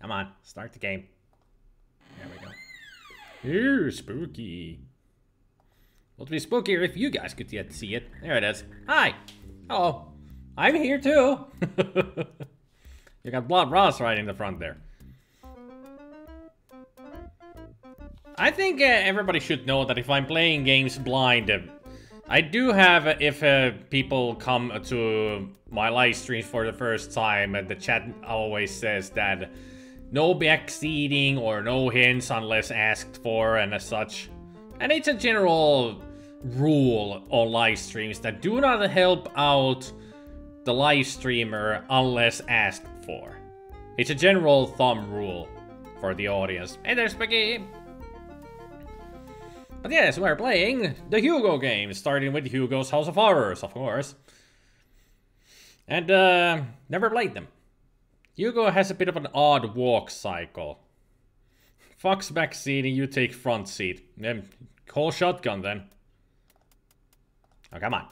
Come on, start the game. There we go. Ooh, spooky. Well, it'd be spookier if you guys could yet see it. There it is. Hi. Hello. I'm here too. You got Blood Ross right in the front there. I think everybody should know that if I'm playing games blind, I do have, if people come to my live streams for the first time, the chat always says that no backseating or no hints unless asked for and as such. And it's a general rule on live streams that do not help out the live streamer unless asked for. It's a general thumb rule for the audience. Hey there, Spaghetti! But yes, we're playing the Hugo games, starting with Hugo's House of Horrors, of course. And, never played them. Hugo has a bit of an odd walk cycle. Fox back seat and you take front seat. Call shotgun then. Oh, come on.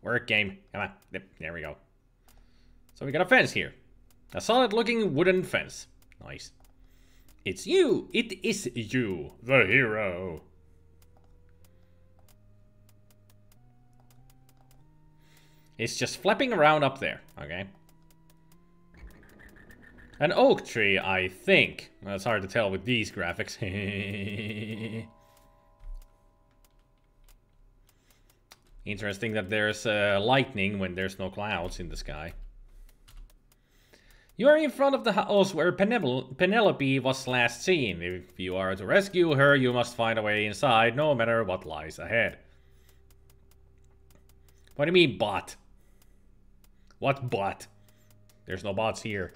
Work game. Come on. Yep, there we go. So we got a fence here. A solid looking wooden fence. Nice. It's you. It is you, the hero. It's just flapping around up there, okay? An oak tree, I think. Well, it's hard to tell with these graphics. Interesting that there's lightning when there's no clouds in the sky. You are in front of the house where Penelope was last seen. If you are to rescue her, you must find a way inside, no matter what lies ahead. What do you mean, bot? What bot? There's no bots here.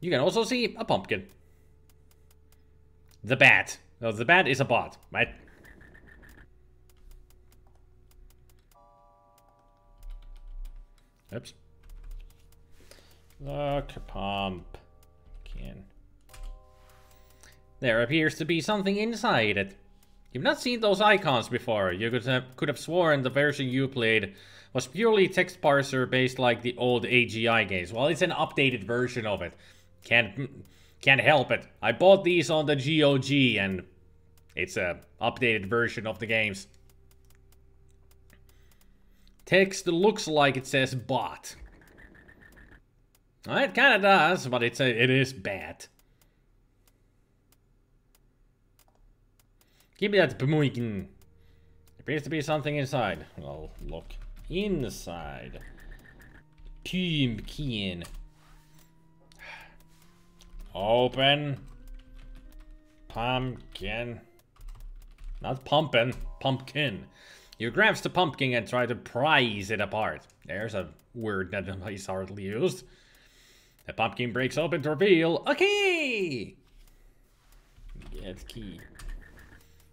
You can also see a pumpkin. The bat. No, the bat is a bot, right? Oops. Look, pumpkin. There appears to be something inside it. You've not seen those icons before. You could have sworn the version you played was purely text parser based like the old AGI games. Well, it's an updated version of it. Can't help it. I bought these on the GOG and it's a updated version of the games. Text looks like it says bot. Well, it kind of does, but it is bad. Give me that Bemoikin. Appears to be something inside. Well, look. Inside. Pumpkin. Open. Pumpkin. Not pumpin'. Pumpkin. You grabs the pumpkin and try to prise it apart. There's a word that is hardly used. The pumpkin breaks open to reveal a key. Get key.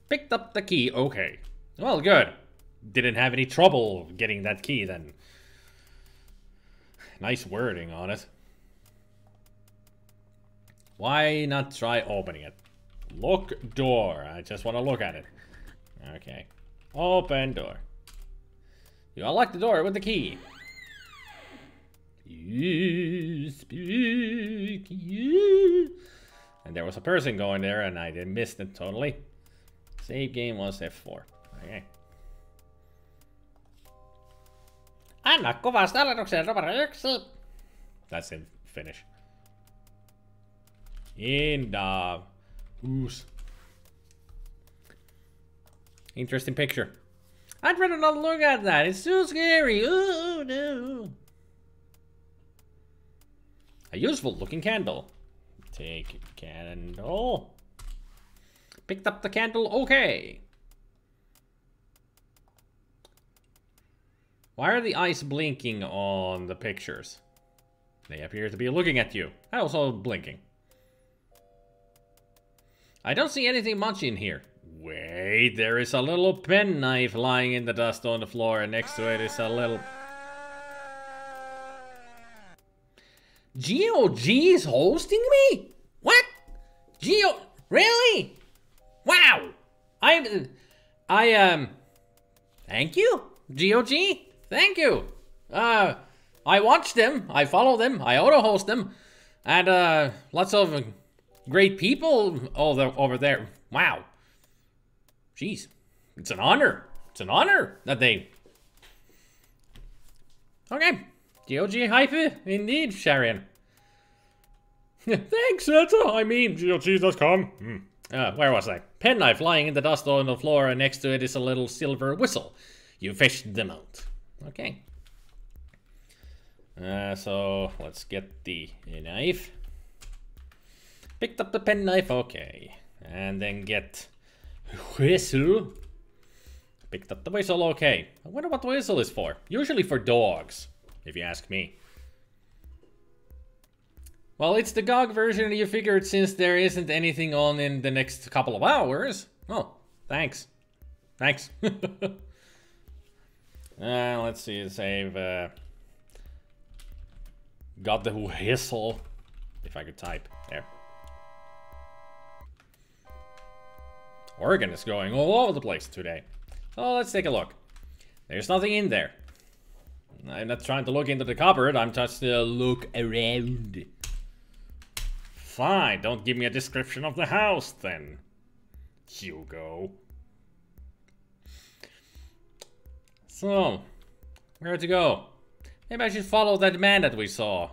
Picked up the key, okay. Well, good. Didn't have any trouble getting that key then. Nice wording on it. Why not try opening it? Look door. I just want to look at it. Okay. Open door. You unlock the door with the key. You speak, you. And there was a person going there and I missed it totally. Save game was F4. Okay. Anna kuvasta aloitukseen numero 1. That's in Finnish. Who's? Interesting picture. I'd rather not look at that. It's too scary. Oh no. A useful looking candle. Take candle. Picked up the candle, okay. Why are the eyes blinking on the pictures? They appear to be looking at you. And also blinking. I don't see anything much in here. Wait, there is a little penknife lying in the dust on the floor, and next to it is a little... GOG's hosting me? What? Really? Wow! Thank you, GOG. Thank you. I watch them, I follow them, I auto-host them, and lots of great people over there. Wow. Jeez, it's an honor. It's an honor that they... Okay, GOG hype indeed, Sharian. Thanks, Santa. I mean, GOG.com. Where was I? Penknife lying in the dust on the floor, and next to it is a little silver whistle. You fished them out. Okay. So let's get the knife. Picked up the penknife, okay. And then get whistle. Picked up the whistle, okay. I wonder what the whistle is for. Usually for dogs, if you ask me. Well, it's the GOG version, you figured since there isn't anything on in the next couple of hours. Oh, thanks. Thanks. Let's see, save. Got the whistle. If I could type. There. Oregon is going all over the place today. So let's take a look. There's nothing in there. I'm not trying to look into the cupboard, I'm just look around. Fine, don't give me a description of the house then, Hugo. So, where to go? Maybe I should follow that man that we saw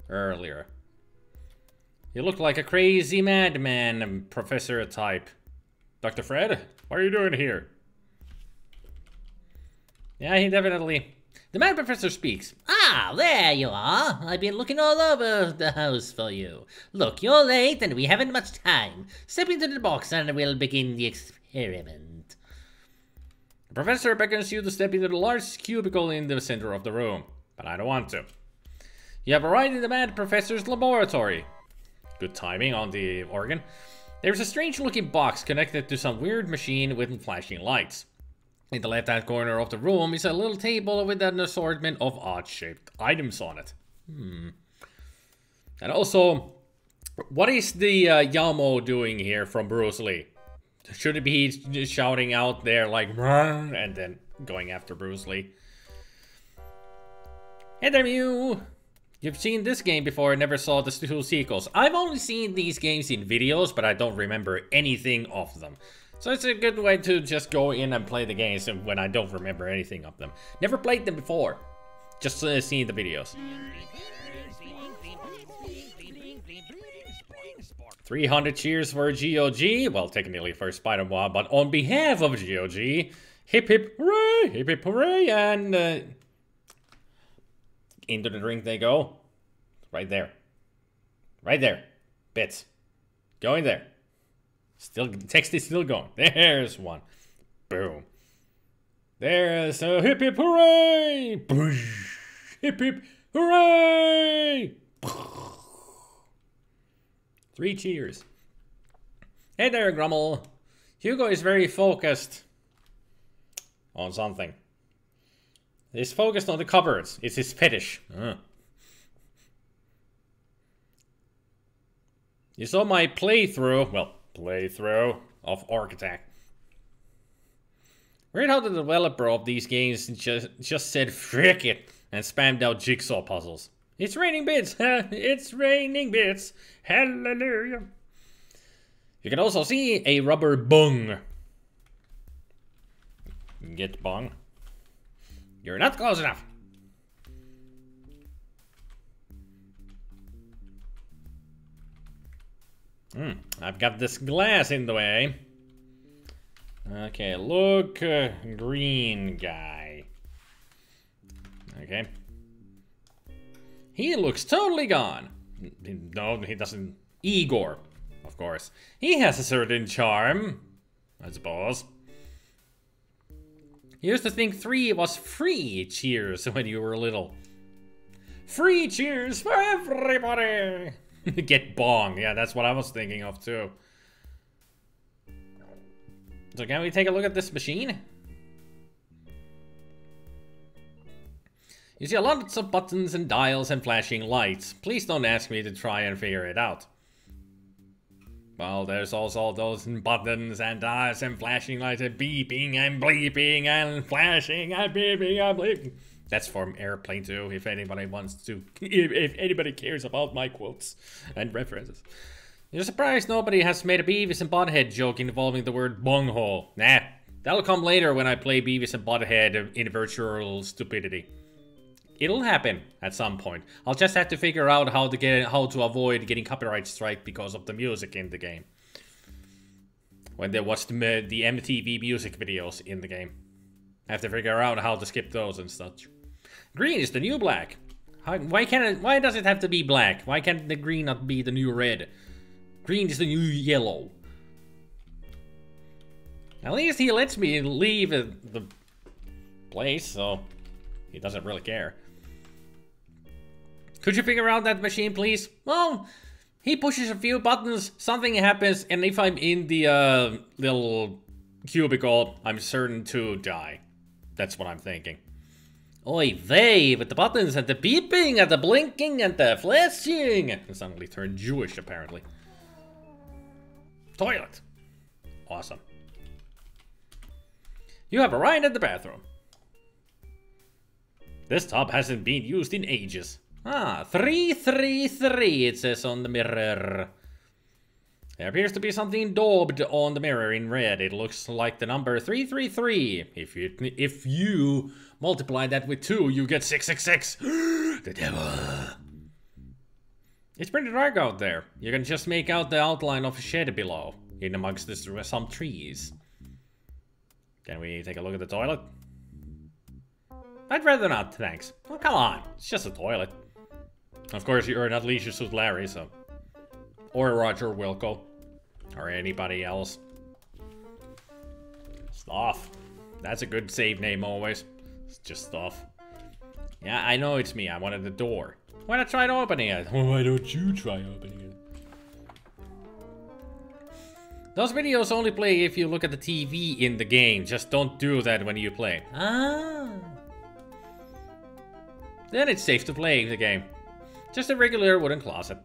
earlier. He looked like a crazy madman professor type. Dr. Fred, what are you doing here? Yeah, he definitely... The mad professor speaks. Ah, there you are. I've been looking all over the house for you. Look, you're late and we haven't much time. Step into the box and we'll begin the experiment. The professor beckons you to step into the large cubicle in the center of the room, but I don't want to. You have arrived in the mad professor's laboratory. Good timing on the organ. There's a strange looking box connected to some weird machine with flashing lights. In the left-hand corner of the room is a little table with an assortment of odd-shaped items on it. And also, what is the Yamo doing here from Bruce Lee? Should it be shouting out there like, "Run," and then going after Bruce Lee? Hey there, Mew! You've seen this game before and never saw the two sequels. I've only seen these games in videos, but I don't remember anything of them. So it's a good way to just go in and play the games when I don't remember anything of them. Never played them before. Just seen the videos. 300 cheers for GOG. Well, technically for SpiderMwa, but on behalf of GOG. Hip hip hooray! Hip hip hooray! And into the drink they go. Right there. Right there. Bits. Go in there. Still, text is still going. There's one. Boom. There's a hip hip hooray! Boosh. Hip hip hooray! 3 cheers. Hey there, Grummel. Hugo is very focused on something. He's focused on the cupboards. It's his fetish. You saw my playthrough. Well, playthrough of Architect. Weird how the developer of these games just said frick it and spammed out jigsaw puzzles. It's raining bits. It's raining bits. Hallelujah. You can also see a rubber bung. Get bung. You're not close enough. I've got this glass in the way. Okay, look, green guy. Okay. He looks totally gone. No, he doesn't. Igor, of course. He has a certain charm, I suppose. You used to think 3 was free cheers when you were little. Free cheers for everybody! Get bong. Yeah, that's what I was thinking of too. So can we take a look at this machine? You see a lot of buttons and dials and flashing lights. Please don't ask me to try and figure it out. Well, there's also those buttons and some flashing lights and beeping and bleeping and flashing and beeping and bleeping. That's from Airplane 2, if anybody wants to, if anybody cares about my quotes and references. You're surprised nobody has made a Beavis and Butthead joke involving the word bunghole. Nah, that'll come later when I play Beavis and Butthead in virtual stupidity. It'll happen at some point. I'll just have to figure out how to avoid getting copyright strike because of the music in the game. When they watch the MTV music videos in the game, I have to figure out how to skip those and such. Green is the new black. Why does it have to be black? Why can't the green not be the new red? Green is the new yellow. At least he lets me leave the place, so he doesn't really care. Could you figure out that machine, please? Well, he pushes a few buttons, something happens, and if I'm in the little cubicle, I'm certain to die. That's what I'm thinking. Oy vey, with the buttons and the beeping and the blinking and the flashing. It suddenly turned Jewish, apparently. Toilet. Awesome. You have arrived at the bathroom. This tub hasn't been used in ages. Ah, 333 it says on the mirror. There appears to be something daubed on the mirror in red. It looks like the number 333. If you multiply that with 2, you get 666. The devil. It's pretty dark out there. You can just make out the outline of a shed below, in amongst some trees. Can we take a look at the toilet? I'd rather not, thanks. Oh, come on. It's just a toilet. Of course, you're not Leisure Suit Larry, so... Or Roger Wilco. Or anybody else. Stuff. That's a good save name always. It's just stuff. Yeah, I know it's me. I wanted the door. Why not try opening it? Why don't you try opening it? Those videos only play if you look at the TV in the game. Just don't do that when you play. Ah. Then it's safe to play the game. Just a regular wooden closet.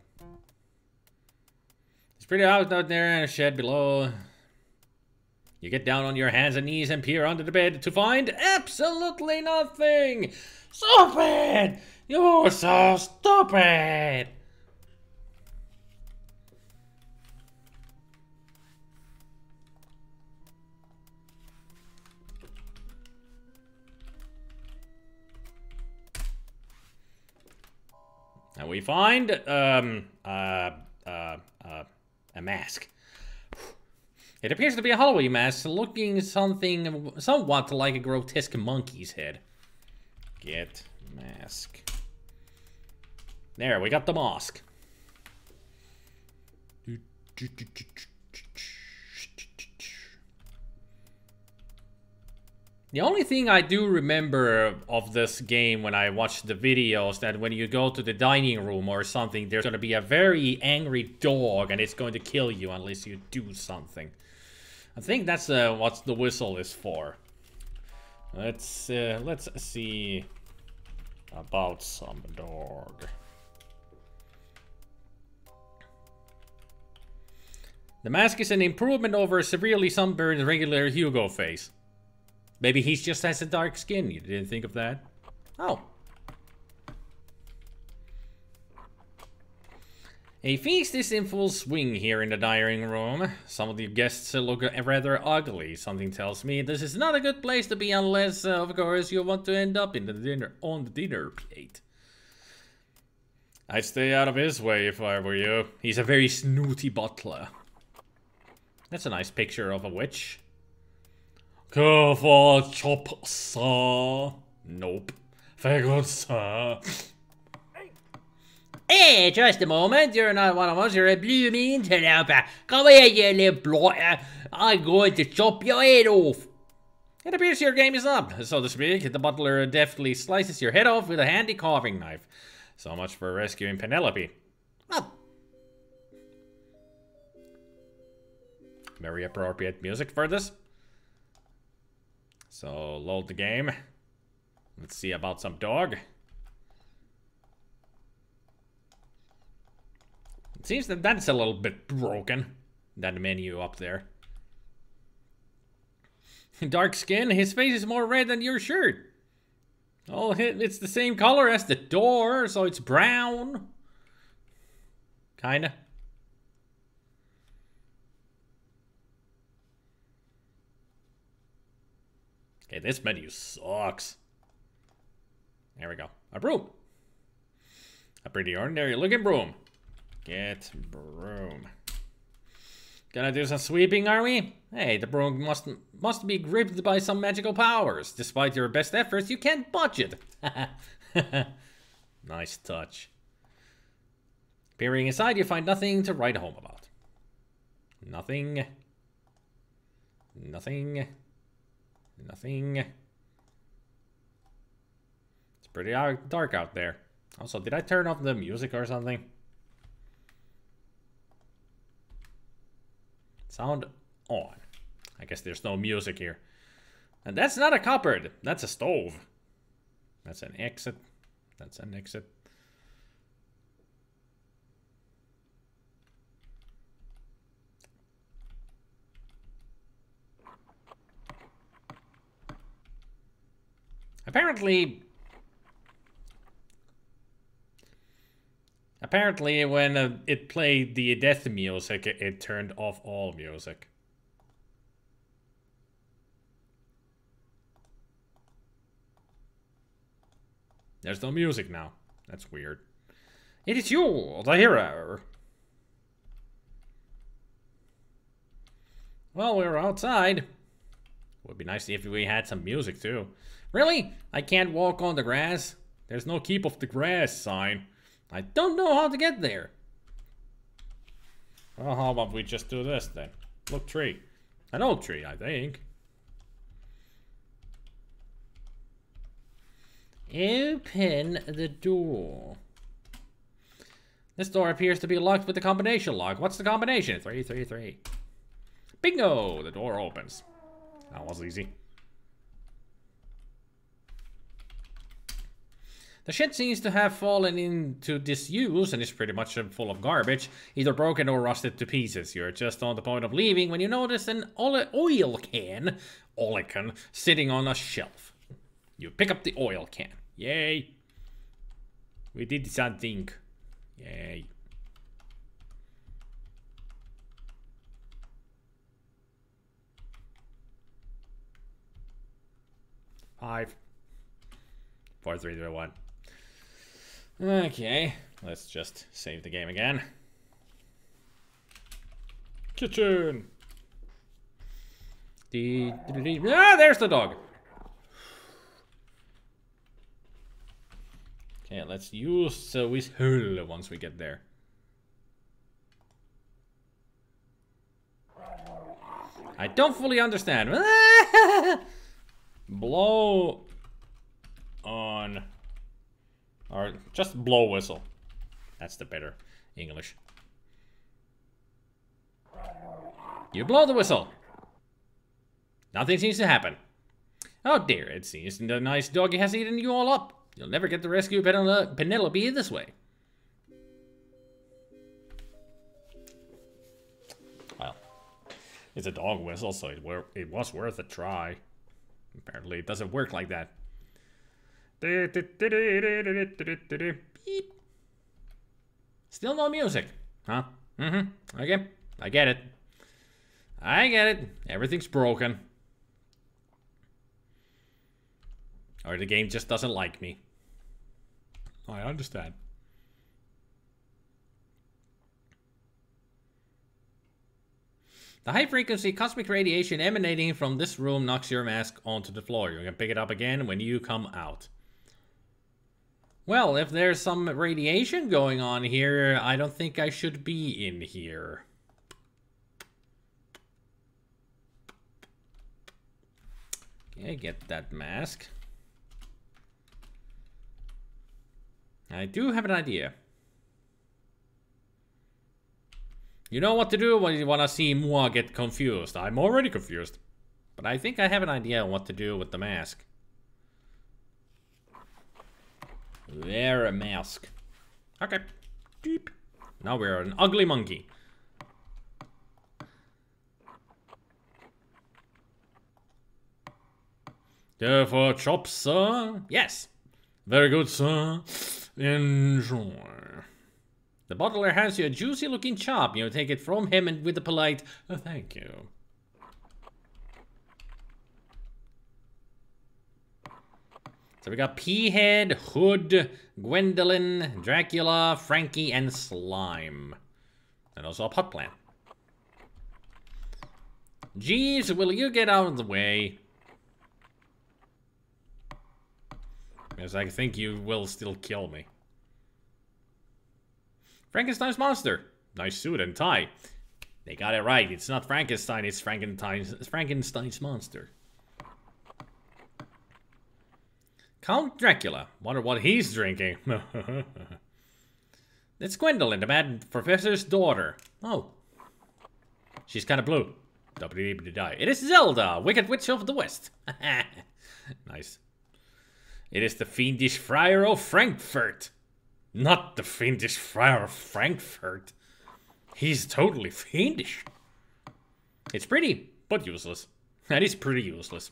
It's pretty out there and a shed below. You get down on your hands and knees and peer under the bed to find absolutely nothing. Stupid! You're so stupid! And we find a mask. It appears to be a Halloween mask, looking somewhat like a grotesque monkey's head. Get mask. There, we got the mask. The only thing I do remember of this game when I watched the videos, that when you go to the dining room or something, there's going to be a very angry dog and it's going to kill you unless you do something. I think that's what the whistle is for. Let's see about some dog. The mask is an improvement over a severely sunburned regular Hugo face. Maybe he just has a dark skin. You didn't think of that? Oh. A feast is in full swing here in the dining room. Some of the guests look rather ugly. Something tells me this is not a good place to be unless, of course, you want to end up on the dinner plate. I'd stay out of his way if I were you. He's a very snooty butler. That's a nice picture of a witch. Careful, chop, sir. Nope. Very good, sir. Hey, just a moment. You're not one of us. You're a blooming interloper. Come here, you little blotter. I'm going to chop your head off. It appears your game is up, so to speak. The butler deftly slices your head off with a handy carving knife. So much for rescuing Penelope. Oh. Very appropriate music for this. So, load the game. Let's see about some dog. It seems that that's a little bit broken. that menu up there. Dark skin, his face is more red than your shirt. Oh, it's the same color as the door, so it's brown. Kinda. Okay, this menu sucks. There we go. A broom. A pretty ordinary looking broom. Get broom. Gonna do some sweeping, are we? Hey, the broom must be gripped by some magical powers. Despite your best efforts, you can't budge it. Nice touch. Peering inside, you find nothing to write home about. Nothing. Nothing. Nothing. It's pretty dark out there. Also, did I turn off the music or something? Sound on. I guess there's no music here. And that's not a cupboard. That's a stove. That's an exit. That's an exit. Apparently when it played the death music, it turned off all music. There's no music now. That's weird. It is you, the hero. Well, we're outside. Would be nice if we had some music too. Really? I can't walk on the grass? There's no keep off the grass sign. I don't know how to get there. Well, how about we just do this then? Look, tree. An oak tree, I think. Open the door. This door appears to be locked with the combination lock. What's the combination? 333. Bingo! The door opens. That was easy. The shed seems to have fallen into disuse and is pretty much full of garbage, either broken or rusted to pieces. You're just on the point of leaving when you notice an oil can sitting on a shelf. You pick up the oil can. Yay! We did something. Yay. Five, 4, 3, 2, 1. Okay, let's just save the game again. Kitchen. Ah, there's the dog. Okay, let's use whistle once we get there. I don't fully understand. Blow on, or just blow whistle. That's the better English. You blow the whistle. Nothing seems to happen. Oh dear, it seems the nice doggy has eaten you all up. You'll never get to rescue Penelope this way. Well, it's a dog whistle, so it was worth a try. Apparently it doesn't work like that. Beep. Still no music. Huh? Mm-hmm. Okay. I get it. I get it. Everything's broken. Or the game just doesn't like me. I understand. The high-frequency cosmic radiation emanating from this room knocks your mask onto the floor. You can pick it up again when you come out. Well, if there's some radiation going on here, I don't think I should be in here. Okay, get that mask. I do have an idea. You know what to do when you want to see Mwa get confused. I'm already confused. But I think I have an idea on what to do with the mask. Wear a mask. Okay. Deep. Now we're an ugly monkey. For chops, sir? Yes. Very good, sir. Enjoy. The butler hands you a juicy-looking chop. You take it from him and with a polite, thank you. So we got Peahead, Hood, Gwendolyn, Dracula, Frankie, and Slime. And also a pot plant. Jeeves, will you get out of the way? Because I think you will still kill me. Frankenstein's monster. Nice suit and tie. They got it right. It's not Frankenstein, it's Frankenstein's monster. Count Dracula. Wonder what he's drinking. It's Gwendolyn, the mad professor's daughter. Oh. She's kind of blue. It is Zelda, Wicked Witch of the West. Nice. It is the fiendish friar of Frankfurt. Not the fiendish friar of Frankfurt. He's totally fiendish. It's pretty, but useless. That is pretty useless.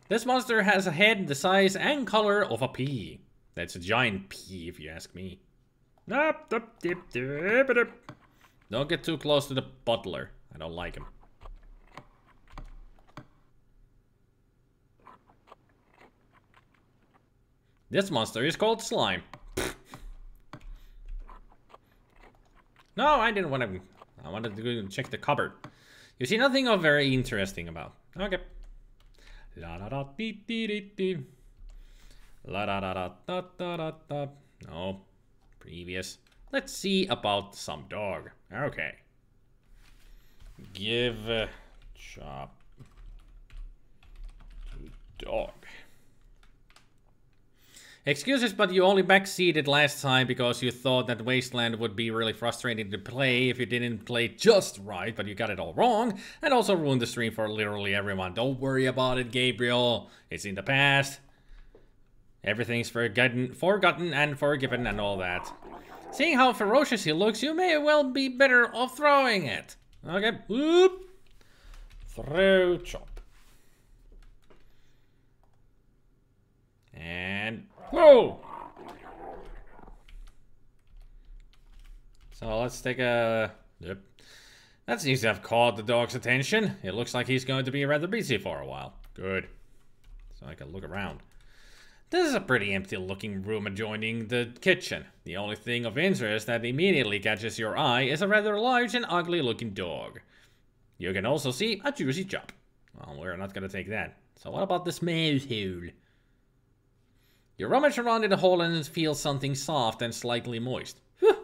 This monster has a head the size and color of a pea. That's a giant pea, if you ask me. Don't get too close to the butler. I don't like him. This monster is called Slime. No, I didn't want to. I wanted to go check the cupboard. You see nothing of very interesting about. Okay. La da da dee dee dee dee. La da da da da da da da. No. Previous. Let's see about some dog. Okay. Give chop to dog. Excuses, but you only backseated last time because you thought that Wasteland would be really frustrating to play if you didn't play just right, but you got it all wrong, and also ruined the stream for literally everyone. Don't worry about it, Gabriel. It's in the past. Everything's forgotten and forgiven and all that. Seeing how ferocious he looks, you may well be better off throwing it. Okay, whoop. Throw chop. And whoa! So let's take a... Yep. That seems to have caught the dog's attention. It looks like he's going to be rather busy for a while. Good. So I can look around. This is a pretty empty looking room adjoining the kitchen. The only thing of interest that immediately catches your eye is a rather large and ugly looking dog. You can also see a juicy chop. Well, we're not going to take that. So what about this mouse hole? You rummage around in the hole and feel something soft and slightly moist. Whew,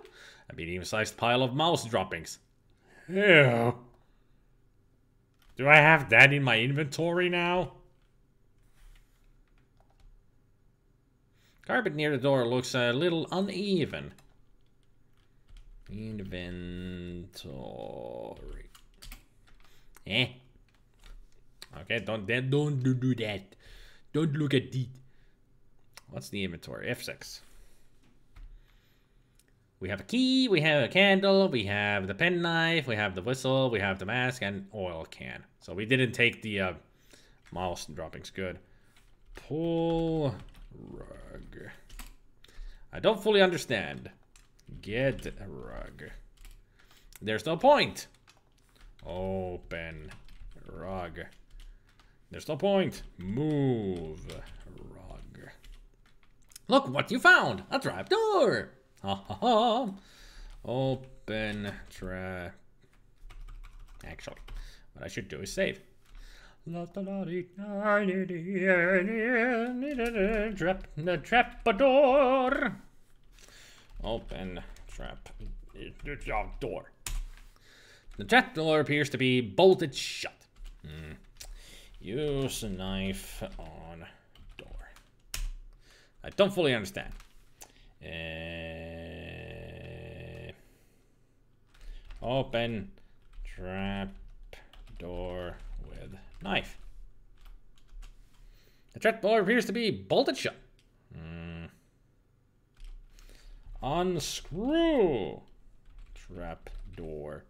a medium-sized pile of mouse droppings. Ew. Do I have that in my inventory now? Carpet near the door looks a little uneven. Inventory. Eh? Okay, don't do that. Don't look at it. What's the inventory? F6. We have a key, we have a candle, we have the penknife, we have the whistle, we have the mask, and oil can. So we didn't take the mouse droppings. Good. Pull rug. I don't fully understand. Get a rug. There's no point. Open rug. There's no point. Move rug. Look what you found! A trapdoor! Ha ha ha! Open trap. Actually, what I should do is save. Trapdoor. Open trap door. The trapdoor appears to be bolted shut. Use a knife on door. I don't fully understand. Open trap door with knife. The trapdoor appears to be bolted shut. Unscrew trap door.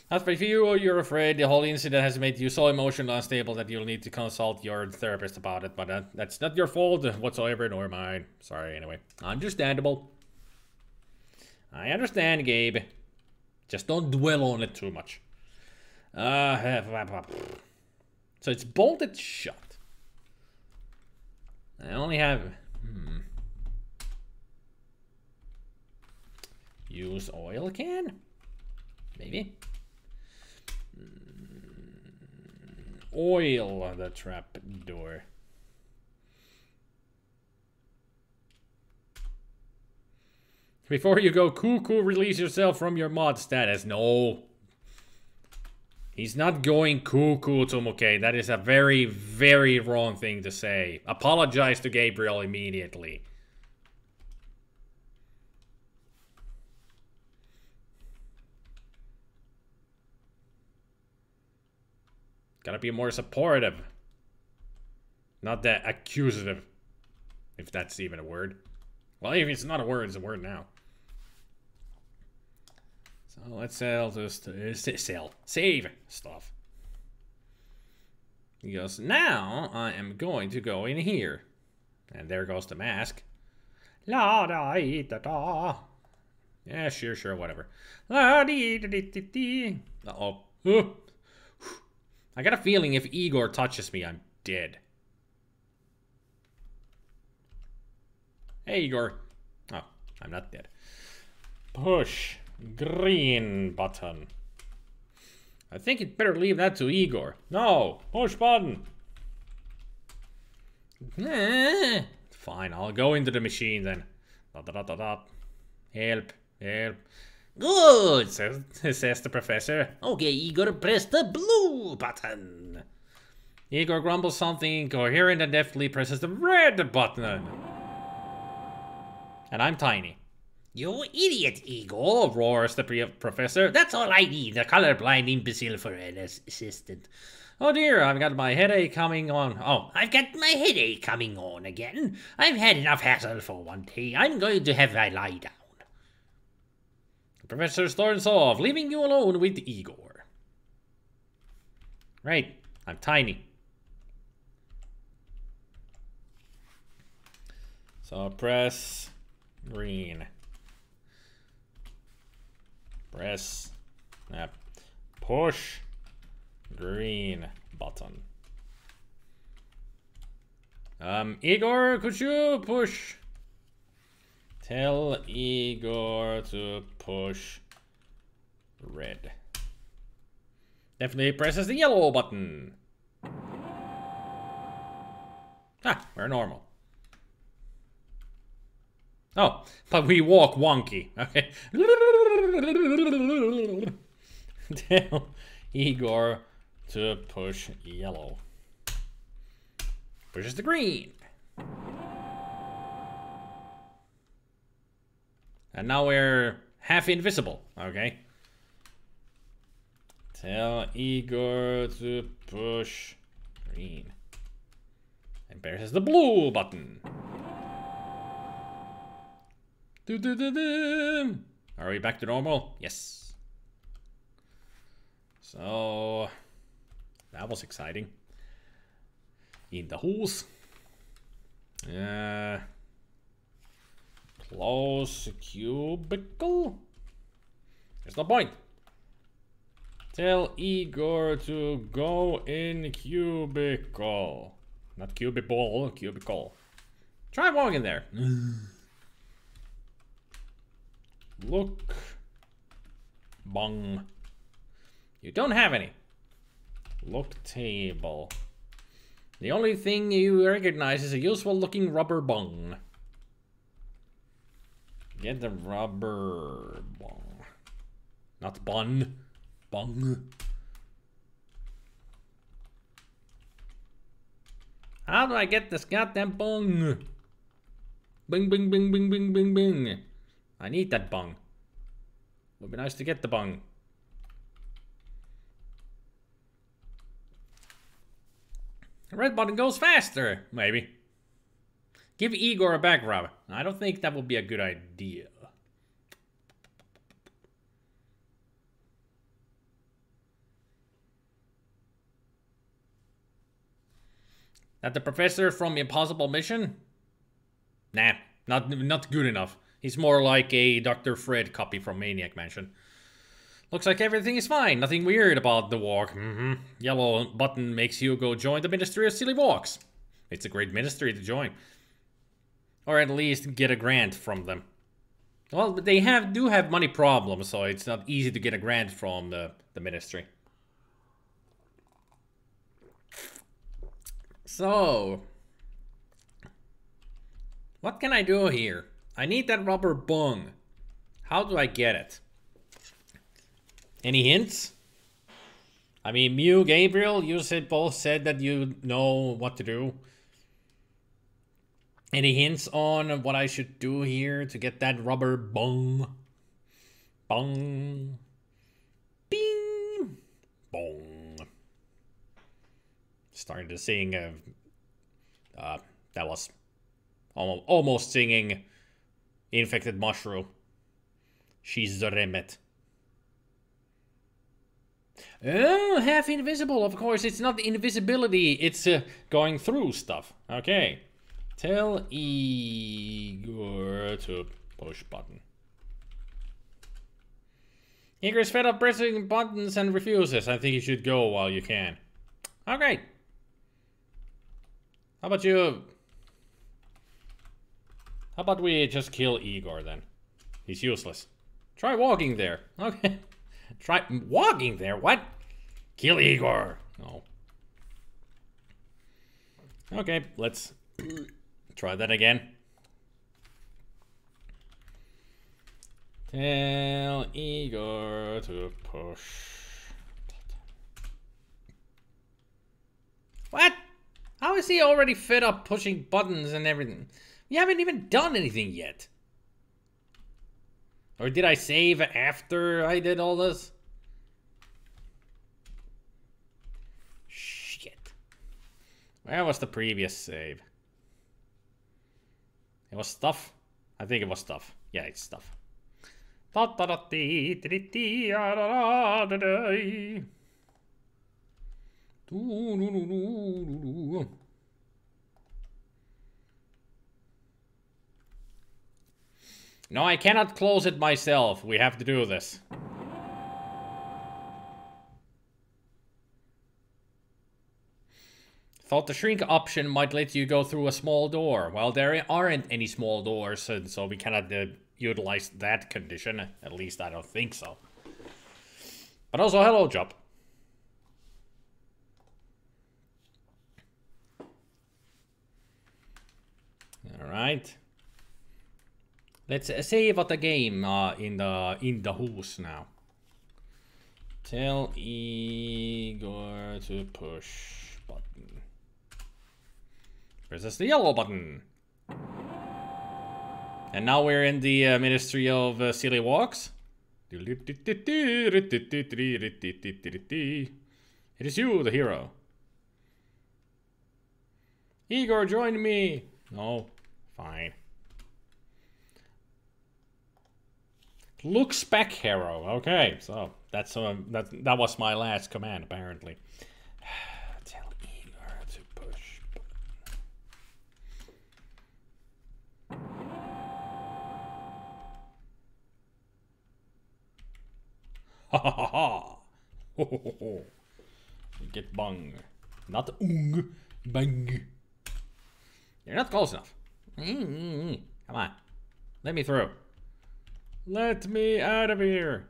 As for you, you're afraid the whole incident has made you so emotionally unstable that you'll need to consult your therapist about it, but that's not your fault whatsoever, nor mine. Sorry, anyway. Understandable. I understand, Gabe. Just don't dwell on it too much. So it's bolted shut. I only have... Use oil can? Maybe. Oil the trap door. Before you go cuckoo, release yourself from your mod status. No. He's not going cuckoo, Tomoke. That is a very, very wrong thing to say. Apologize to Gabriel immediately. Gotta be more supportive. Not that accusative. If that's even a word. Well, if it's not a word, it's a word now. So let's sell this. Save stuff. He goes, now I am going to go in here. And there goes the mask. La da da da. Yeah, sure, whatever. La dee dee dee dee. Uh-oh. I got a feeling if Igor touches me, I'm dead. Hey, Igor. Oh, I'm not dead. Push green button. I think you'd better leave that to Igor. No, push button. Fine, I'll go into the machine then. Help, help. Good, says the professor. Okay, Igor, press the blue button. Igor grumbles something incoherent and deftly presses the red button. And I'm tiny. You idiot, Igor, roars the professor. That's all I need, a colorblind imbecile for an assistant. Oh dear, I've got my headache coming on. Oh, I've got my headache coming on again. I've had enough hassle for one day. I'm going to have a lie down. The professor storms off, leaving you alone with Igor. Right, I'm tiny. So press green. Press, push green button. Igor, could you push? Tell Igor to push red. Definitely presses the yellow button. Ah, we're normal. Oh, but we walk wonky. Okay. Tell Igor to push yellow. Pushes the green. And now we're half invisible, okay? Tell Igor to push green. And presses the blue button. Are we back to normal? Yes. So that was exciting. In the holes. Close cubicle. There's no point. Tell Igor to go in cubicle. Not cubicle, cubicle. Try walking there. Look. Bung. You don't have any. Look table. The only thing you recognize is a useful looking rubber bung. Get the rubber bung. Not bun. Bung. How do I get this goddamn bung? Bing, bing, bing, bing, bing, bing, bing. I need that bung. Would be nice to get the bung. The red button goes faster, maybe. Give Igor a back rub. I don't think that would be a good idea. That the professor from Impossible Mission? Nah, not good enough. He's more like a Dr. Fred copy from Maniac Mansion. Looks like everything is fine. Nothing weird about the walk. Yellow button makes Hugo join the Ministry of Silly Walks. It's a great ministry to join. Or at least get a grant from them. Well, they do have money problems, so it's not easy to get a grant from the ministry. So, what can I do here? I need that rubber bung. How do I get it? Any hints? I mean, Mew, Gabriel, you both said that you know what to do. Any hints on what I should do here to get that rubber bung? Bung. Bing. Bong. Started to sing. That was almost singing Infected Mushroom. She's the remit. Oh, half invisible. Of course, it's not invisibility. It's going through stuff. Okay. Tell Igor to push button. Igor's fed up pressing buttons and refuses. I think you should go while you can. Okay. How about you? How about we just kill Igor then? He's useless. Try walking there. Okay. Try walking there? What? Kill Igor. No. Okay, let's try that again. Tell Igor to push. What? How is he already fed up pushing buttons and everything? We haven't even done anything yet. Or did I save after I did all this? Shit. Where was the previous save? It was stuff? I think it was stuff. Yeah, it's stuff. No, I cannot close it myself. We have to do this. Thought the shrink option might let you go through a small door. Well, there aren't any small doors, so we cannot utilize that condition. At least I don't think so. But also, hello, Chop. Alright. Let's save the game in the house now. Tell Igor to push button. Presses the yellow button. And now we're in the Ministry of Silly Walks. It is you, the hero. Igor, join me. No, fine. Looks back, hero. Okay, so that was my last command apparently. Tell Igor to push. Ha ha ha ha! Ho ho ho ho! Get bung, not ung, bang. You're not close enough. Come on, let me through. Let me out of here.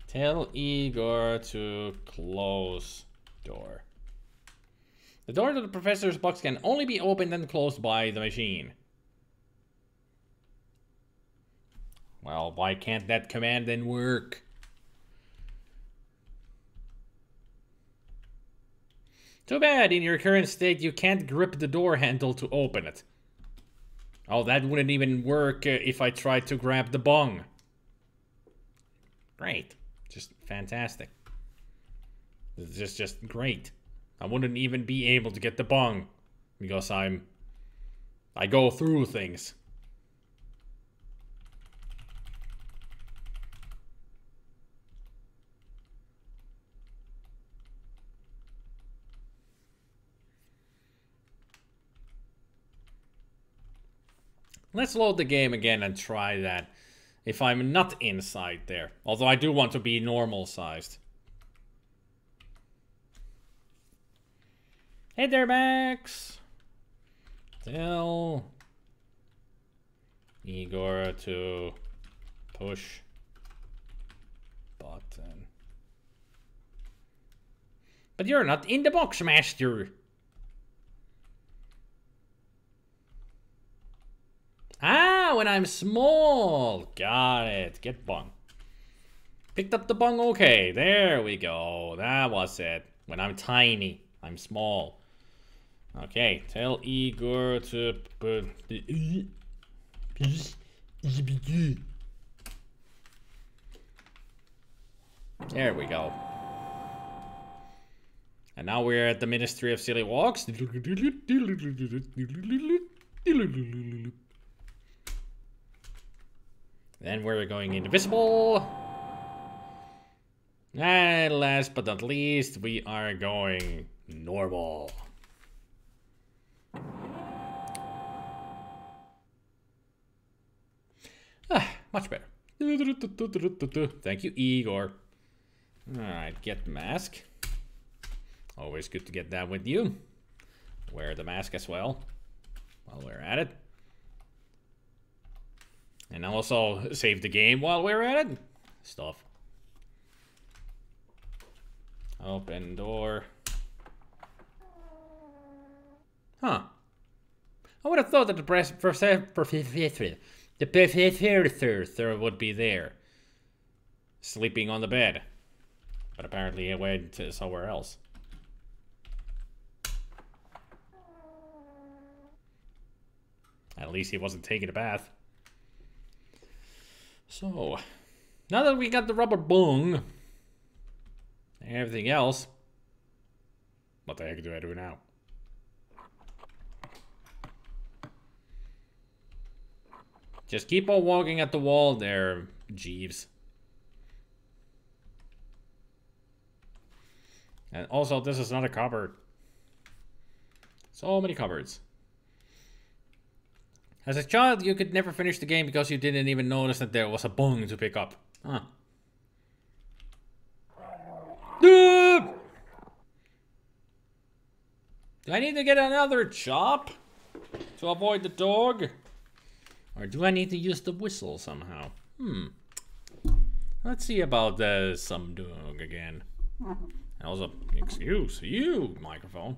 Tell Igor to close door. The door to the professor's box can only be opened and closed by the machine. Well, why can't that command then work? Too bad, in your current state you can't grip the door handle to open it. Oh, that wouldn't even work if I tried to grab the bung. Great. Just fantastic. This is just great. I wouldn't even be able to get the bung. Because I go through things. Let's load the game again and try that. If I'm not inside there. Although I do want to be normal sized. Hey there, Max. Tell Igor to push button. But you're not in the box, master. Ah, when I'm small. Got it. Get bung. Picked up the bung. Okay, there we go. That was it. When I'm tiny, I'm small. Okay, tell Igor to put the... There we go. And now we're at the Ministry of Silly Walks. Then we're going invisible. And last but not least, we are going normal. Ah, much better. Thank you, Igor. Alright, get mask. Always good to get that with you. Wear the mask as well, while we're at it. And also save the game while we're at it. Stuff. Open door. Huh. I would have thought that the professor would be there. Sleeping on the bed. But apparently it went to somewhere else. At least he wasn't taking a bath. So, now that we got the rubber bung and everything else, what the heck do I do now? Just keep on walking at the wall there, Jeeves. And also, this is not a cupboard. So many cupboards. As a child, you could never finish the game because you didn't even notice that there was a bung to pick up. Huh. Do I need to get another chop to avoid the dog? Or do I need to use the whistle somehow? Let's see about some dog again. Also, excuse you, microphone.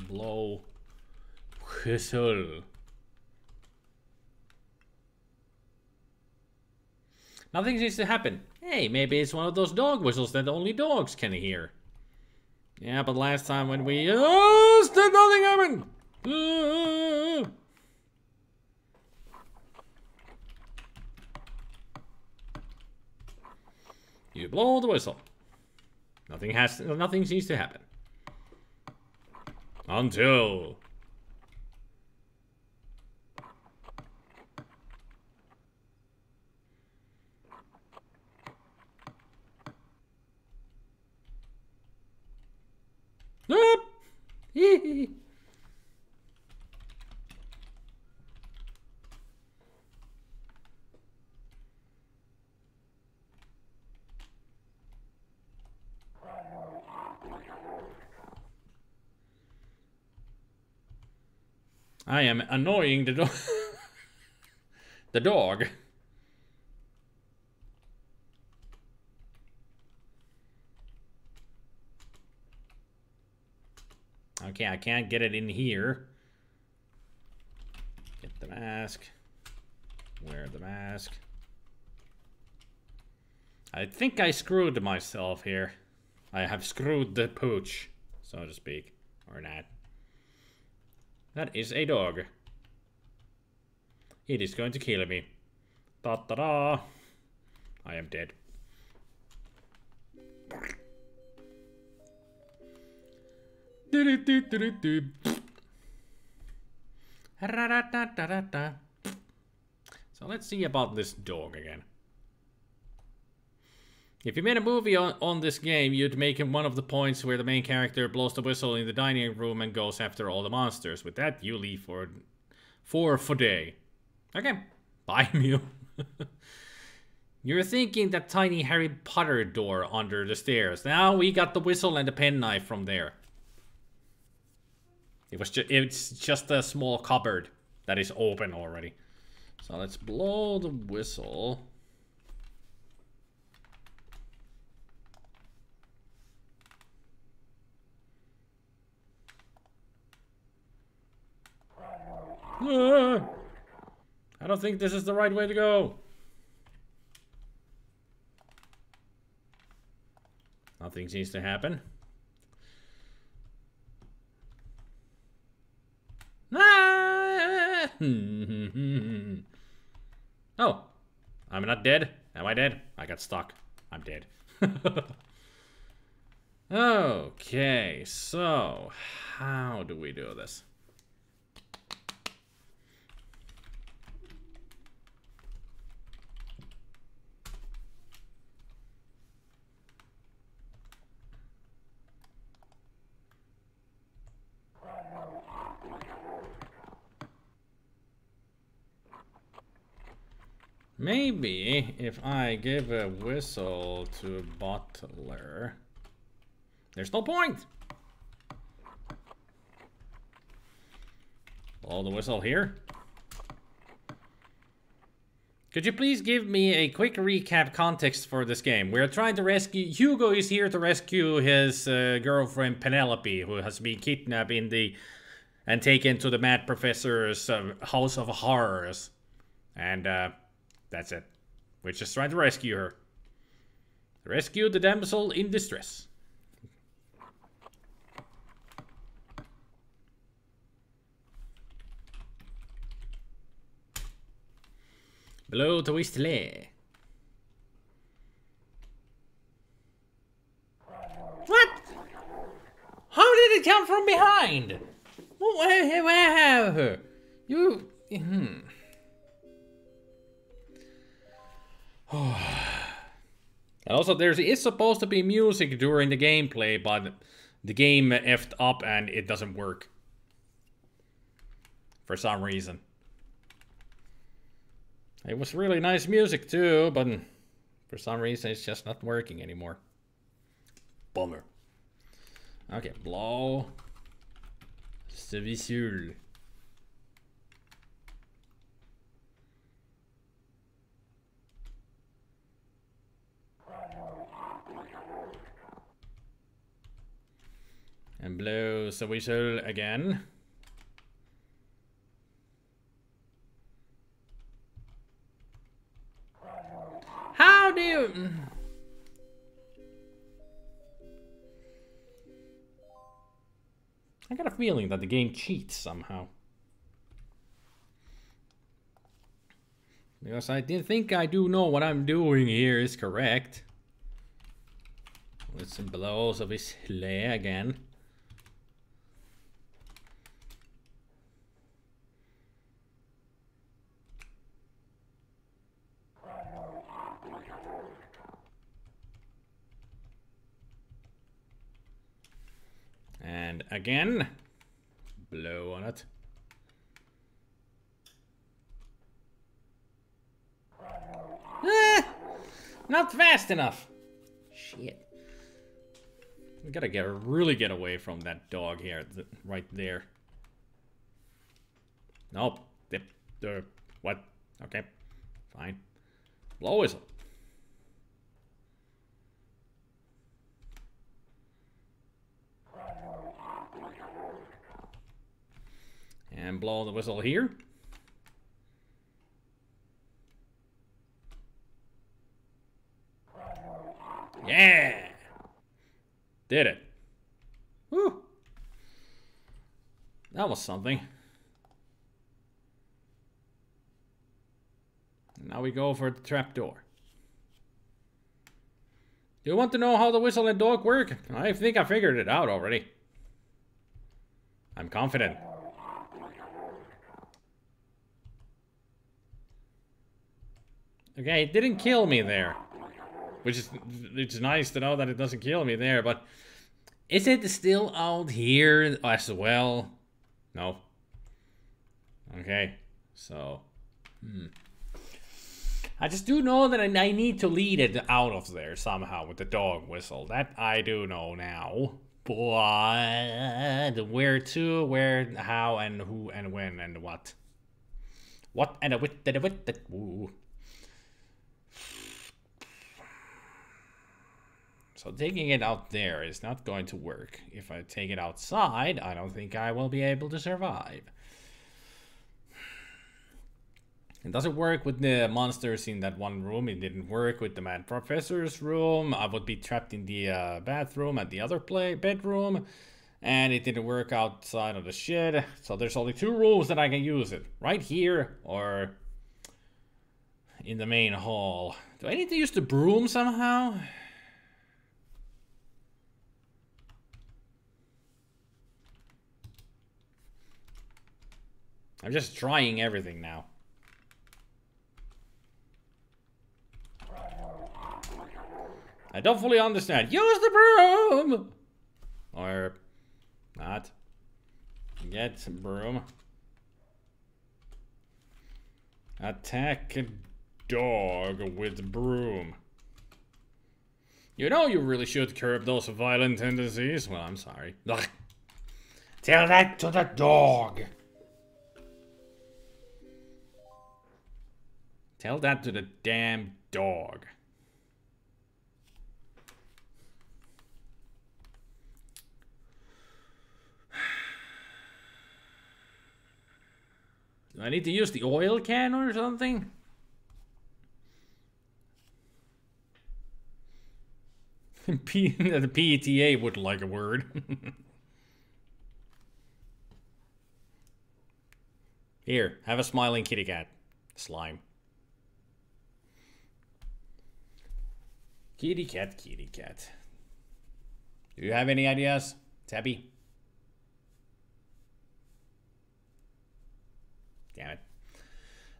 Blow whistle. Nothing seems to happen. Hey, maybe it's one of those dog whistles that only dogs can hear. Yeah, but last time when we... Oh, still nothing happened! You blow the whistle. Nothing seems to happen. Until... I am annoying the dog. The dog. Okay, I can't get it in here. Get the mask. Wear the mask. I think I screwed myself here. I have screwed the pooch, so to speak. Or not. That is a dog. It is going to kill me. Da-da-da. I am dead. So let's see about this dog again. If you made a movie on this game, you'd make him one of the points where the main character blows the whistle in the dining room and goes after all the monsters. With that, you leave for day. Okay, bye, Mew. You're thinking that tiny Harry Potter door under the stairs. Now we got the whistle and the penknife from there. It's just a small cupboard that is open already. So let's blow the whistle. I don't think this is the right way to go. Nothing seems to happen. Oh, I'm not dead. Am I dead? I got stuck. I'm dead. Okay, so how do we do this? Maybe if I give a whistle to Butler, there's no point. Blow the whistle here. Could you please give me a quick recap context for this game? We're trying to rescue... Hugo is here to rescue his girlfriend Penelope, who has been kidnapped and taken to the Mad Professor's House of Horrors. And that's it. We're just trying to rescue her. Rescue the damsel in distress. Blow the whistle. What? How did it come from behind? Where? You... And also, there is supposed to be music during the gameplay, but the game effed up and it doesn't work. For some reason. It was really nice music too, but for some reason it's just not working anymore. Bummer. Okay, blow the whistle. And blow the whistle again. How do you... I got a feeling that the game cheats somehow. Because I didn't think I do know what I'm doing here is correct. Let's blow the whistle again. And again, blow on it. Not fast enough. Shit. We gotta really get away from that dog here, right there. Nope. What? Okay, fine. Blow whistle. And blow the whistle here. Yeah! Did it. Woo! That was something. Now we go for the trapdoor. Do you want to know how the whistle and dog work? I think I figured it out already. I'm confident. Okay, it didn't kill me there. Which is, it's nice to know that it doesn't kill me there, but is it still out here as well? No. Okay, so I just do know that I need to lead it out of there somehow with the dog whistle. That I do know now. But where to, where, how, and who, and when, and what? What and a wit and a wit that woo. So taking it out there is not going to work. If I take it outside, I don't think I will be able to survive. It doesn't work with the monsters in that one room. It didn't work with the mad professor's room. I would be trapped in the bathroom at the other bedroom. And it didn't work outside of the shed. So there's only 2 rooms that I can use it. Right here or in the main hall. Do I need to use the broom somehow? I'm just trying everything now. I don't fully understand. Use the broom! Or not. Get broom. Attack a dog with broom. You know you really should curb those violent tendencies. Well, I'm sorry. Ugh. Tell that to the dog. Tell that to the damn dog. Do I need to use the oil can or something? The PETA would like a word. Here, have a smiling kitty cat. Slime. Kitty cat, kitty cat. Do you have any ideas, Tabby? Damn it.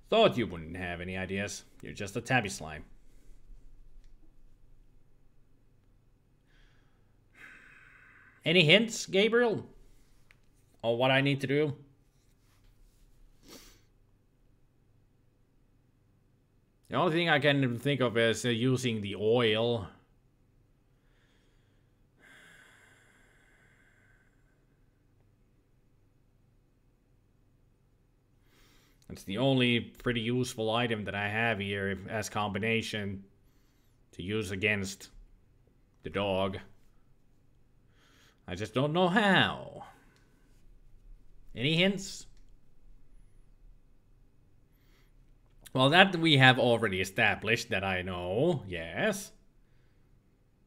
Thought you wouldn't have any ideas. You're just a tabby slime. Any hints, Gabriel? On what I need to do? The only thing I can think of is using the oil. It's the only pretty useful item that I have here as combination to use against the dog. I just don't know how. Any hints? Well, that we have already established that I know, yes.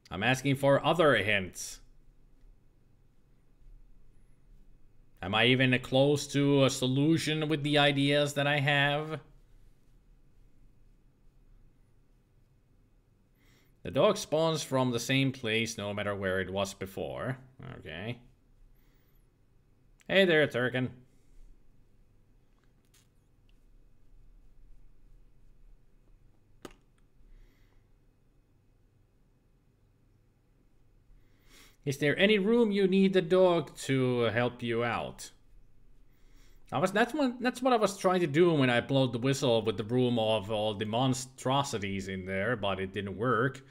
I'm asking for other hints. Am I even close to a solution with the ideas that I have? The dog spawns from the same place no matter where it was before. Okay. Hey there, Turkin. Is there any room you need the dog to help you out? That's what I was trying to do when I blowed the whistle with the room of all the monstrosities in there, but it didn't work.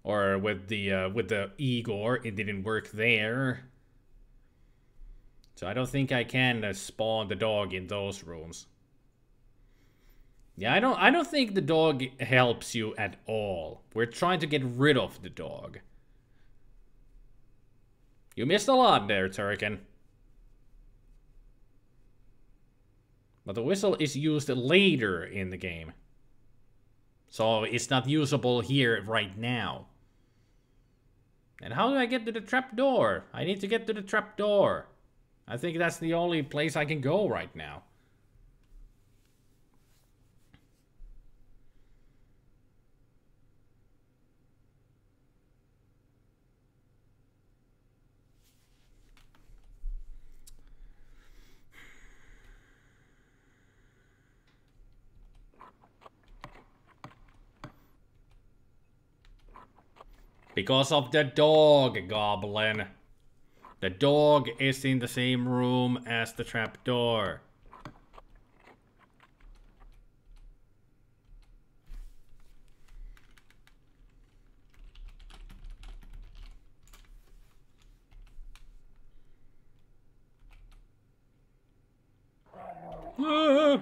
Or with the Igor, it didn't work there. So I don't think I can spawn the dog in those rooms. Yeah, I don't think the dog helps you at all. We're trying to get rid of the dog. You missed a lot there, Turrican. But the whistle is used later in the game. So it's not usable here right now. And how do I get to the trapdoor? I need to get to the trapdoor. I think that's the only place I can go right now. Because of the dog, Goblin. The dog is in the same room as the trapdoor. Ah.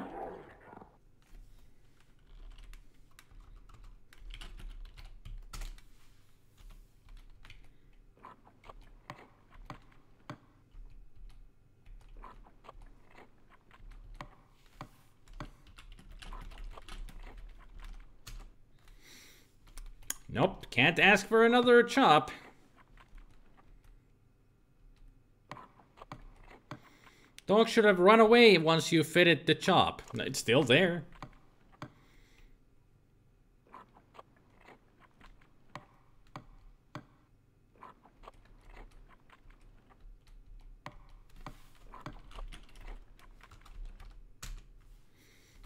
Nope, can't ask for another chop. Dog should have run away once you fitted the chop. It's still there.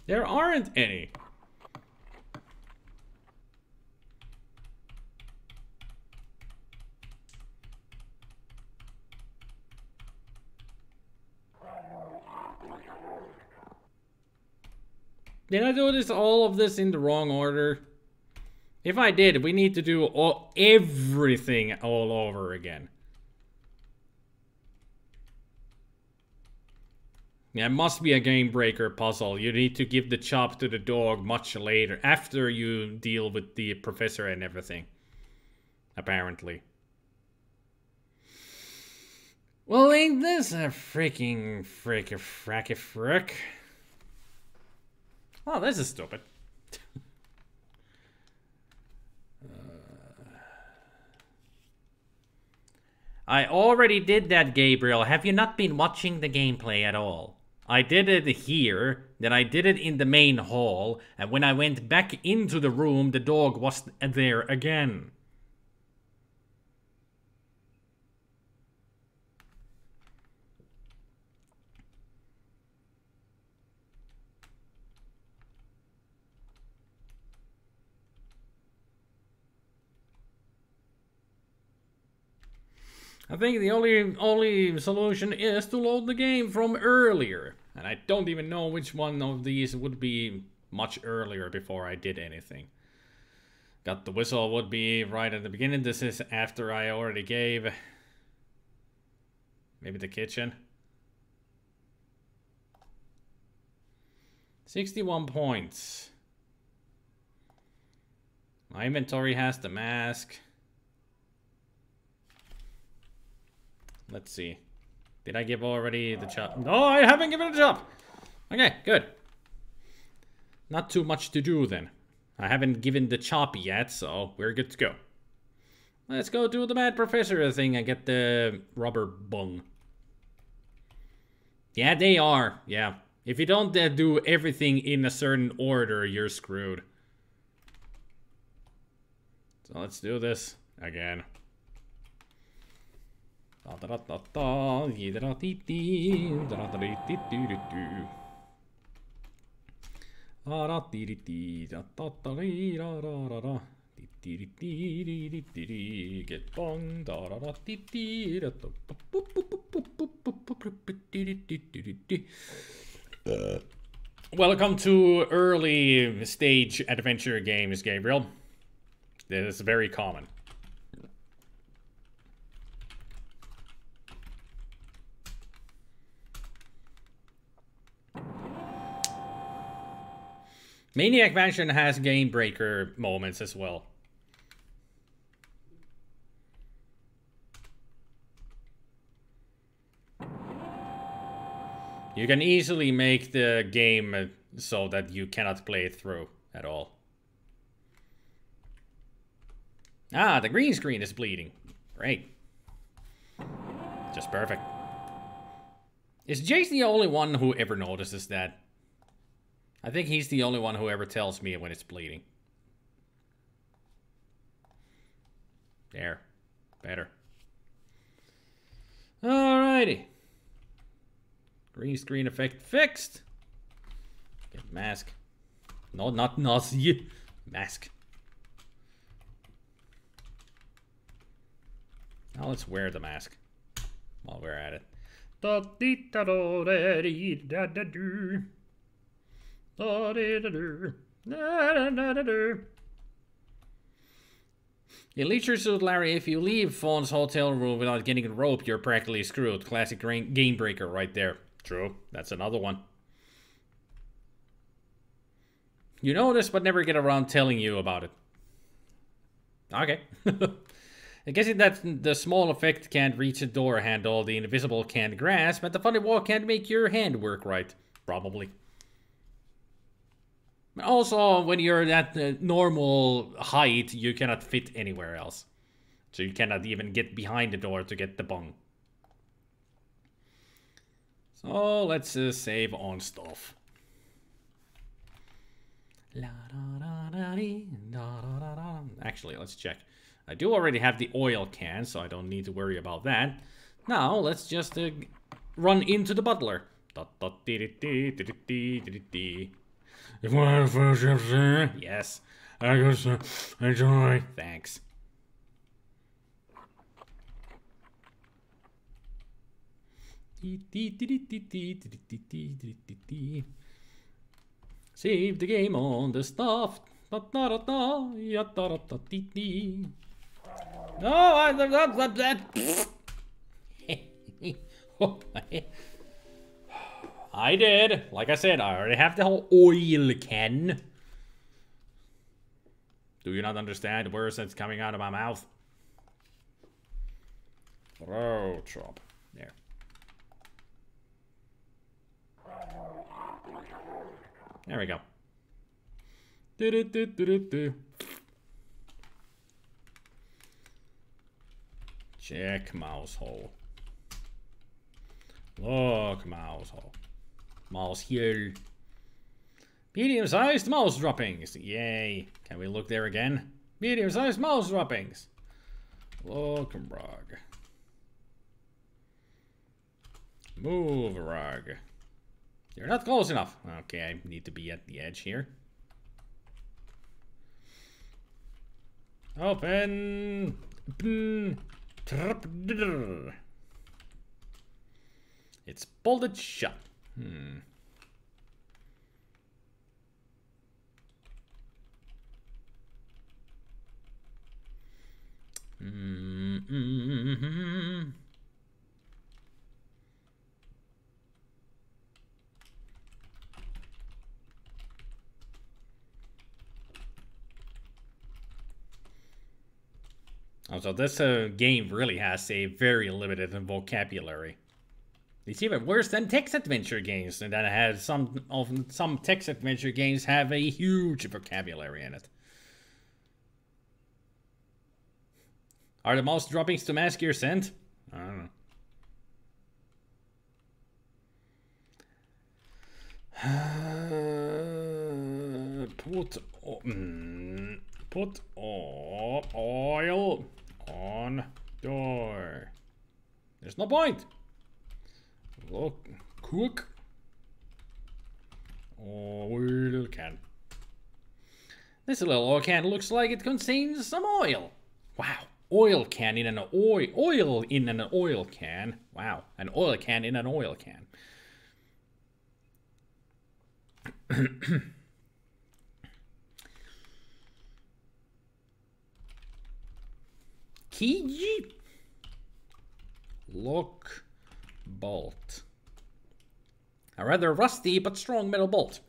There aren't any. Did I do all of this in the wrong order? If I did, we need to do everything all over again. Yeah, it must be a game breaker puzzle. You need to give the chop to the dog much later, after you deal with the professor and everything. Apparently. Well, ain't this a freaking frick? Oh, this is stupid. I already did that, Gabriel. Have you not been watching the gameplay at all? I did it here, then I did it in the main hall, and when I went back into the room, the dog was there again. I think the only solution is to load the game from earlier. And I don't even know which one of these would be much earlier before I did anything. Got the whistle would be right at the beginning. This is after I already gave. Maybe the kitchen. 61 points. My inventory has the mask. Let's see. Did I give already the chop? No, I haven't given a chop. Okay, good. Not too much to do then. I haven't given the chop yet, so we're good to go. Let's go do the Mad Professor thing and get the rubber bung. Yeah, they are. Yeah. If you don't do everything in a certain order, you're screwed. So let's do this again. Get bong. Welcome to early stage adventure games, Gabriel. This is very common. Maniac Mansion has game breaker moments as well. You can easily make the game so that you cannot play it through at all. Ah, the green screen is bleeding. Great. Just perfect. Is Jace the only one who ever notices that? I think he's the only one who ever tells me when it's bleeding. There. Better. Alrighty. Green screen effect fixed. Get mask. No, not Nazi. Mask. Well, let's wear the mask while we're at it. In Leisure Suit Larry, if you leave Fawn's hotel room without getting a rope, you're practically screwed. Classic game breaker right there. True, that's another one. You know this, but never get around telling you about it. Okay. I guess that the small effect can't reach a door handle, the invisible can't grasp, and the funny wall can't make your hand work right. Probably. Also, when you're at the normal height, you cannot fit anywhere else. So you cannot even get behind the door to get the bung. So let's save on stuff. Actually, let's check. I do already have the oil can, so I don't need to worry about that. Now, let's just run into the butler. Yes. I guess enjoy. Thanks. Save the game on the stuff. No, I did. Like I said, I already have the whole oil can. Do you not understand the words that's coming out of my mouth? Throw chop. There. There we go. Check mouse hole. Look, mouse hole. Mouse here. Medium-sized mouse droppings. Yay. Can we look there again? Medium-sized mouse droppings. Look, rug. Move, rug. You're not close enough. Okay, I need to be at the edge here. Open. It's bolted shut. So this game really has a very limited vocabulary. It's even worse than text adventure games, and that has some text adventure games have a huge vocabulary in it. Are the mouse droppings to mask your scent? I don't know. Put oil on door. There's no point. Look, cook. Oil can. This little oil can looks like it contains some oil. Wow, oil can in an oil in an oil can. Wow, an oil can in an oil can. Key. Look. Bolt. A rather rusty but strong metal bolt.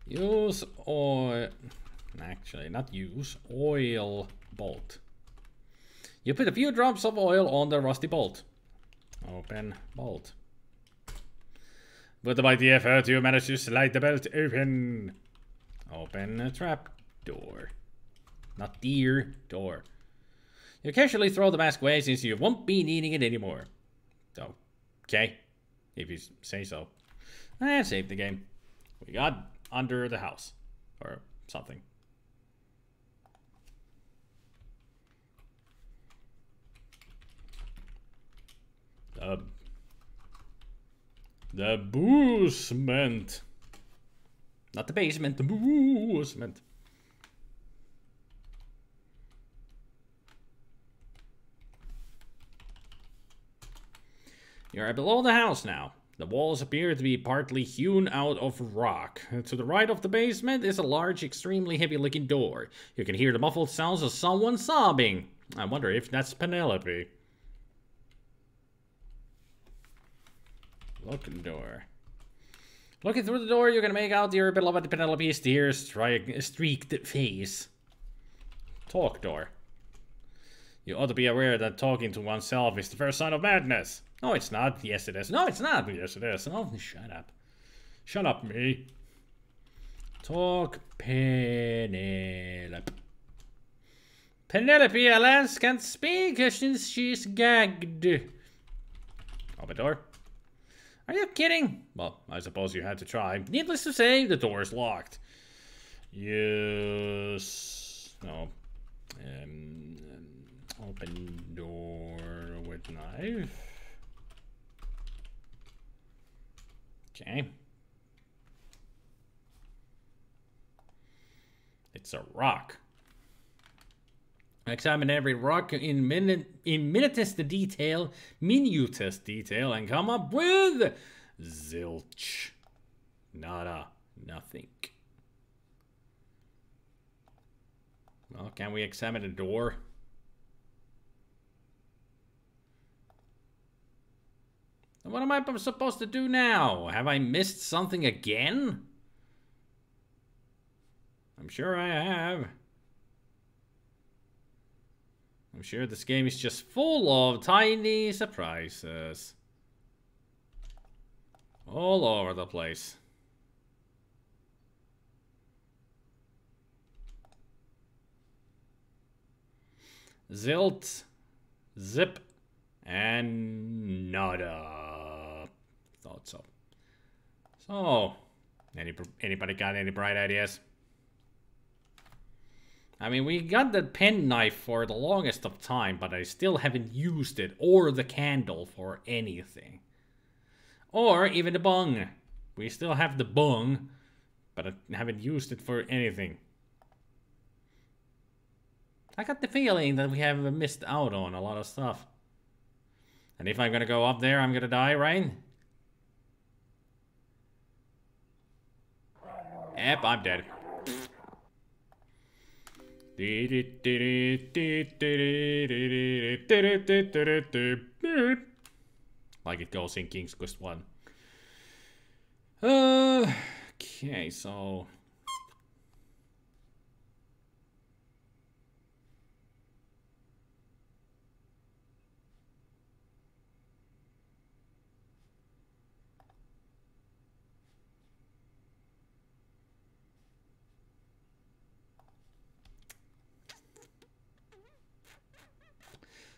Use oil. Actually, not use. Oil bolt. You put a few drops of oil on the rusty bolt. Open bolt. With the mighty effort, you manage to slide the bolt open. Open a trap door. Not dear door. You casually throw the mask away since you won't be needing it anymore. So, okay. If you say so. Save the game. We got under the house. Or something. The basement. Not the basement, the basement. You are below the house now. The walls appear to be partly hewn out of rock. To the right of the basement is a large, extremely heavy-looking door. You can hear the muffled sounds of someone sobbing. I wonder if that's Penelope. Looking door. Looking through the door, you can make out your beloved Penelope's tear-streaked face. Talk door. You ought to be aware that talking to oneself is the first sign of madness. No, it's not. Yes, it is. No, it's not. Yes, it is. Oh, shut up. Shut up, me. Talk Penelope. Penelope, alas, can't speak since she's gagged. Open door. Are you kidding? Well, I suppose you had to try. Needless to say, the door is locked. Yes. No. Open door with knife. Okay. It's a rock. Examine every rock in minutest detail, and come up with zilch. Nada. Nothing. Well, can we examine the door? What am I supposed to do now? Have I missed something again? I'm sure I have. I'm sure this game is just full of tiny surprises. All over the place. Zilt, zip, and nada. Thought so. So, anybody got any bright ideas? I mean, we got the pen knife for the longest of time, but I still haven't used it or the candle for anything. Or even the bung. We still have the bung, but I haven't used it for anything. I got the feeling that we have missed out on a lot of stuff. And if I'm gonna go up there, I'm gonna die, right? Yep, I'm dead. Like it goes in King's Quest 1. Okay, so...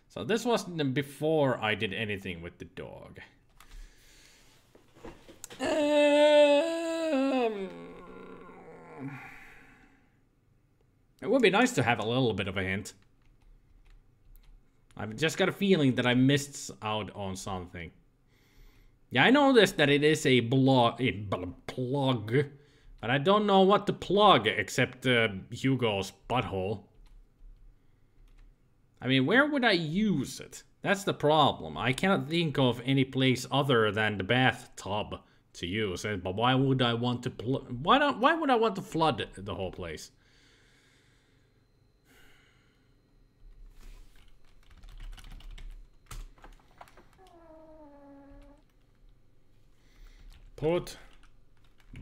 So this was before I did anything with the dog. It would be nice to have a little bit of a hint. I've just got a feeling that I missed out on something. Yeah, I noticed that it is a plug, but I don't know what to plug except Hugo's butthole. I mean, where would I use it? That's the problem. I cannot think of any place other than the bathtub to use it. But why would I want to why would I want to flood the whole place? Put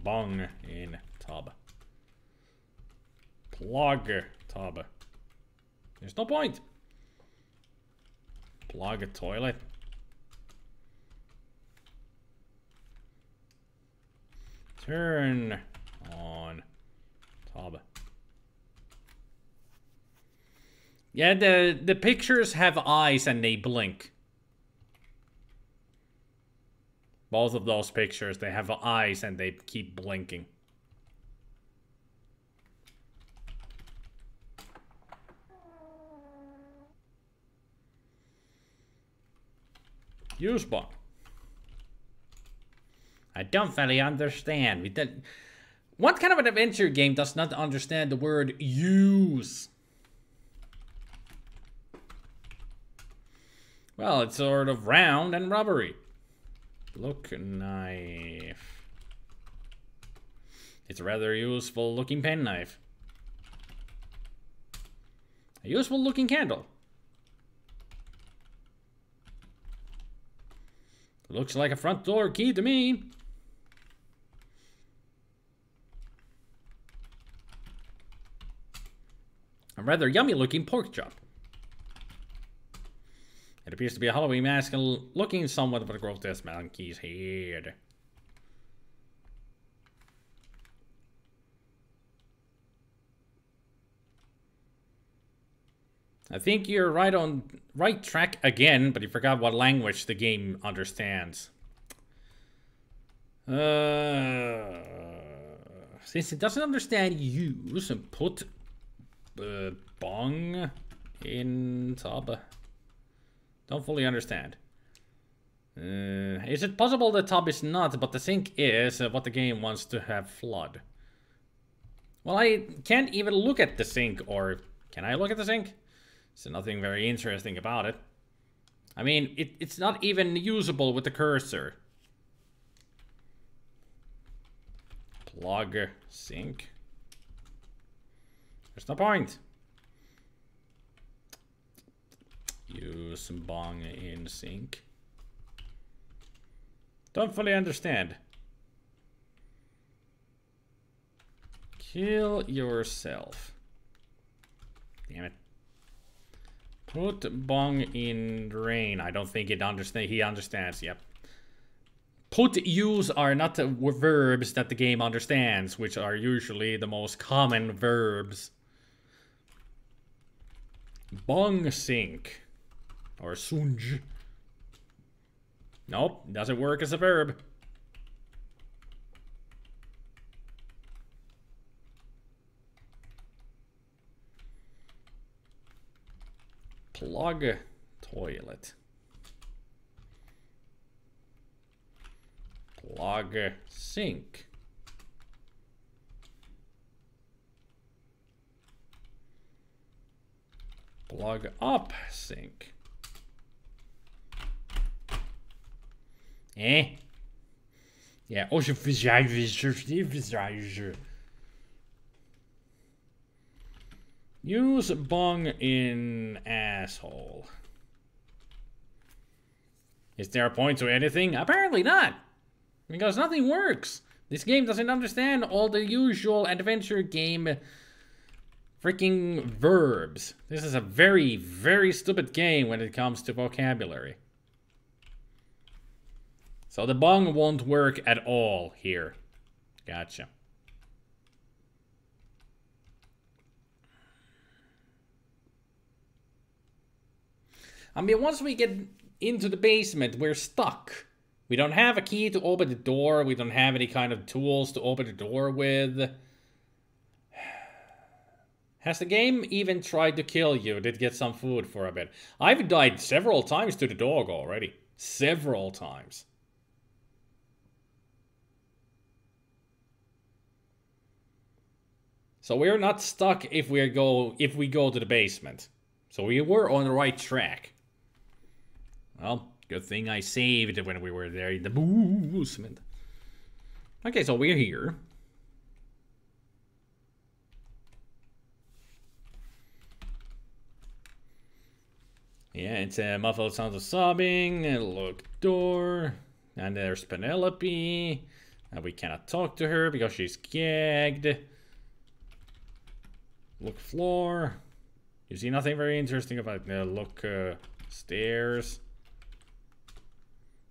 bung in tub. Plug tub. There's no point. Plug a toilet. Turn on tub. Yeah, the pictures have eyes and they blink. Both of those pictures, they have eyes and they keep blinking. Use button. I don't fully understand. What kind of an adventure game does not understand the word use? Well, it's sort of round and rubbery. Look knife. It's a rather useful looking pen knife. A useful looking candle. Looks like a front door key to me. A rather yummy looking pork chop. It appears to be a Halloween mask looking somewhat of a grotesque monkey's head. I think you're right track again, but you forgot what language the game understands. Since it doesn't understand use, and put bong in tub. Don't fully understand. Is it possible the tub is not, but the sink is what the game wants to have flood? Well, I can't even look at the sink, or can I look at the sink? So nothing very interesting about it. I mean, it's not even usable with the cursor. Plug sink. There's no point. Use bong in sink. Don't fully understand. Kill yourself. Damn it. Put bong in drain. I don't think he understands. Yep. Put, use are not the verbs that the game understands, which are usually the most common verbs. Bong sink. Or sunj. Nope, doesn't work as a verb. Plug toilet. Plug sink. Plug up sink. Eh? Yeah, use bong in asshole. Is there a point to anything? Apparently not. Because nothing works. This game doesn't understand all the usual adventure game freaking verbs. This is a very, very stupid game when it comes to vocabulary. So the bong won't work at all here. Gotcha. I mean, once we get into the basement, we're stuck. We don't have a key to open the door. We don't have any kind of tools to open the door with. Has the game even tried to kill you? Did get some food for a bit. I've died several times to the dog already. Several times. So we're not stuck if we go to the basement. So we were on the right track. Well, good thing I saved when we were there in the basement. Okay, so we're here. Yeah, it's a muffled sound of sobbing. Look, door. And there's Penelope. And we cannot talk to her because she's gagged. Look, floor. You see nothing very interesting about look, stairs.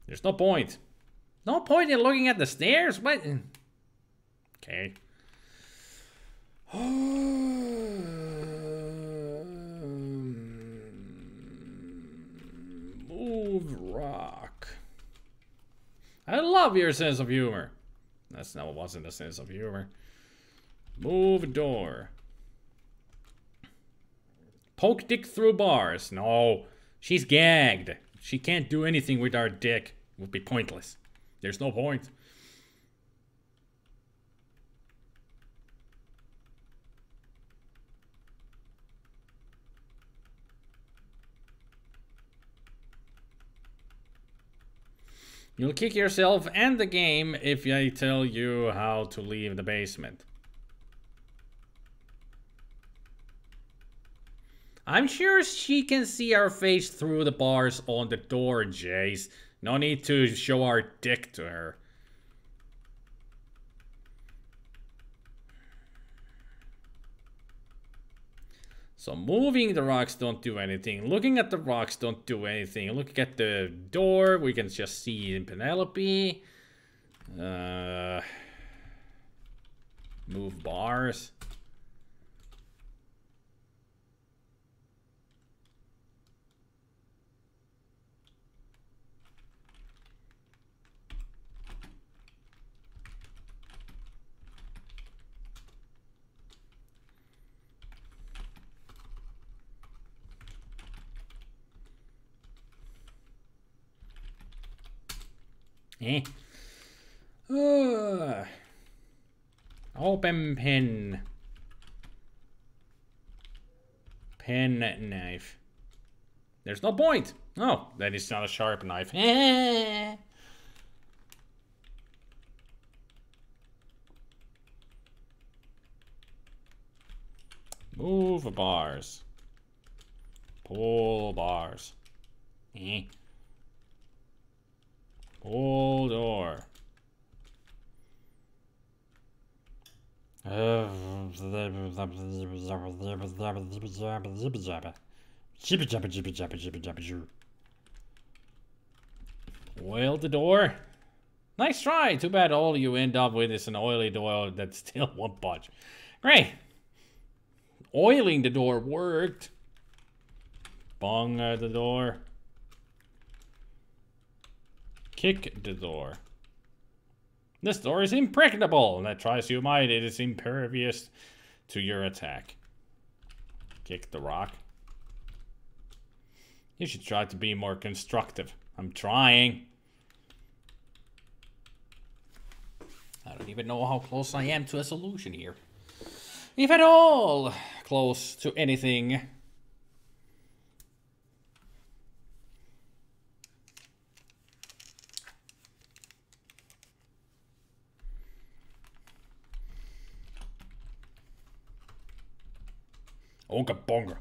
There's no point. No point in looking at the stairs? What? Okay. Move rock. I love your sense of humor. That's no, it wasn't a sense of humor. Move door. Poke dick through bars. No, she's gagged. She can't do anything with our dick. It would be pointless. There's no point. You'll kick yourself and the game if I tell you how to leave the basement. I'm sure she can see our face through the bars on the door, Jace. No need to show our dick to her. So moving the rocks don't do anything. Looking at the rocks don't do anything. Looking at the door, we can just see Penelope. Move bars. Open pen. Pen knife. There's no point. Oh, then it's not a sharp knife. Move bars. Pull bars. Pull door. Oil the door. Nice try. Too bad all you end up with is an oily door that still won't budge. Great. Oiling the door worked. Bong the door. Kick the door. This door is impregnable. That try as you might, it is impervious to your attack. Kick the rock. You should try to be more constructive. I'm trying. I don't even know how close I am to a solution here. If at all close to anything. Onka bonga.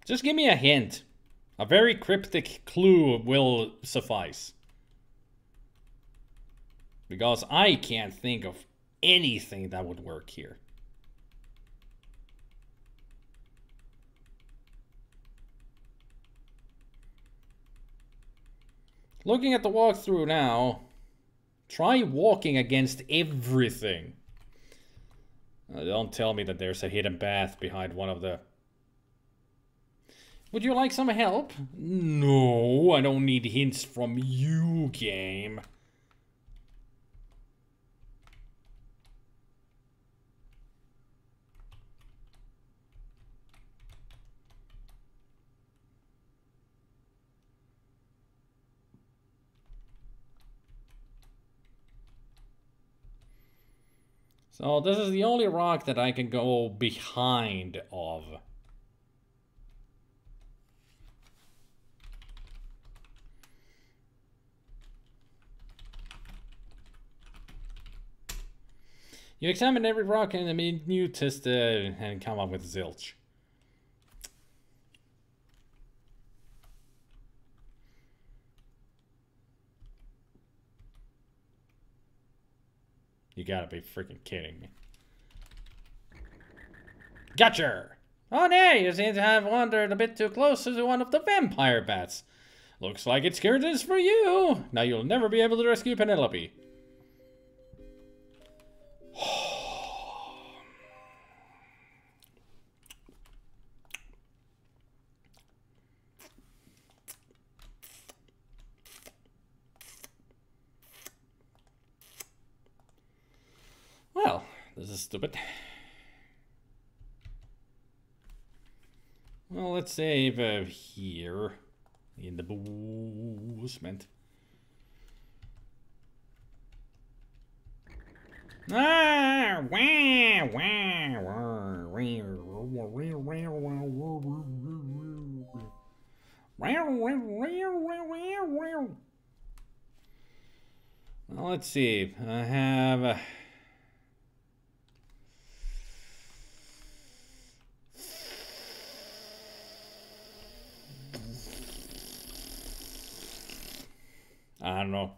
Just give me a hint. A very cryptic clue will suffice. Because I can't think of anything that would work here. Looking at the walkthrough now, try walking against everything. Don't tell me that there's a hidden path behind one of the... Would you like some help? No, I don't need hints from you, game. So this is the only rock that I can go behind of. You examine every rock in the menu test and come up with zilch. You gotta be freaking kidding me. Gotcha! Oh nay, you seem to have wandered a bit too close to one of the vampire bats. Looks like it's curtains for you. Now you'll never be able to rescue Penelope. Well, this is stupid. Well, let's save here in the basement. Ah, wah, wah. Well, let's see. I have. I don't know.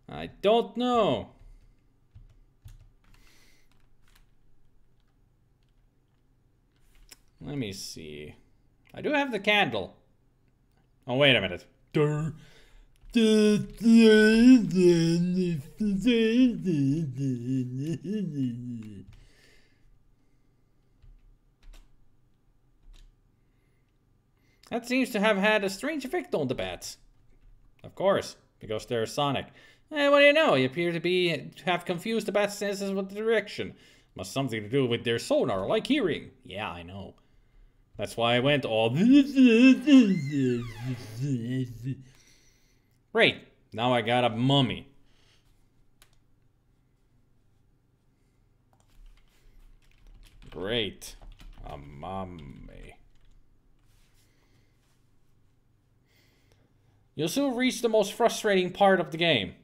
I don't know. Let me see. I do have the candle. Oh, wait a minute. That seems to have had a strange effect on the bats. Of course, because they're sonic. What do you know? You appear to have confused the bat's senses with the direction. Must something to do with their sonar, like hearing. Yeah, I know. That's why I went all... Great. Now I got a mummy. Great. A mummy. You'll soon reach the most frustrating part of the game.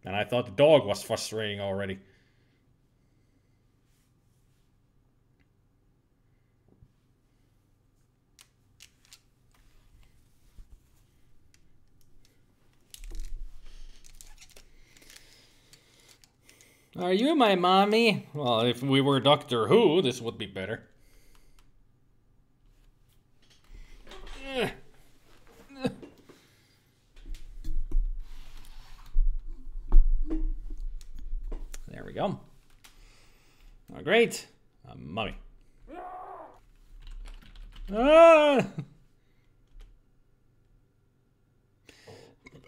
And I thought the dog was frustrating already. Are you my mommy? Well, if we were Doctor Who, this would be better. There we go. Oh, great. A mummy. Ah!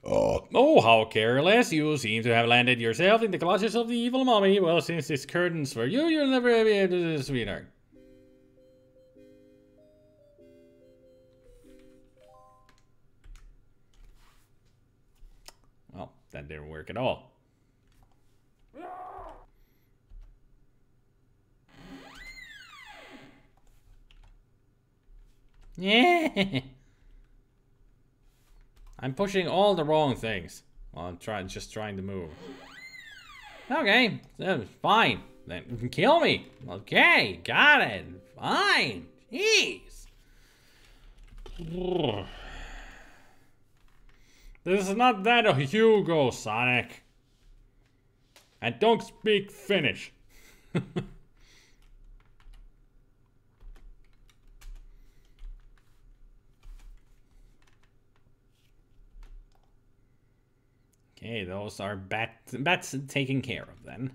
Oh, how careless. You seem to have landed yourself in the clutches of the evil mummy. Well, since it's curtains for you, you'll never be able to do this, sweetheart. Well, that didn't work at all. Yeah. I'm pushing all the wrong things. Well, I'm just trying to move. Okay, fine. Then you can kill me. Okay, got it. Fine. Jeez. This is not that of Hugo, Sonic. I don't speak Finnish. Okay, those are bats taken care of then.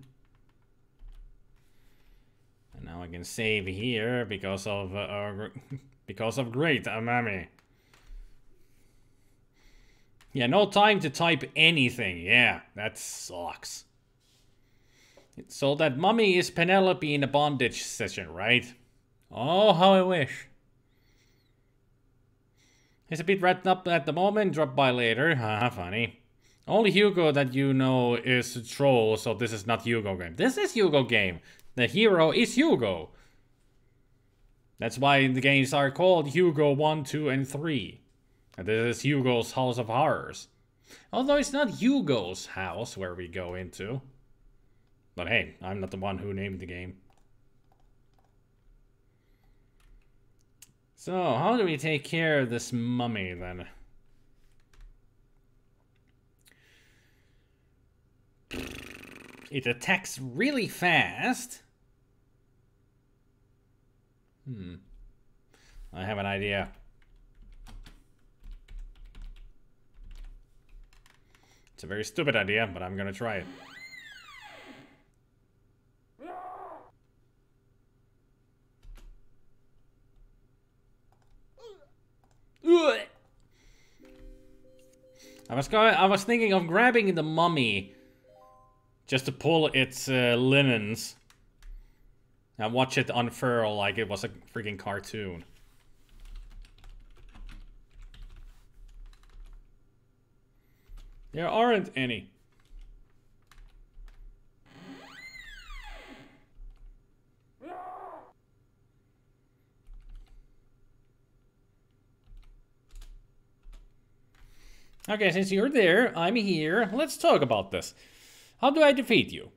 And now I can save here because of great umami. Yeah, no time to type anything. Yeah, that sucks. So that mummy is Penelope in a bondage session, right? Oh, how I wish. It's a bit wrapped up at the moment, drop by later. Haha, funny. Only Hugo that you know is a troll, so this is not Hugo game. This is Hugo game. The hero is Hugo. That's why the games are called Hugo 1, 2, and 3. And this is Hugo's House of Horrors. Although it's not Hugo's house where we go into. But hey, I'm not the one who named the game. So, how do we take care of this mummy then? It attacks really fast. I have an idea. It's a very stupid idea, but I'm gonna try it. I was thinking of grabbing the mummy just to pull its linens and watch it unfurl like it was a freaking cartoon. There aren't any. Okay, since you're there, I'm here. Let's talk about this. How do I defeat you?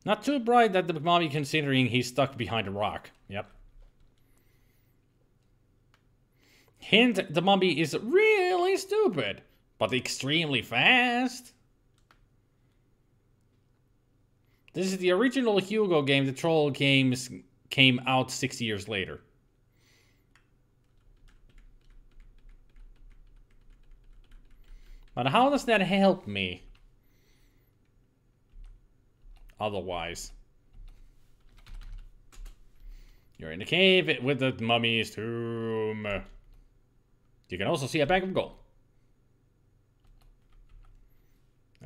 Not too bright that the mommy, considering he's stuck behind a rock. Yep. Hint, the mummy is really stupid, but extremely fast. This is the original Hugo game. The Troll games came out 6 years later. But how does that help me? Otherwise. You're in the cave with the mummy's tomb. You can also see a bag of gold.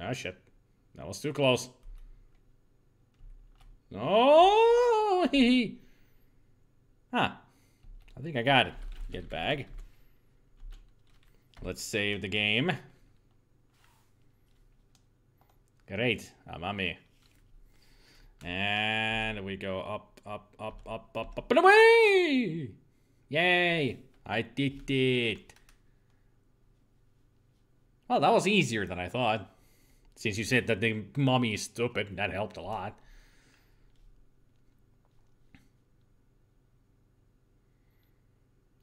Ah, shit. That was too close. No! Huh. I think I got it. Get bag. Let's save the game. Great. Mummy. And we go up, up, up, up, up, up, and away! Yay! I did it. Well, that was easier than I thought. Since you said that the mommy is stupid, that helped a lot.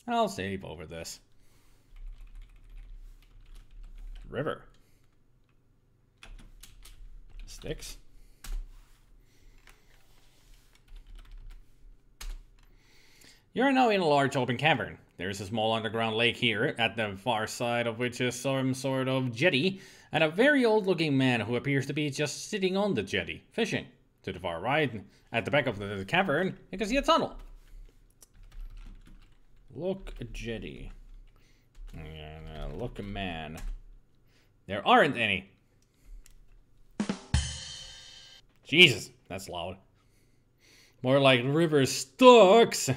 I'll save over this. River. Sticks. You're now in a large open cavern. There's a small underground lake here, at the far side of which is some sort of jetty, and a very old-looking man who appears to be just sitting on the jetty, fishing. To the far right, at the back of the cavern, you can see a tunnel. Look a jetty. Look a man. There aren't any. Jesus, that's loud. More like river stocks.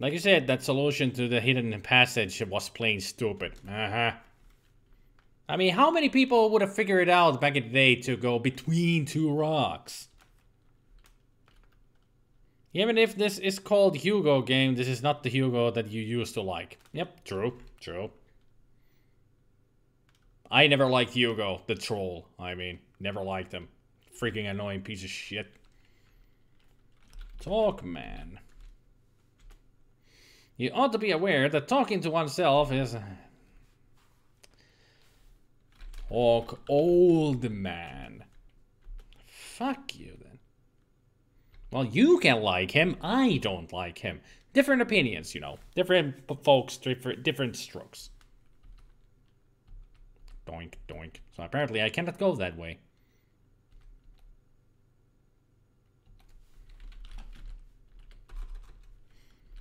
Like you said, that solution to the hidden passage was plain stupid. I mean, how many people would have figured it out back in the day to go between two rocks? Even if this is called Hugo game, this is not the Hugo that you used to like. Yep, true, true. I never liked Hugo, the troll. I mean, never liked him. Freaking annoying piece of shit. Talk, man. You ought to be aware that talking to oneself is... Talk, old man. Fuck you, then. Well, you can like him. I don't like him. Different opinions, you know. Different folks, different strokes. Doink, doink. So apparently I cannot go that way.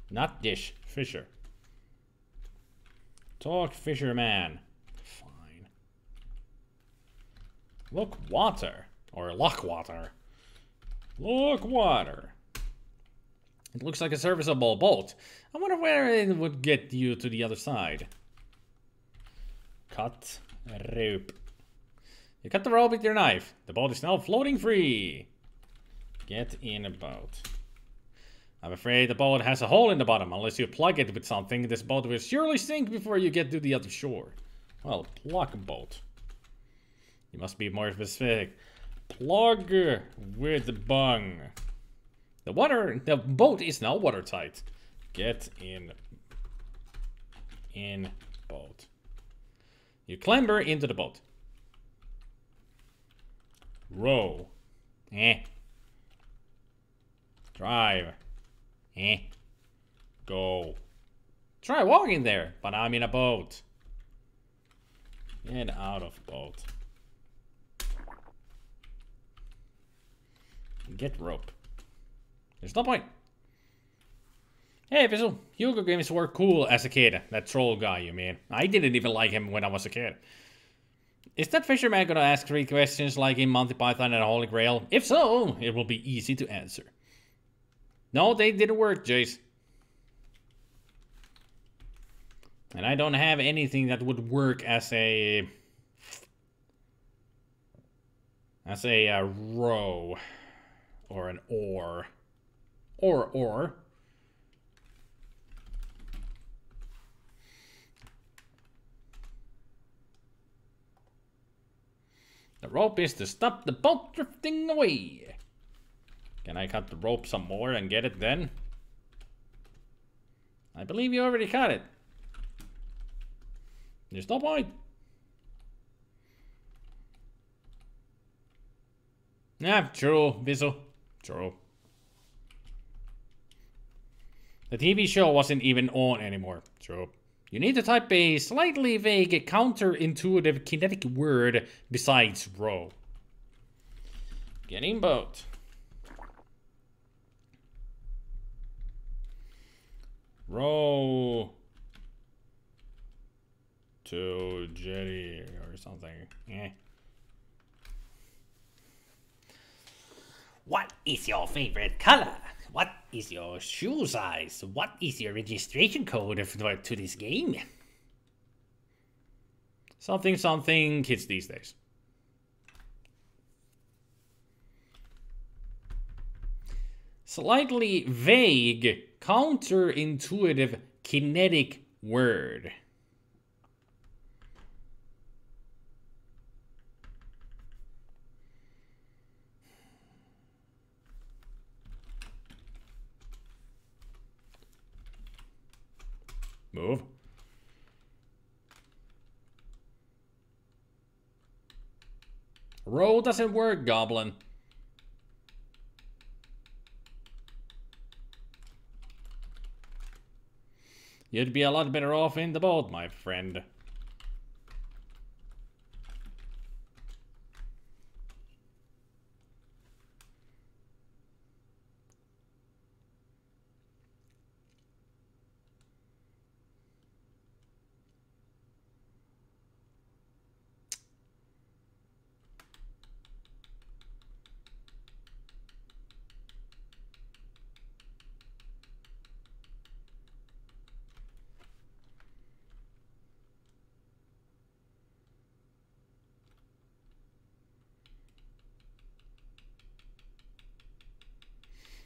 Not dish. Fisher. Talk, fisherman. Fine. Look, water. Or lock water. Look, water. It looks like a serviceable boat. I wonder where it would get you to the other side. Cut rope. You cut the rope with your knife. The boat is now floating free. Get in a boat. I'm afraid the boat has a hole in the bottom. Unless you plug it with something, this boat will surely sink before you get to the other shore. Well, plug a boat. You must be more specific. Plug with the bung. The boat is now watertight. Get in boat. You clamber into the boat. Row. Drive. Go. Try walking there, but I'm in a boat. Get out of boat. Get rope. There's no point. Hey, Visual. Hugo games were cool as a kid. That troll guy, you mean. I didn't even like him when I was a kid. Is that fisherman gonna ask 3 questions like in Monty Python and Holy Grail? If so, it will be easy to answer. No, they didn't work, Jace. And I don't have anything that would work as a row or an or. Or. The rope is to stop the boat drifting away. Can I cut the rope some more and get it then? I believe you already cut it. There's no point. Yeah, true, Visual. True. The TV show wasn't even on anymore. True. You need to type a slightly vague, counterintuitive kinetic word besides row. Getting boat. Row to jetty or something. Eh. What is your favorite color? What is your shoe size? What is your registration code to this game? Something kids these days. Slightly vague, counterintuitive, kinetic word. Move. Row doesn't work, Goblin. You'd be a lot better off in the boat, my friend.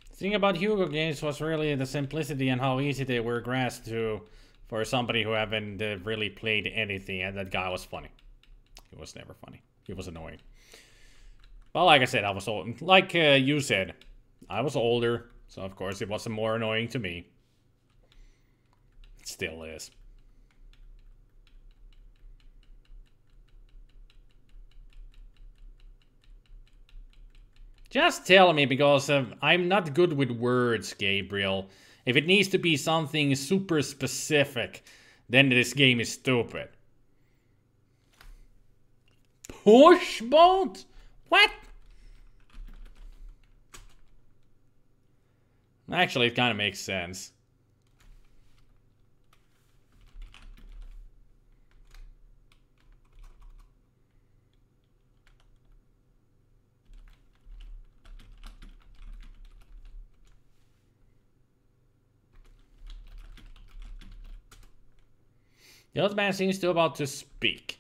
The thing about Hugo games was really the simplicity and how easy they were grasped to for somebody who haven't really played anything, and that guy was funny. He was never funny. He was annoying. But like I said, I was old. Like you said, I was older, so of course it was more annoying to me. It still is. Just tell me, because I'm not good with words, Gabriel. If it needs to be something super specific, then this game is stupid. Push boat? What? Actually, it kind of makes sense. The old man seems to about to speak.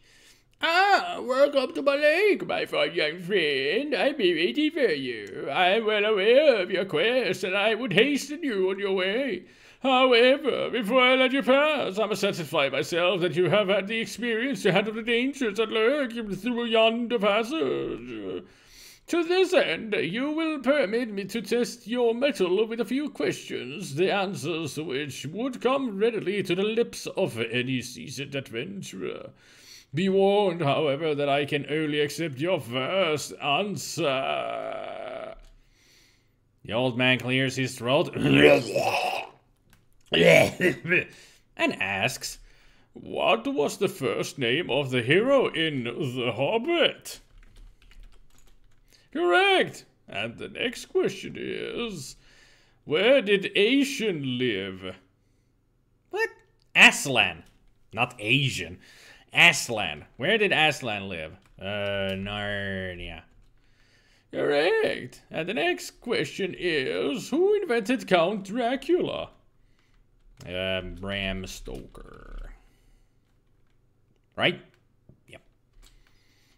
Ah, welcome to my lake, my fine young friend. I've been waiting for you. I'm well aware of your quest, and I would hasten you on your way. However, before I let you pass, I must satisfy myself that you have had the experience to handle the dangers that lurk through yonder passage. To this end, you will permit me to test your mettle with a few questions, the answers to which would come readily to the lips of any seasoned adventurer. Be warned, however, that I can only accept your first answer. The old man clears his throat and asks, what was the first name of the hero in The Hobbit? Correct. And the next question is, Where did Asian live? What? Aslan. Not Asian. Aslan. Where did Aslan live? Narnia. Correct. And the next question is, who invented Count Dracula? Bram Stoker. Right? Yep.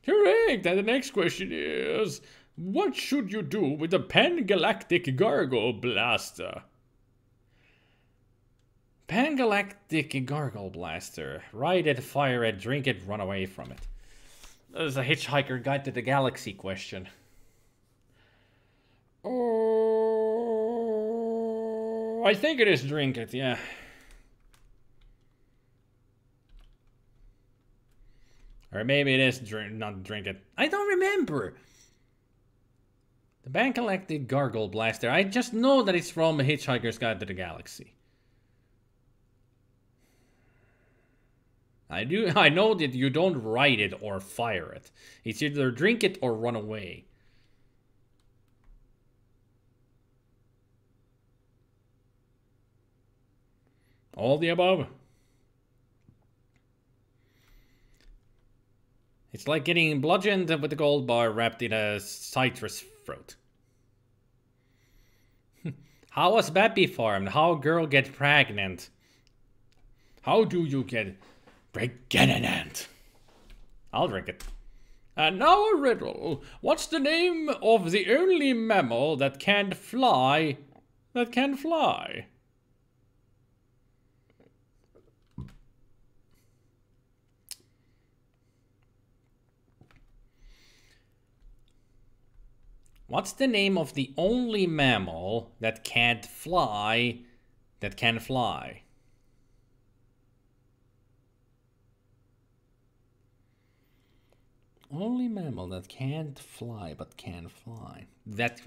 Correct. And the next question is, what should you do with a Pan-Galactic Gargle Blaster? Pan-Galactic Gargle Blaster. Ride it, fire it, drink it, run away from it. That is a Hitchhiker Guide to the Galaxy question. Oh, I think it is drink it, yeah. Or maybe it is not drink it. I don't remember. The Pan-Galactic Gargle Blaster. I just know that it's from Hitchhiker's Guide to the Galaxy. I know that you don't ride it or fire it. It's either drink it or run away. All the above. It's like getting bludgeoned with a gold bar wrapped in a citrus fruit. How was baby farmed? How girl get pregnant? How do you get pregnant? I'll drink it. And now a riddle. What's the name of the only mammal that can't fly? That can fly. What's the name of the only mammal that can't fly, that can fly? Only mammal that can't fly but can fly. That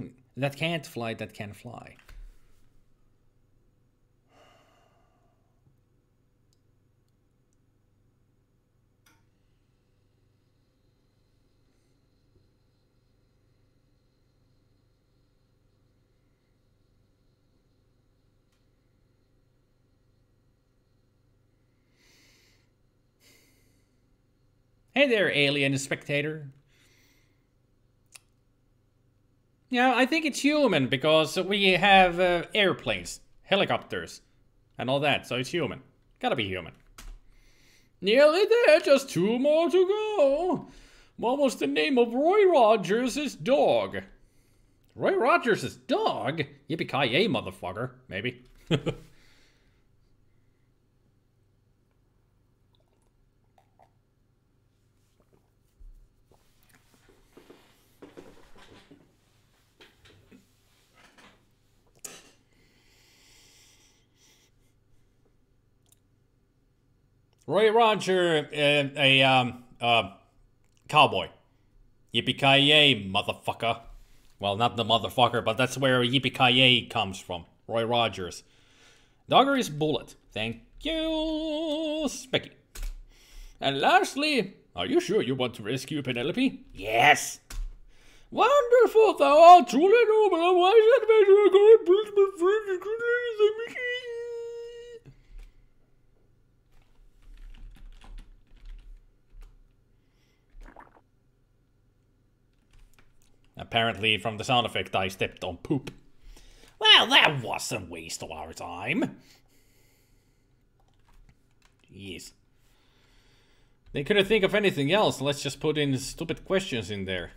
can't fly, that can fly. Hey there, alien spectator. Yeah, I think it's human because we have airplanes, helicopters, and all that, so it's human. Gotta be human. Nearly there, just 2 more to go. What was the name of Roy Rogers' dog? Roy Rogers' dog? Yippee-ki-yay, motherfucker. Maybe. Roy Roger, cowboy. Yippee-ki-yay, motherfucker. Well, not the motherfucker, but that's where yippee-ki-yay comes from. Roy Rogers. Dogger is bullet. Thank you, Specky. And lastly, are you sure you want to rescue Penelope? Yes. Wonderful, thou art truly noble, and wise adventurer, God bless my friend, Apparently, from the sound effect, I stepped on poop. Well, that was a waste of our time. Yes. They couldn't think of anything else. Let's just put in stupid questions in there.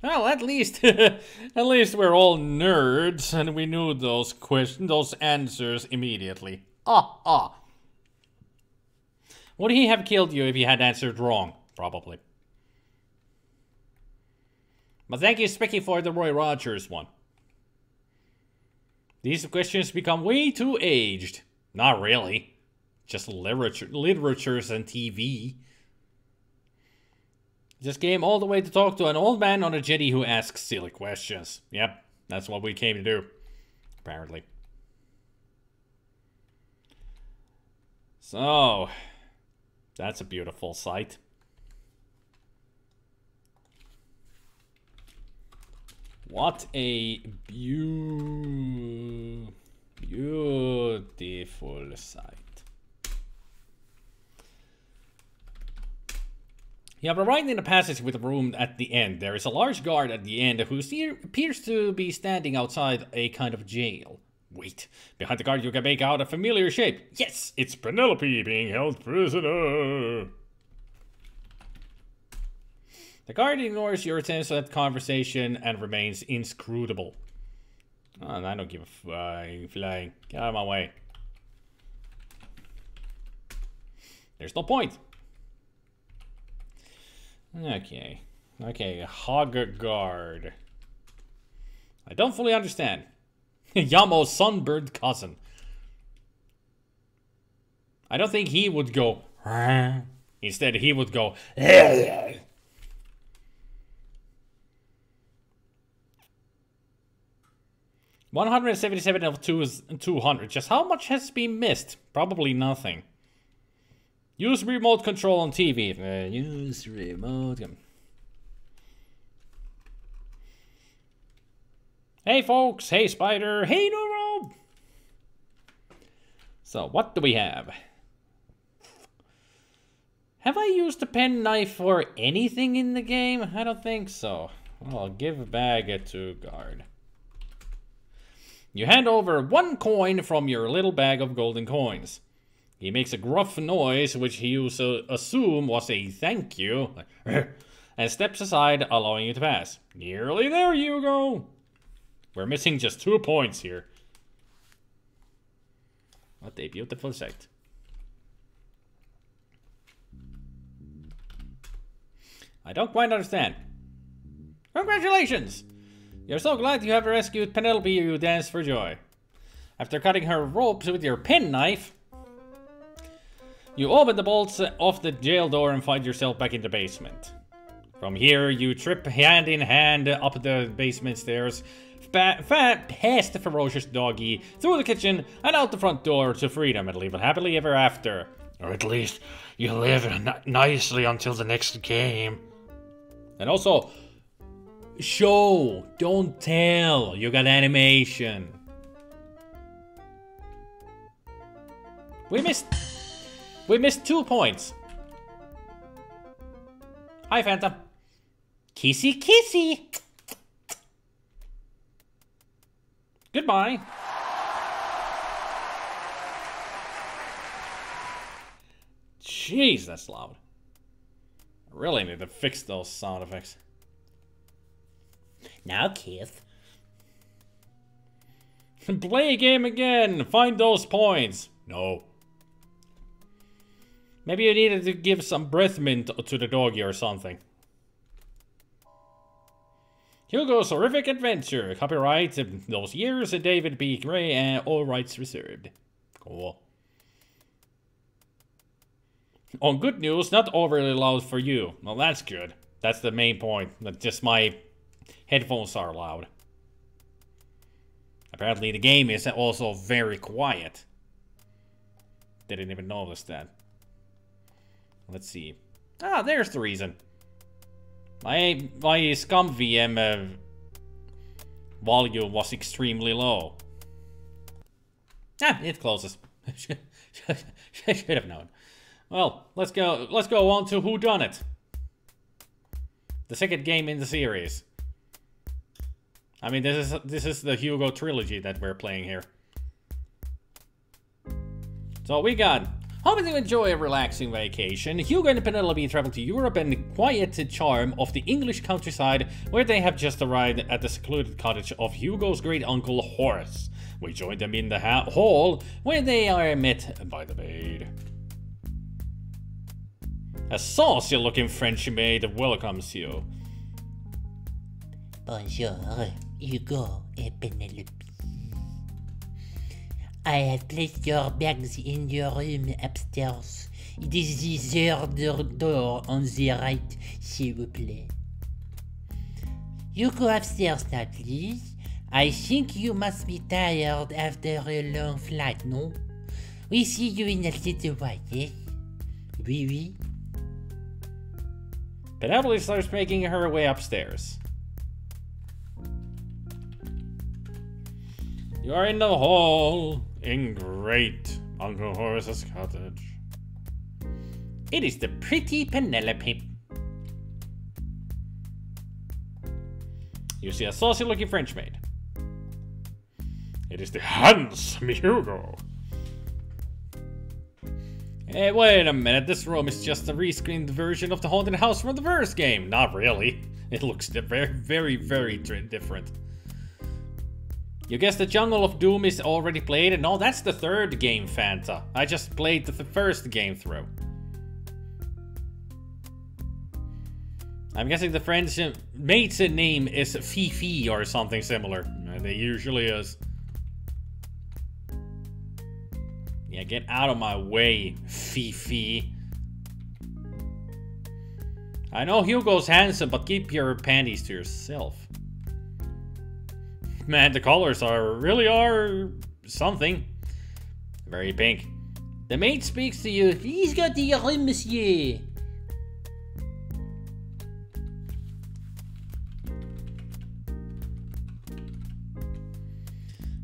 Well, at least, at least we're all nerds, and we knew those questions, those answers immediately. Would he have killed you if he had answered wrong? Probably. But thank you, Specky, for the Roy Rogers one. These questions become way too aged. Not really. Just literatures and TV. Just came all the way to talk to an old man on a jetty who asks silly questions. Yep, that's what we came to do. Apparently. So, that's a beautiful sight. What a beautiful sight. You have arrived in a passage with a room at the end. There is a large guard at the end who appears to be standing outside a kind of jail. Wait, behind the guard you can make out a familiar shape. Yes, it's Penelope being held prisoner. The guard ignores your attempts at conversation and remains inscrutable. Oh, I don't give a flying. Get out of my way. There's no point. Okay. Okay, hog guard. I don't fully understand. Yamo's sunburned cousin. I don't think he would go. Instead, he would go. 177 of 200. Just how much has been missed? Probably nothing. Use remote control on TV. Use remote. Hey folks, hey Spider, hey Neuro! So, what do we have? Have I used a pen knife for anything in the game? I don't think so. Well, I'll give a bag to guard. You hand over 1 coin from your little bag of golden coins. He makes a gruff noise, which you assume was a thank you, and steps aside, allowing you to pass. Nearly there, Hugo! We're missing just 2 points here. What a beautiful sight. I don't quite understand. Congratulations! You're so glad you have rescued Penelope, you dance for joy. After cutting her ropes with your penknife, you open the bolts of the jail door and find yourself back in the basement. From here, you trip hand in hand up the basement stairs, past the ferocious doggy, through the kitchen, and out the front door to freedom and live happily ever after. Or at least, you live nicely until the next game. And also, show, don't tell. You got animation. We missed 2 points. Hi, Phantom. Kissy, kissy. Goodbye. Jeez, that's loud. I really need to fix those sound effects. Now, Keith. Play a game again. Find those points. No. Maybe you needed to give some breath mint to the doggy or something. Hugo's Horrific Adventure. Copyright those years, David B. Gray, and all rights reserved. Cool. On good news, not overly loud for you. Well, that's good. That's the main point. That just my headphones are loud. Apparently the game is also very quiet. Didn't even notice that. Let's see. Ah, there's the reason. My Scum VM volume was extremely low. Ah, it closes. Should have known. Well, let's go on to Who Done It. The second game in the series. I mean, this is the Hugo Trilogy that we're playing here. So we got, hoping to enjoy a relaxing vacation, Hugo and Penelope travel to Europe and the quiet charm of the English countryside, where they have just arrived at the secluded cottage of Hugo's great uncle Horace. We join them in the hall, where they are met by the maid. A saucy-looking French maid welcomes you. Bonjour, Hugo and Penelope. I have placed your bags in your room upstairs. It is the third door on the right, s'il vous plaît. You go upstairs now, please. I think you must be tired after a long flight, no? We see you in a little while, yes? Oui, oui. Penelope starts making her way upstairs. You are in the hall in great Uncle Horace's cottage. It is the pretty Penelope. You see a saucy-looking French maid. It is the handsome Hugo. Hey, wait a minute. This room is just a rescreened version of the haunted house from the first game. Not really. It looks very, very, very different. You guess the Jungle of Doom is already played? No, that's the third game, Fanta. I just played the first game through. I'm guessing the French mate's name is Fifi or something similar. They usually is. Yeah, get out of my way, Fifi. I know Hugo's handsome, but keep your panties to yourself. Man, the colors really are something. Very pink. The mate speaks to you. He's got the arm, monsieur.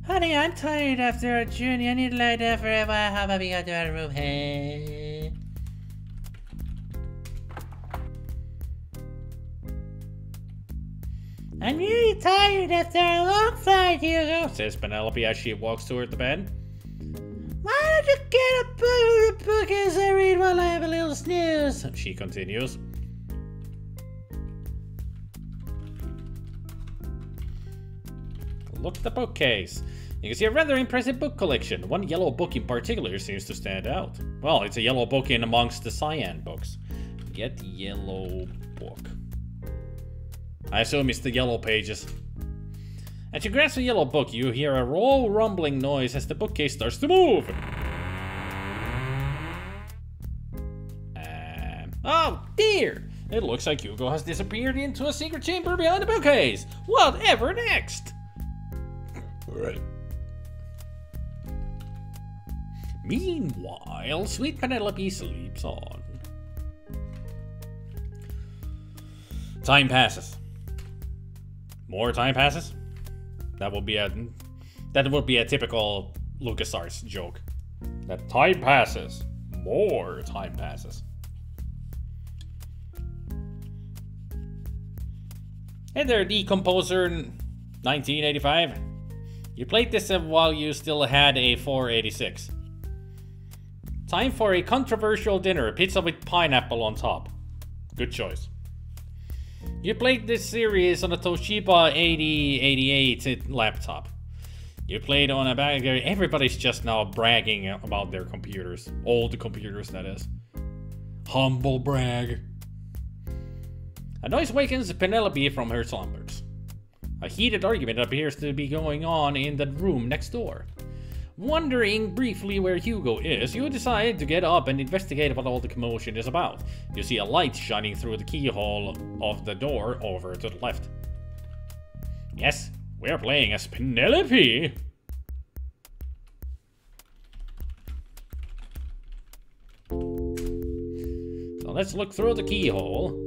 Honey, I'm tired after our journey. I need to lie down forever. How about we go to our room? Hey. I'm really tired after a long flight, Hugo, says Penelope as she walks toward the bed. Why don't you get a book as I read while I have a little snooze? She continues. Look at the bookcase. You can see a rather impressive book collection. One yellow book in particular seems to stand out. Well, it's a yellow book in amongst the cyan books. Get yellow book. I assume it's the yellow pages. As you grasp the yellow book, you hear a low rumbling noise as the bookcase starts to move. Oh dear! It looks like Hugo has disappeared into a secret chamber behind the bookcase. Whatever next? Alright. Meanwhile, sweet Penelope sleeps on. Time passes. More time passes? That would be a typical LucasArts joke. That time passes. More time passes. Hey there, Decomposer 1985. You played this while you still had a 486. Time for a controversial dinner, pizza with pineapple on top. Good choice. You played this series on a Toshiba 8088 laptop. You played on a bag. Everybody's just now bragging about their computers. Old computers, that is. Humble brag. A noise wakens Penelope from her slumbers. A heated argument appears to be going on in the room next door. Wondering briefly where Hugo is, you decide to get up and investigate what all the commotion is about. You see a light shining through the keyhole of the door over to the left. Yes, we're playing as Penelope! So let's look through the keyhole.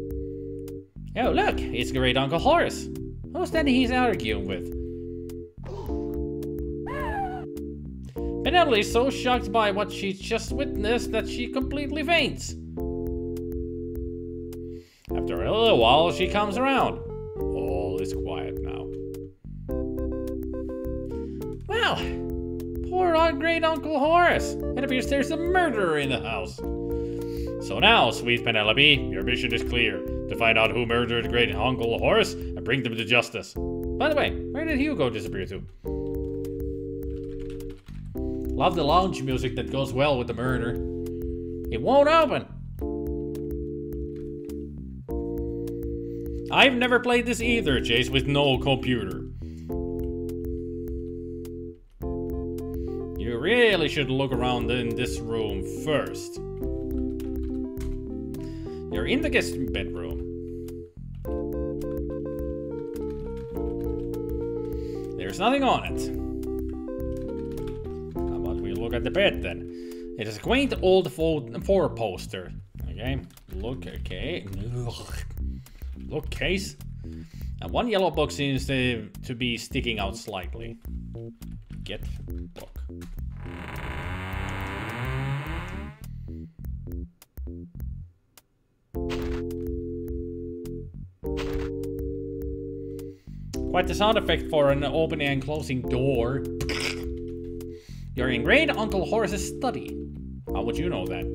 Oh look, it's Great Uncle Horace. Who's that he's arguing with? Penelope is so shocked by what she's just witnessed that she completely faints. After a little while, she comes around. All is quiet now. Well, poor old Great Uncle Horace. It appears there's a murderer in the house. So now, sweet Penelope, your mission is clear. To find out who murdered Great Uncle Horace and bring them to justice. By the way, where did Hugo disappear to? Love the lounge music that goes well with the murder. It won't open. I've never played this either, Chase, with no computer. You really should look around in this room first. You're in the guest bedroom. There's nothing on it. How about we look at the bed then? It is a quaint old four-poster. Okay, look, okay. Look, case. And one yellow book seems to be sticking out slightly. Get book. Quite the sound effect for an opening and closing door. You're in great Uncle Horace's study. How would you know that?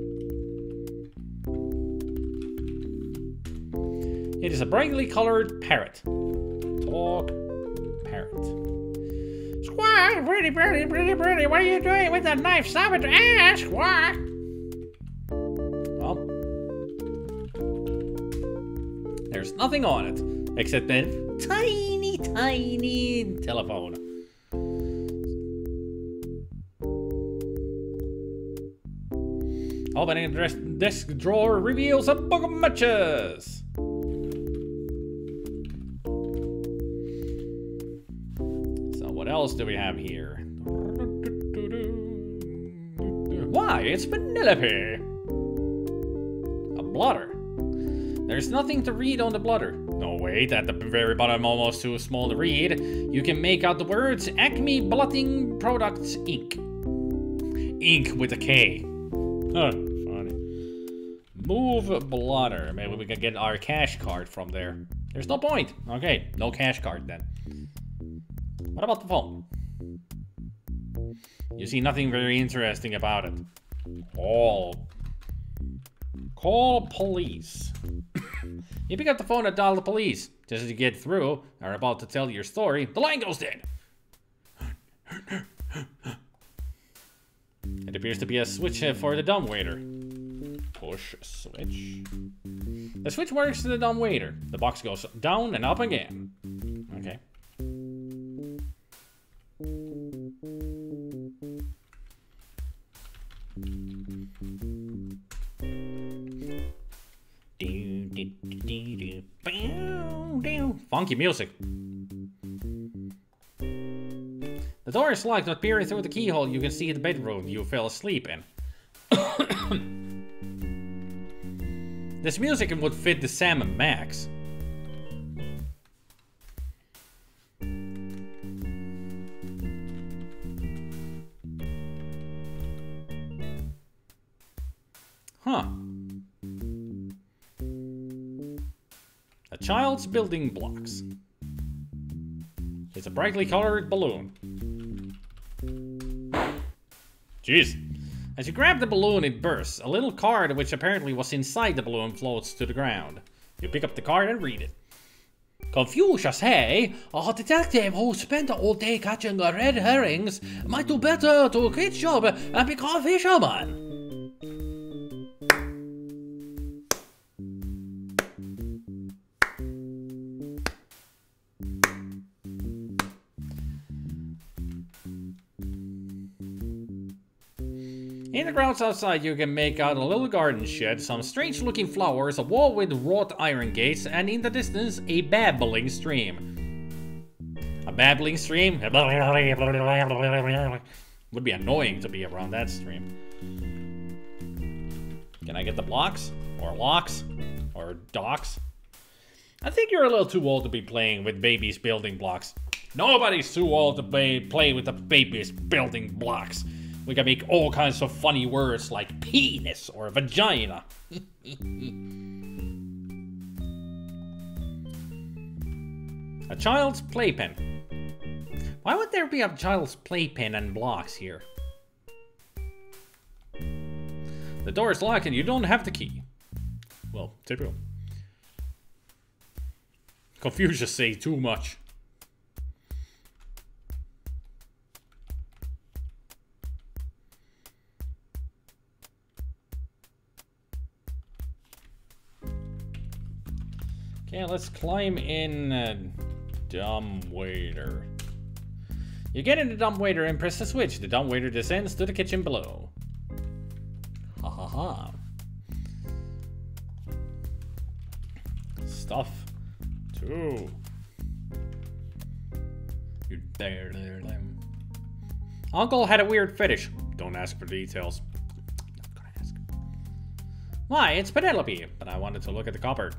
It is a brightly colored parrot. Talk parrot. Squawk! Pretty, pretty, pretty, pretty. What are you doing with that knife? Stop it! Ah, squawk! Well, there's nothing on it except that tiny, tiny telephone. Opening the desk drawer reveals a book of matches. So what else do we have here? Why, it's Penelope! A blotter. There's nothing to read on the blotter. No, wait, at the very bottom, almost too small to read. You can make out the words Acme Blotting Products Inc. Ink with a K. Huh, funny. Move blotter. Maybe we can get our cash card from there. There's no point. Okay, no cash card then. What about the phone? You see nothing very interesting about it. Call police. You pick up the phone and dial the police. Just as you get through, are about to tell your story, the line goes dead. It appears to be a switch for the dumbwaiter. Push switch. The switch works to the dumbwaiter. The box goes down and up again. Okay. Funky music. The door is locked, but peering through the keyhole, you can see the bedroom you fell asleep in. This music would fit the Sam & Max. Huh. A child's building blocks. It's a brightly colored balloon. Jeez. As you grab the balloon, it bursts. A little card, which apparently was inside the balloon, floats to the ground. You pick up the card and read it. Confucius, hey? A detective who spent all day catching red herrings might do better to quit job and become a fisherman. In the grounds outside, you can make out a little garden shed, some strange-looking flowers, a wall with wrought iron gates, and in the distance, a babbling stream. A babbling stream? Would be annoying to be around that stream. Can I get the blocks? Or locks? Or docks? I think you're a little too old to be playing with babies building blocks. Nobody's too old to play with the babies building blocks. We can make all kinds of funny words like penis or vagina. A child's playpen. Why would there be a child's playpen and blocks here? The door is locked and you don't have the key. Well, typical. Confucius say too much. Okay, let's climb in dumbwaiter. You get in the dumbwaiter and press the switch. The dumbwaiter descends to the kitchen below. Ha ha ha. Stuff. Too. You there. Uncle had a weird fetish. Don't ask for details. Not gonna ask. Why, it's Penelope, but I wanted to look at the cupboard.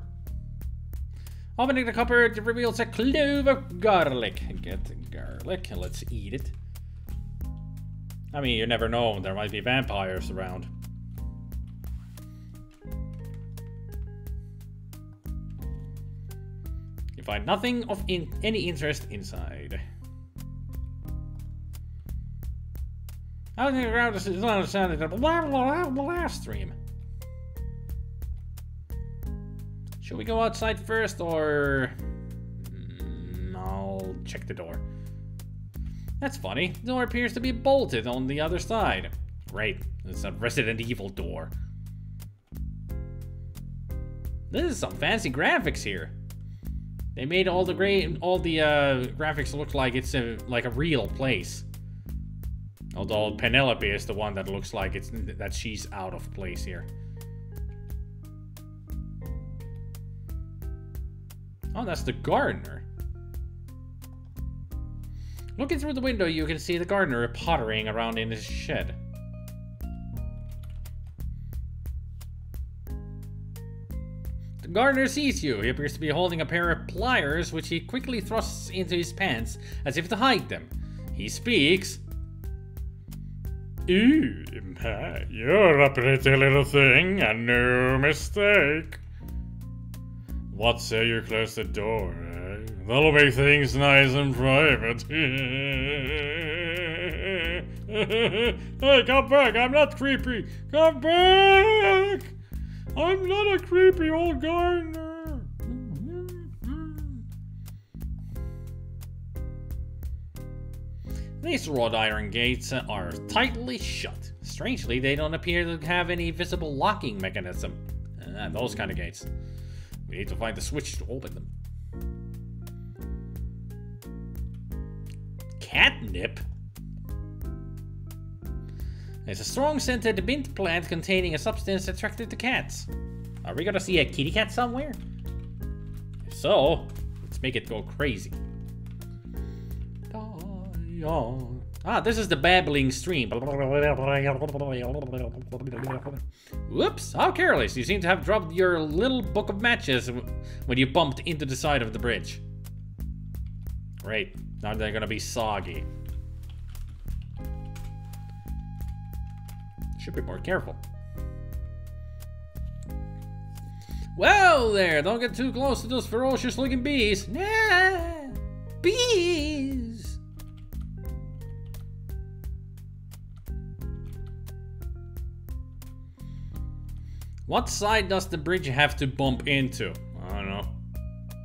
Opening the cupboard reveals a clove of garlic. Get the garlic and let's eat it. I mean, you never know. There might be vampires around. You find nothing of any interest inside. Out in the ground is not sounded last stream. Should we go outside first, or I'll check the door. That's funny. The door appears to be bolted on the other side. Great. It's a Resident Evil door. This is some fancy graphics here. They made all the graphics look like it's like a real place. Although Penelope is the one that looks like that she's out of place here. Oh, that's the gardener. Looking through the window, you can see the gardener pottering around in his shed. The gardener sees you. He appears to be holding a pair of pliers, which he quickly thrusts into his pants as if to hide them. He speaks. Ooh, you're a pretty little thing, and no mistake. What say you close the door, eh? That'll make things nice and private. Hey, come back! I'm not creepy! Come back! I'm not a creepy old gardener! These wrought iron gates are tightly shut. Strangely, they don't appear to have any visible locking mechanism. Those kind of gates. We need to find the switch to open them. Catnip? It's a strong-scented mint plant containing a substance attracted to cats. Are we gonna see a kitty cat somewhere? If so, let's make it go crazy. Ah, this is the babbling stream. Whoops, how careless. You seem to have dropped your little book of matches when you bumped into the side of the bridge. Great, now they're gonna be soggy. Should be more careful. Well there, don't get too close to those ferocious looking bees. Nah, bees. What side does the bridge have to bump into? I don't know.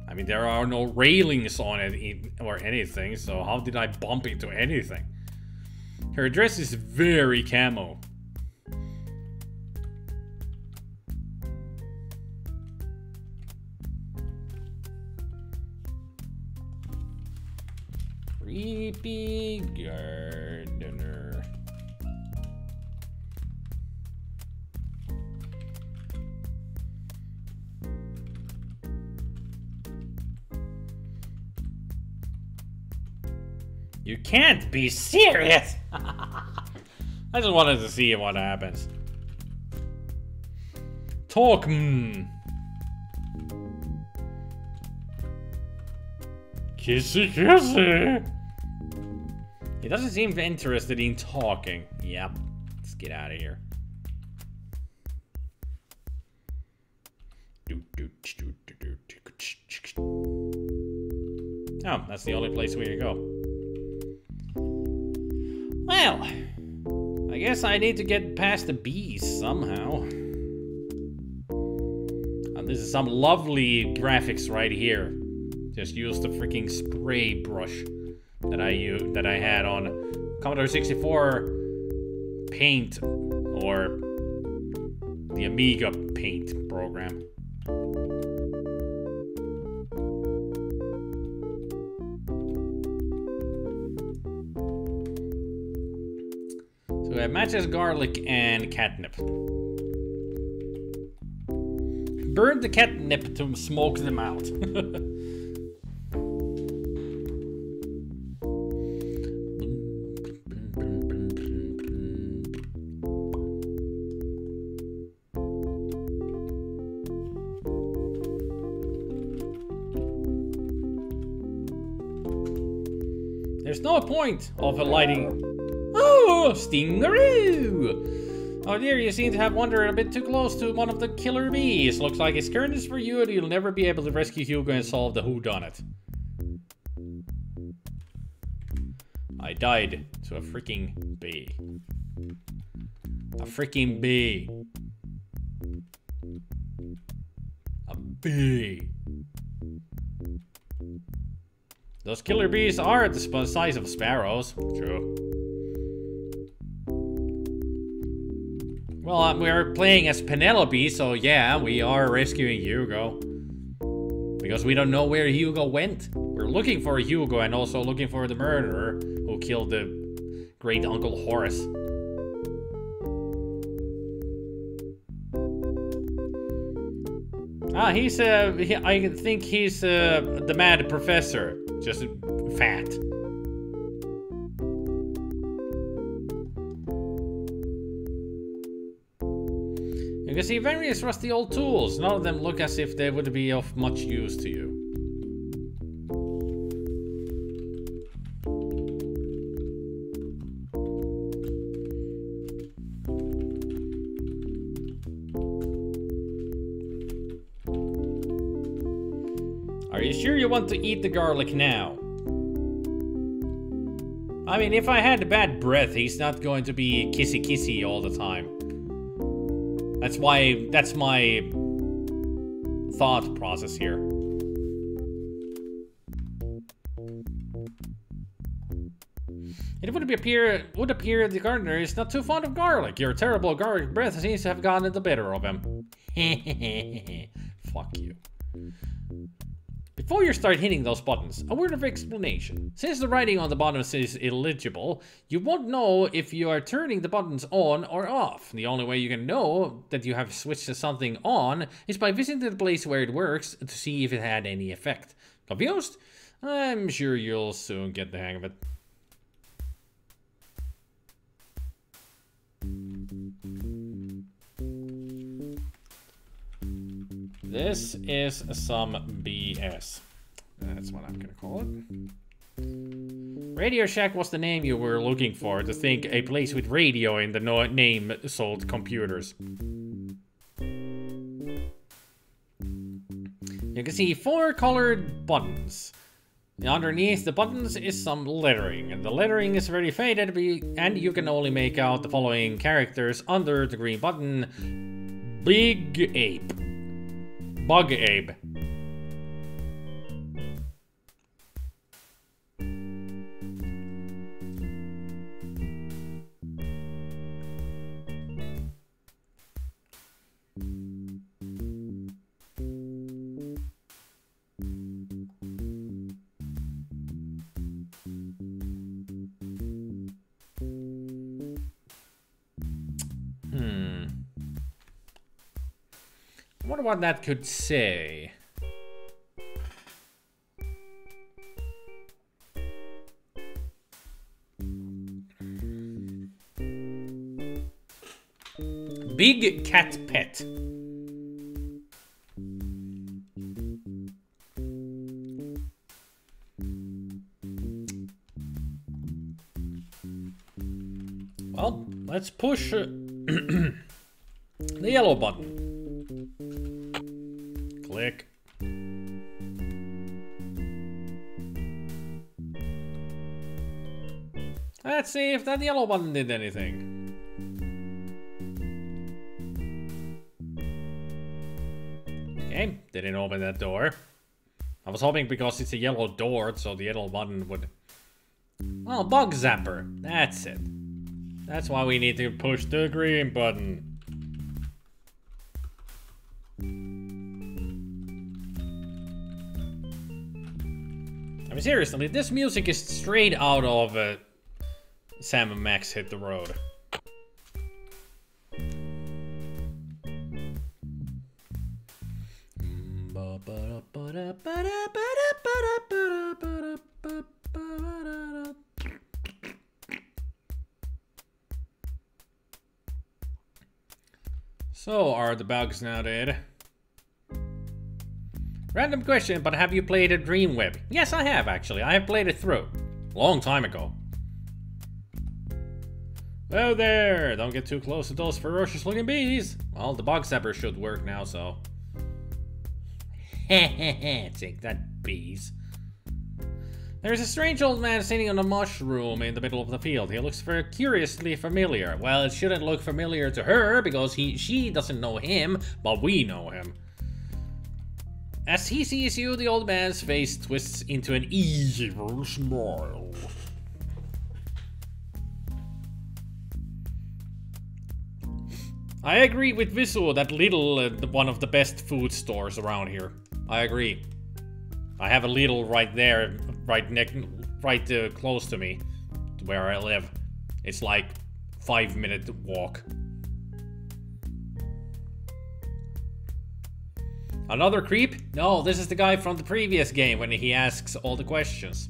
I mean, there are no railings on it or anything, so how did I bump into anything? Her dress is very camo. Creepy gardener. You can't be serious! I just wanted to see what happens. Talk, Kissy kissy! He doesn't seem interested in talking. Yep, let's get out of here. Oh, that's the only place we can go. Well, I guess I need to get past the bees somehow. And this is some lovely graphics right here. Just use the freaking spray brush that I had on Commodore 64 Paint, or the Amiga Paint program. So it matches garlic and catnip. Burn the catnip to smoke them out. There's no point of lighting. Oh! Oh, Stingaroo! Oh dear, you seem to have wandered a bit too close to one of the killer bees. Looks like it's current is for you and you'll never be able to rescue Hugo and solve the whodunit. I died to a freaking bee. A freaking bee. A bee. Those killer bees are the size of sparrows. True. Well, we're playing as Penelope, so yeah, we are rescuing Hugo. Because we don't know where Hugo went. We're looking for Hugo and also looking for the murderer who killed the great Uncle Horace. Ah, he's, I think he's, the mad professor. Just fat. You can see various rusty old tools. None of them look as if they would be of much use to you. Are you sure you want to eat the garlic now? I mean, if I had bad breath, he's not going to be kissy-kissy all the time. That's my thought process here. It would appear the gardener is not too fond of garlic. Your terrible garlic breath seems to have gotten the better of him. Fuck you. Before you start hitting those buttons, a word of explanation. Since the writing on the bottoms is illegible, you won't know if you are turning the buttons on or off. The only way you can know that you have switched something on is by visiting the place where it works to see if it had any effect. Confused? I'm sure you'll soon get the hang of it. This is some BS. That's what I'm gonna call it. Radio Shack was the name you were looking for to think a place with radio in the name sold computers. You can see 4 colored buttons. Underneath the buttons is some lettering, and the lettering is very faded, and you can only make out the following characters under the green button. Big Ape. Bug Abe. I wonder what that could say. Big cat pet. Well, let's push the yellow button. Click. Let's see if that yellow button did anything. Okay, didn't open that door. I was hoping because it's a yellow door, so the yellow button would... Well, bug zapper. That's it. That's why we need to push the green button. I mean, seriously, this music is straight out of Sam & Max Hit the Road. So, are the bugs now dead? Random question, but have you played a Dreamweb? Yes, I have actually. I have played it through. Long time ago. Oh there! Don't get too close to those ferocious looking bees! Well, the bug zapper should work now, so... Take that, bees. There's a strange old man sitting on a mushroom in the middle of the field. He looks curiously familiar. Well, it shouldn't look familiar to her, because she doesn't know him, but we know him. As he sees you, the old man's face twists into an evil smile. I agree with Visu that Lidl one of the best food stores around here. I agree. I have a Lidl right there, right close to me, to where I live. It's like 5-minute walk. Another creep? No, this is the guy from the previous game when he asks all the questions.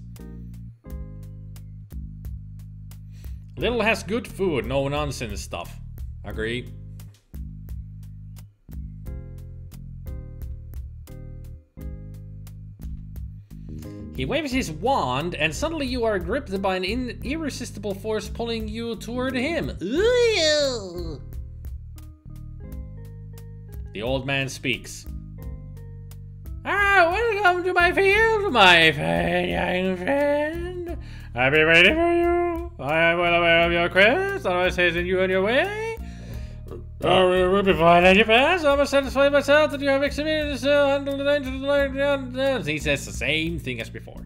Lidl has good food, no nonsense stuff. Agree. He waves his wand, and suddenly you are gripped by an irresistible force pulling you toward him. Ooh. The old man speaks. Ah, welcome to my field, my young friend. I've been waiting for you. I am well aware of your quest. I always hasten you on your way. Oh, before I let you pass, I must satisfy myself that you have experienced handle the danger. He says the same thing as before.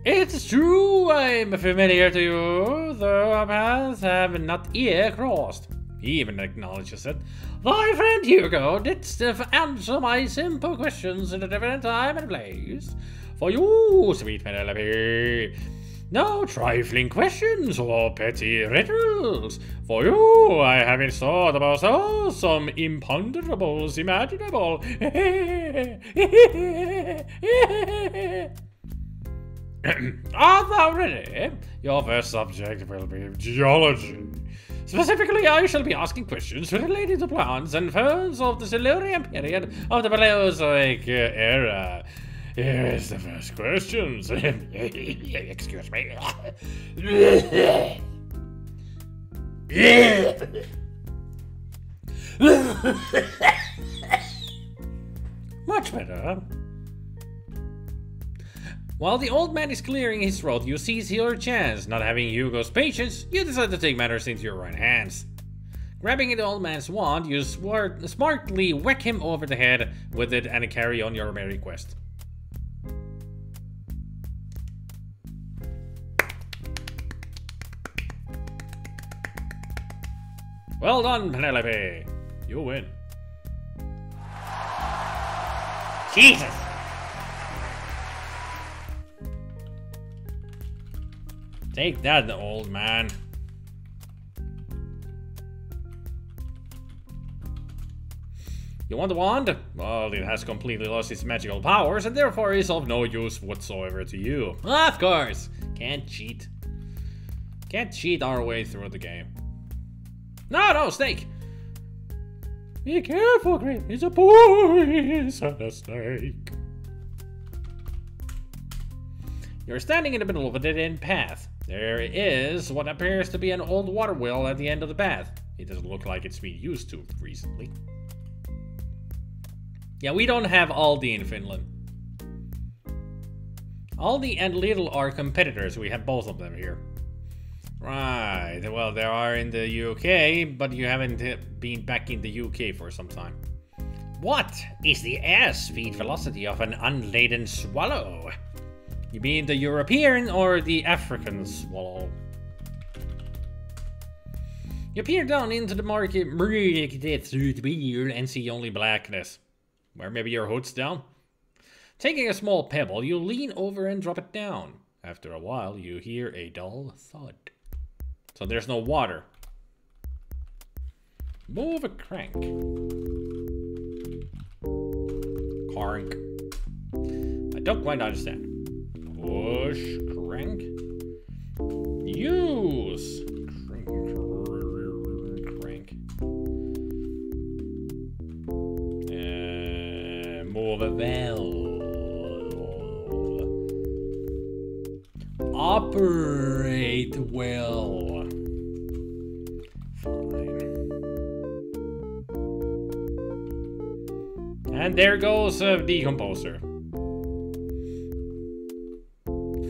It's true, I'm familiar to you, though our paths have not yet crossed. He even acknowledges it. My friend Hugo did answer my simple questions in a different time and place. For you, sweet Penelope. No trifling questions or petty riddles. For you, I have installed the most awesome imponderables imaginable. Are thou ready? Your first subject will be geology. Specifically, I shall be asking questions related to plants and ferns of the Silurian period of the Paleozoic era. Here is the first question. Excuse me. Much better. While the old man is clearing his throat, you seize your chance. Not having Hugo's patience, you decide to take matters into your own hands. Grabbing the old man's wand, you smartly whack him over the head with it and carry on your merry quest. Well done, Penelope. You win. Jesus! Take that, old man. You want the wand? Well, it has completely lost its magical powers and therefore is of no use whatsoever to you. Of course! Can't cheat. Can't cheat our way through the game. No, snake! Be careful, Green. It's a poison a snake. You're standing in the middle of a dead-end path. There is what appears to be an old water well at the end of the path. It doesn't look like it's been used to recently. Yeah, we don't have Aldi in Finland. Aldi and Lidl are competitors. We have both of them here. Right, well, they are in the UK, but you haven't been back in the UK for some time. What is the airspeed velocity of an unladen swallow? You mean the European or the African swallow? You peer down into the market through the wheel and see only blackness. Where maybe your hood's down? Taking a small pebble, you lean over and drop it down. After a while, you hear a dull thud. So there's no water. Move a crank. Crank. I don't quite understand. Push crank. Use crank. Move a valve. Operate well. And there goes a decomposer.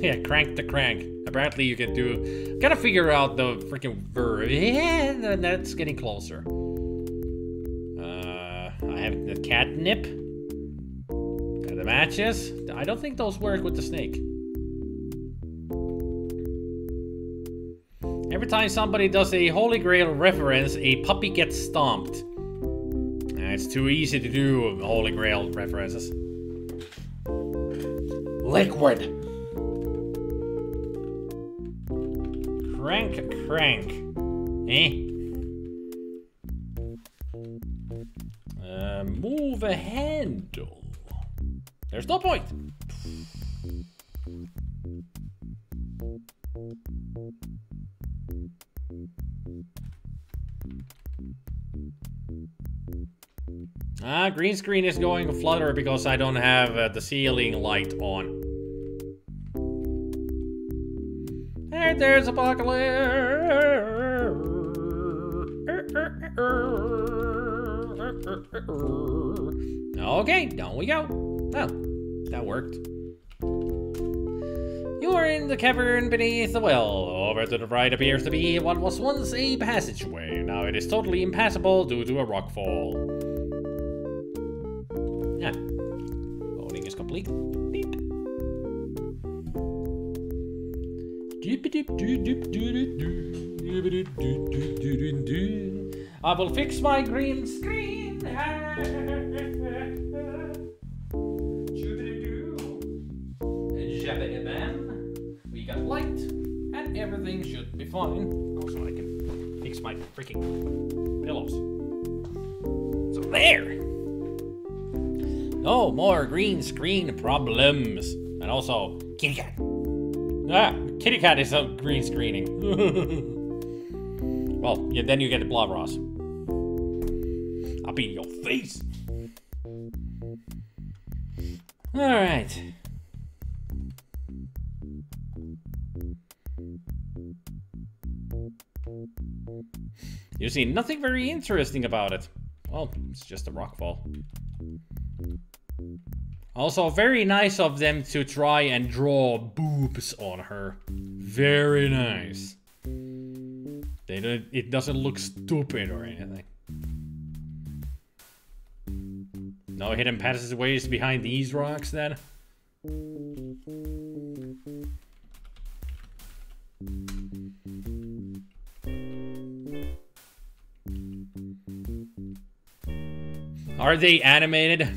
Yeah, crank the crank. Apparently you can do... Gotta figure out the freaking verb. Yeah, that's getting closer. I have the catnip. And the matches. I don't think those work with the snake. Every time somebody does a Holy Grail reference, a puppy gets stomped. It's too easy to do Holy Grail references. Liquid. Crank, crank. Eh? Move a handle. There's no point. Green screen is going to flutter because I don't have the ceiling light on. And there's Apocalypse. Okay, down we go. Well, that worked. You are in the cavern beneath the well. Over to the right appears to be what was once a passageway. Now it is totally impassable due to a rockfall. Yeah. Loading is complete. Beep. I will fix my green screen. We got light, and everything should be fine. Also, I can fix my freaking pillows. So there. No more green screen problems. And also, kitty cat. Kitty cat is green screening. Well, yeah, then you get the blob Ross. I'll be in your face. Alright. You see nothing very interesting about it. Well, it's just a rockfall. Also, very nice of them to try and draw boobs on her. Very nice. It doesn't look stupid or anything. No hidden passageways behind these rocks then? Are they animated?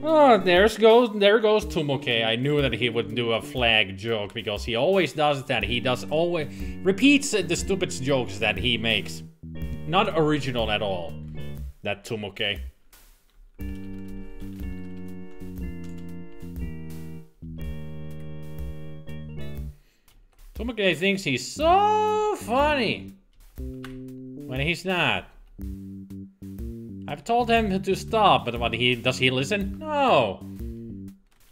Oh, there goes Tumoke. I knew that he would do a flag joke because he always does that. He always repeats the stupid jokes that he makes. Not original at all. That Tumoke. Tumoke thinks he's so funny when he's not. I've told him to stop, but does he listen? No.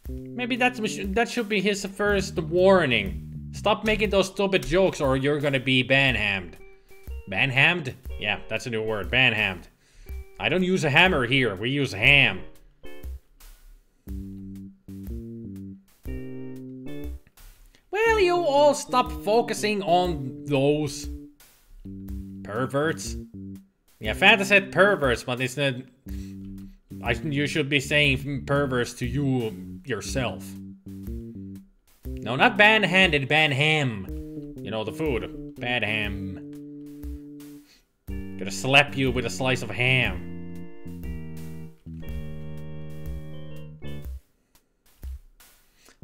Maybe that should be his first warning. Stop making those stupid jokes or you're gonna be banhammed. Banhammed? Yeah, that's a new word. Banhammed. I don't use a hammer here. We use ham. Will you all stop focusing on those perverts? Yeah, Fanta said perverts, but it's not... you should be saying perverts to you yourself. No, not ban-handed, ban-ham. You know, the food. Bad ham. Gonna slap you with a slice of ham.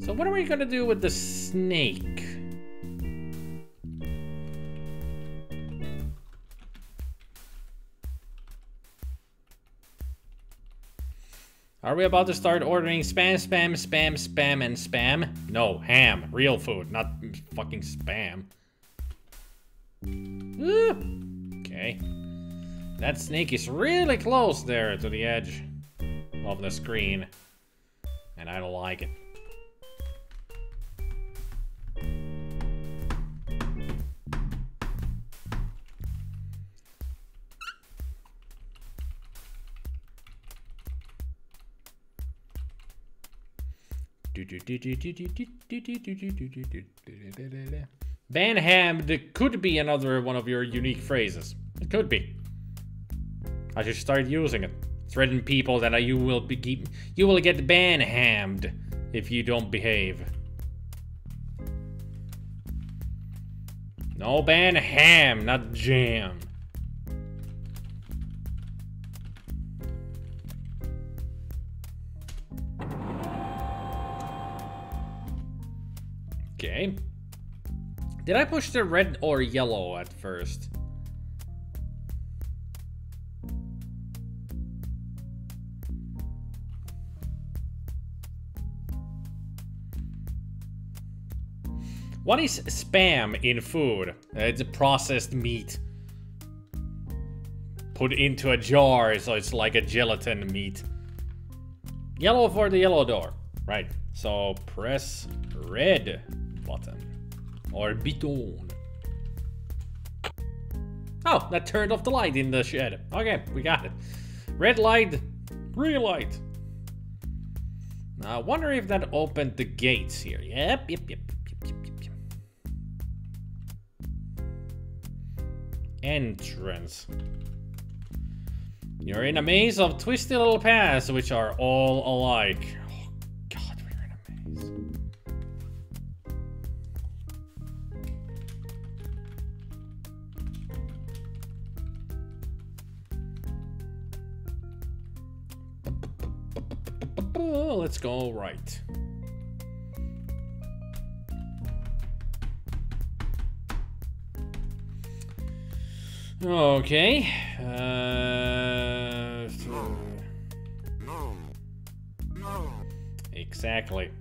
So what are we gonna do with the snake? Are we about to start ordering spam, spam, spam, spam, and spam? No, ham. Real food, not fucking spam. Okay. That snake is really close there to the edge of the screen. And I don't like it. Banhammed could be another one of your unique phrases. It could be. I should start using it. Threaten people that you will get banhammed if you don't behave. No, banham, not jam. Okay. Did I push the red or yellow at first? What is spam in food? It's a processed meat. Put into a jar, so it's like a gelatin meat. Yellow for the yellow door. Right. So press red button. Or button. Oh, that turned off the light in the shed. Okay, we got it. Red light, green light. Now, I wonder if that opened the gates here. Yep. Entrance. You're in a maze of twisty little paths which are all alike. Oh god, we're in a maze. Let's go right. Okay. Exactly.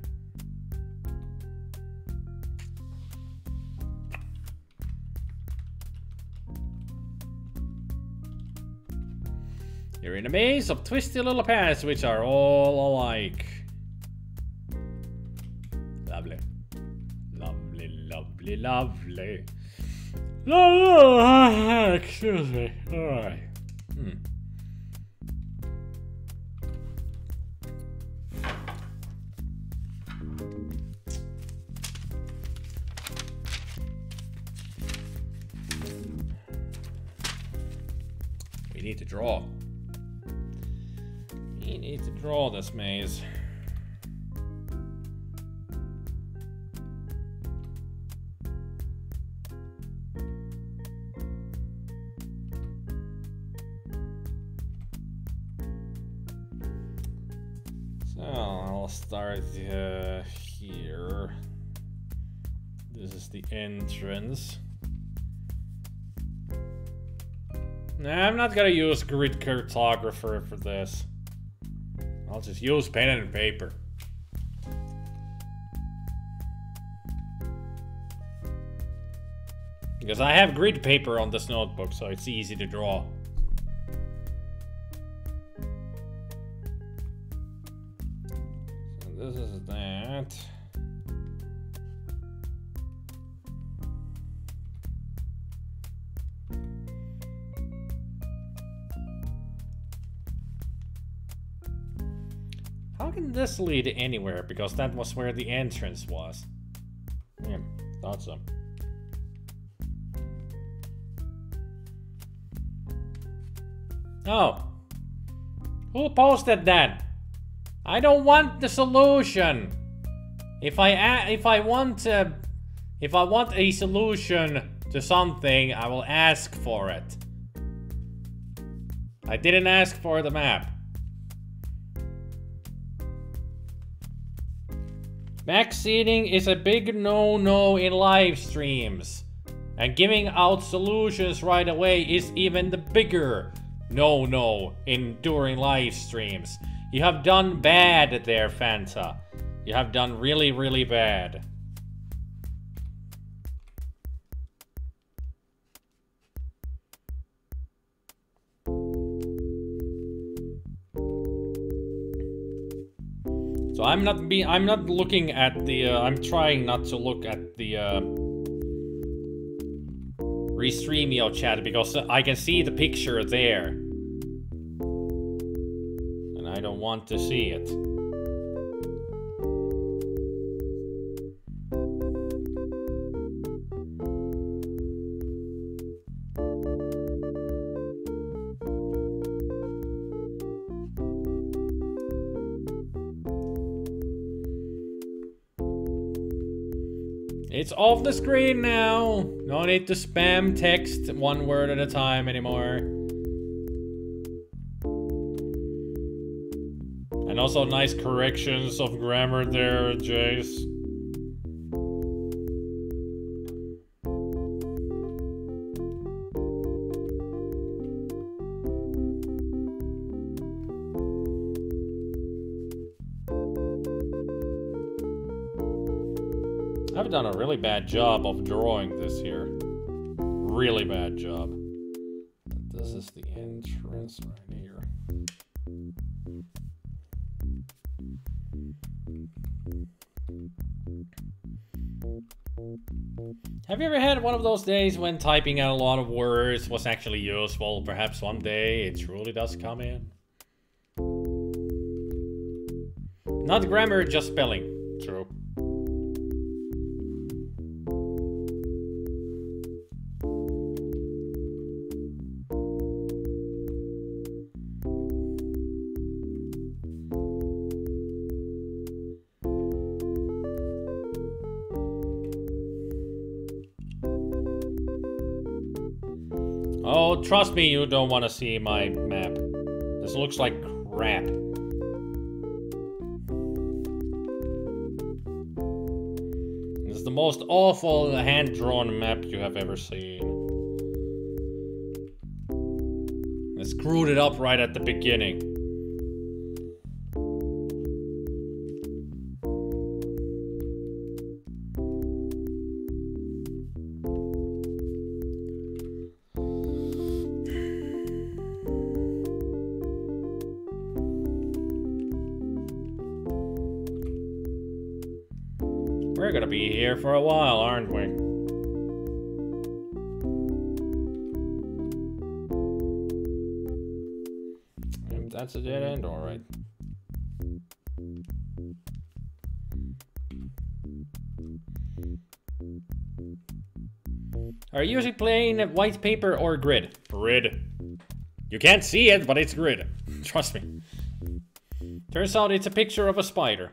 You're in a maze of twisty little paths which are all alike. Lovely. Lovely. Excuse me. Alright. We need to draw. We need to draw this maze. I'll start here. This is the entrance. Nah, I'm not gonna use grid cartographer for this. I'll just use pen and paper. Because I have grid paper on this notebook, so it's easy to draw. This is that. How can this lead anywhere? Because that was where the entrance was. Yeah, thought so. Oh. Who posted that? I don't want the solution. If I want a solution to something, I will ask for it. I didn't ask for the map. Backseating is a big no-no in live streams. And giving out solutions right away is even the bigger no-no during live streams. You have done bad there, Fanta. You have done really, really bad. So I'm not looking at the I'm trying not to look at the Restreamio chat because I can see the picture there. And I don't want to see it. It's off the screen now. No need to spam text one word at a time anymore. And also nice corrections of grammar there, Jace. I've done a really bad job of drawing this here. Really bad job. But this is the entrance right here. Have you ever had one of those days when typing out a lot of words was actually useful? Perhaps one day it truly does come in. Not grammar, just spelling. True. Oh, trust me, you don't want to see my map. This looks like crap. This is the most awful hand-drawn map you have ever seen. I screwed it up right at the beginning. We're gonna be here for a while, aren't we? And that's a dead end, alright. Are you usually playing white paper or grid? Grid. You can't see it, but it's grid. Trust me. Turns out it's a picture of a spider.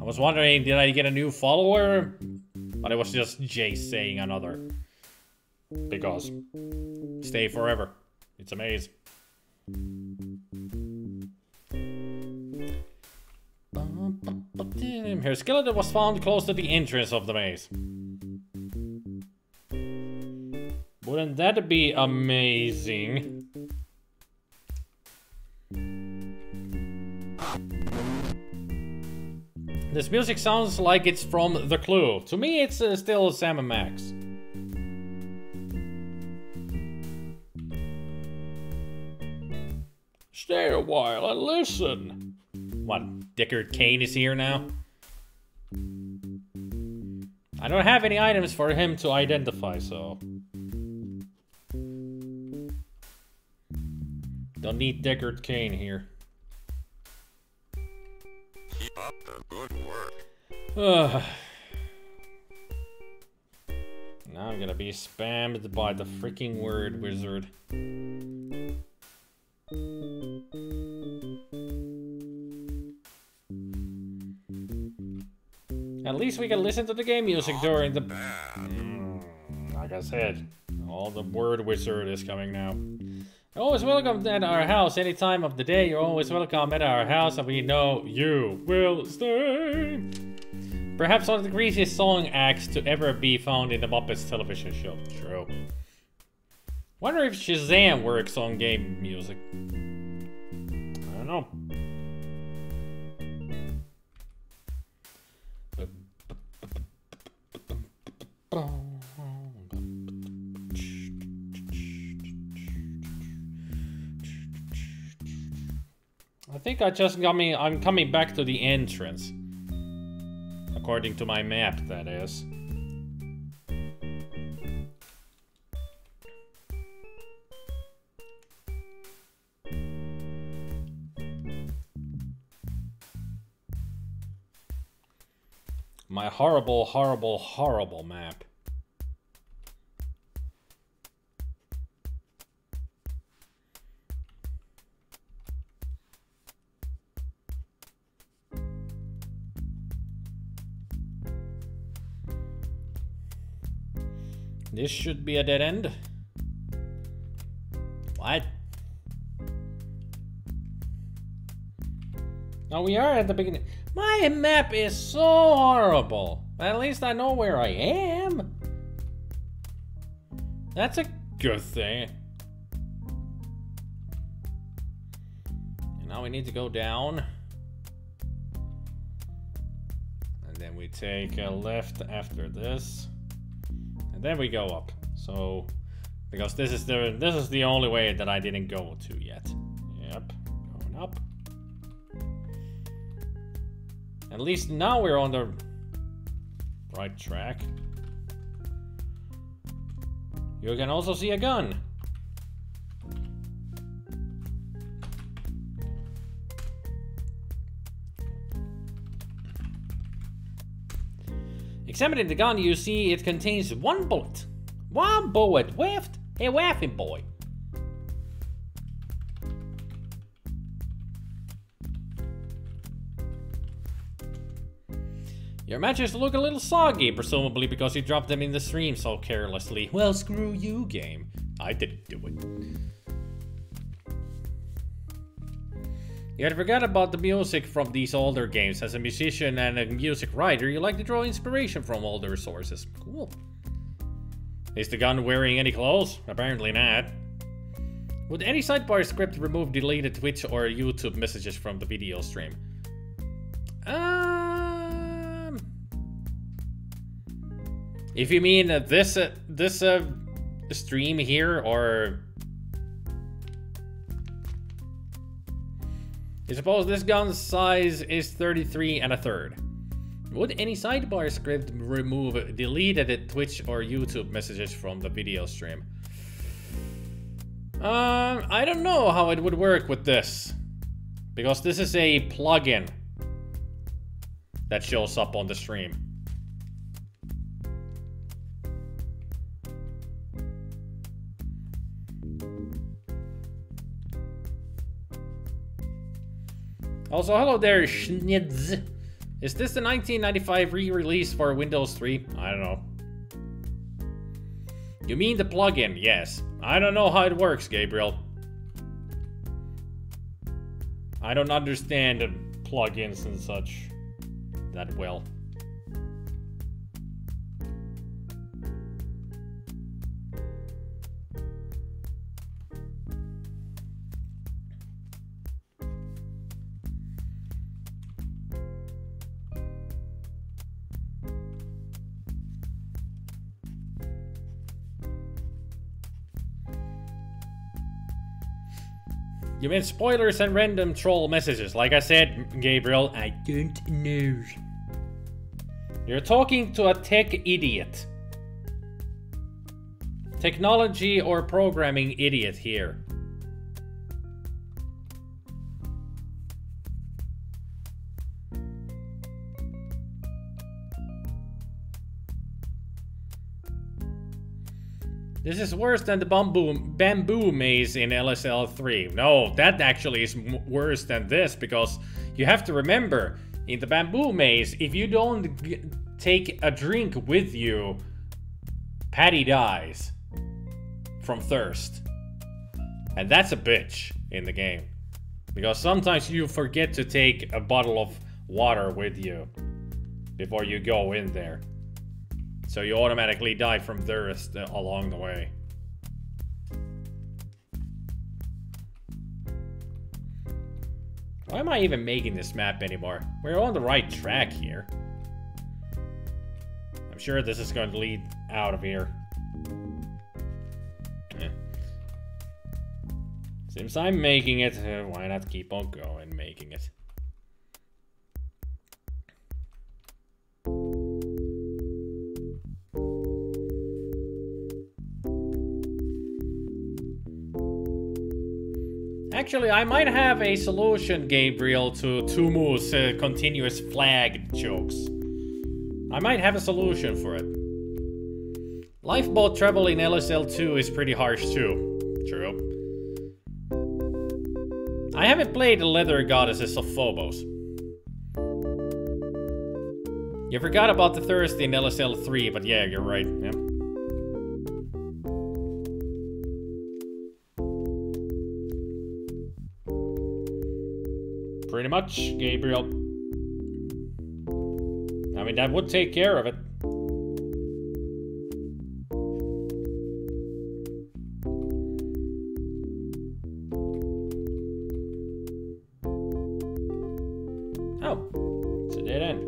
I was wondering, did I get a new follower? But it was just Jace saying another. Because stay forever. It's a maze. Her skeleton was found close to the entrance of the maze. Wouldn't that be amazing? This music sounds like it's from The Clue. To me, it's still Sam & Max. Stay a while and listen. What, Deckard Cain is here now? I don't have any items for him to identify, so... Don't need Deckard Cain here. Keep up the good work. Now I'm gonna be spammed by the freaking word wizard. At least we can listen to the game music during the... like I said, all the word wizard is coming now. You're always welcome at our house any time of the day. You're always welcome at our house, and we know you will stay. Perhaps one of the greasiest song acts to ever be found in the Muppets television show. True. Wonder if Shazam works on game music. I don't know. I think I'm coming back to the entrance. According to my map, that is. My horrible, horrible, horrible map. This should be a dead end. What? Oh, we are at the beginning. My map is so horrible. At least I know where I am. That's a good thing. And now we need to go down. And then we take a left after this. And then we go up. So, because this is the only way that I didn't go to yet. Yep, going up. At least now we're on the right track. You can also see a gun. Examining the gun, you see it contains one bullet. One bullet whiffed. Hey, waffing boy. Your matches look a little soggy, presumably because you dropped them in the stream so carelessly. Well, screw you, game. I didn't do it. You had forgot about the music from these older games. As a musician and a music writer, you like to draw inspiration from older sources. Cool. Is the gun wearing any clothes? Apparently not. Would any sidebar script remove deleted Twitch or YouTube messages from the video stream? If you mean this stream here, or I suppose this gun's size is 33 1/3. Would any sidebar script remove deleted Twitch or YouTube messages from the video stream? I don't know how it would work with this, because this is a plugin that shows up on the stream. Also, hello there, Schnids. Is this the 1995 re-release for Windows 3? I don't know. You mean the plugin? Yes. I don't know how it works, Gabriel. I don't understand plugins and such that well. You meant spoilers and random troll messages. Like I said, Gabriel, I don't know. You're talking to a tech idiot. Technology or programming idiot here. This is worse than the bamboo maze in LSL 3. No, that actually is worse than this, because you have to remember, in the bamboo maze, if you don't take a drink with you, Patty dies from thirst. And that's a bitch in the game, because sometimes you forget to take a bottle of water with you before you go in there. So you automatically die from thirst along the way. Why am I even making this map anymore? We're on the right track here. I'm sure this is going to lead out of here. Since I'm making it, why not keep on going making it? Actually, I might have a solution, Gabriel, to Tumu's continuous flag jokes. I might have a solution for it. Lifeboat travel in LSL 2 is pretty harsh too. True. I haven't played the Leather Goddesses of Phobos. You forgot about the thirst in LSL 3, but yeah, you're right. Yep. much, Gabriel. I mean, that would take care of it. Oh, it's a dead end.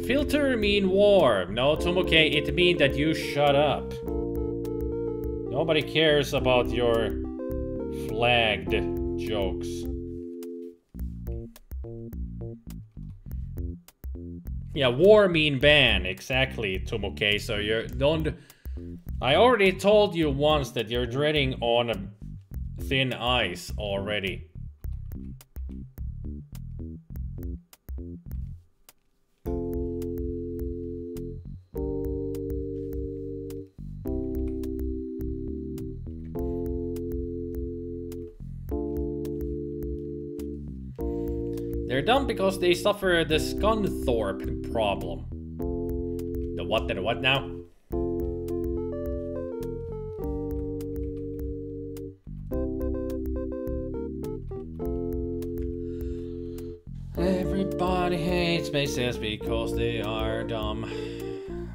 Filter mean war. No, Tomoke, it mean that you shut up. Nobody cares about your flagged jokes. Yeah, war mean ban. Exactly, Tomoke. So you don't... I already told you once that you're treading on a thin ice already. They're dumb because they suffer the Scunthorpe problem. The what and the what now? Everybody hates mazes because they are dumb.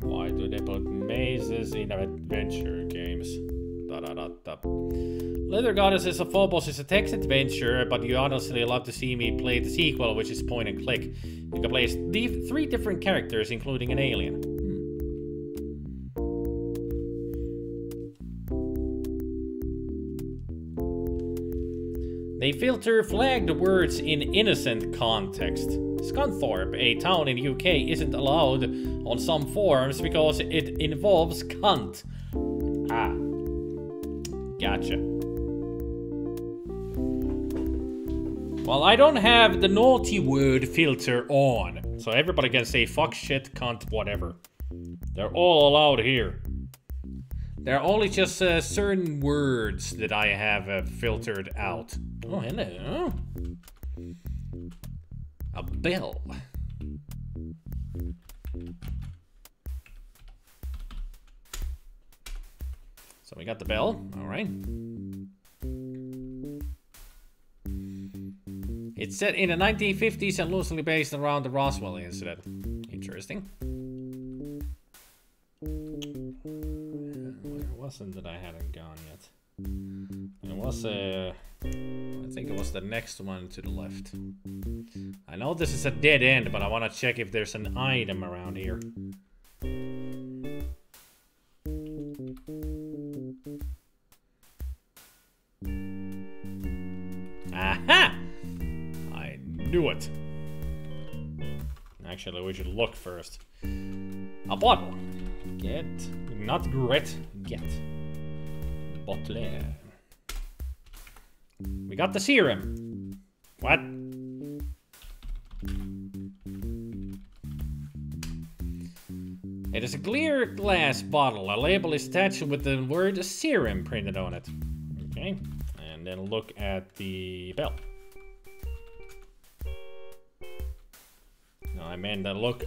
Why do they put mazes in adventure games? Da da da da. Leather Goddesses of Phobos is a text adventure, but you honestly love to see me play the sequel, which is point and click. You can play 3 different characters, including an alien. They filter flagged words in innocent context. Scunthorpe, a town in UK, isn't allowed on some forums because it involves cunt. Ah. Gotcha. Well, I don't have the naughty word filter on, so everybody can say fuck, shit, cunt, whatever. They're all allowed here. There are only just certain words that I have filtered out. Oh, hello. A bell. So we got the bell, all right. It's set in the 1950s and loosely based around the Roswell incident. Interesting. Where wasn't that I hadn't gone yet? It was I think it was the next one to the left. I know this is a dead end, but I want to check if there's an item around here. Aha! I knew it. Actually, we should look first. A bottle. Get. Not grit. Get. Bottle. We got the serum. What? It is a clear glass bottle. A label is attached with the word serum printed on it. Okay. And then look at the bell. No, I meant the look.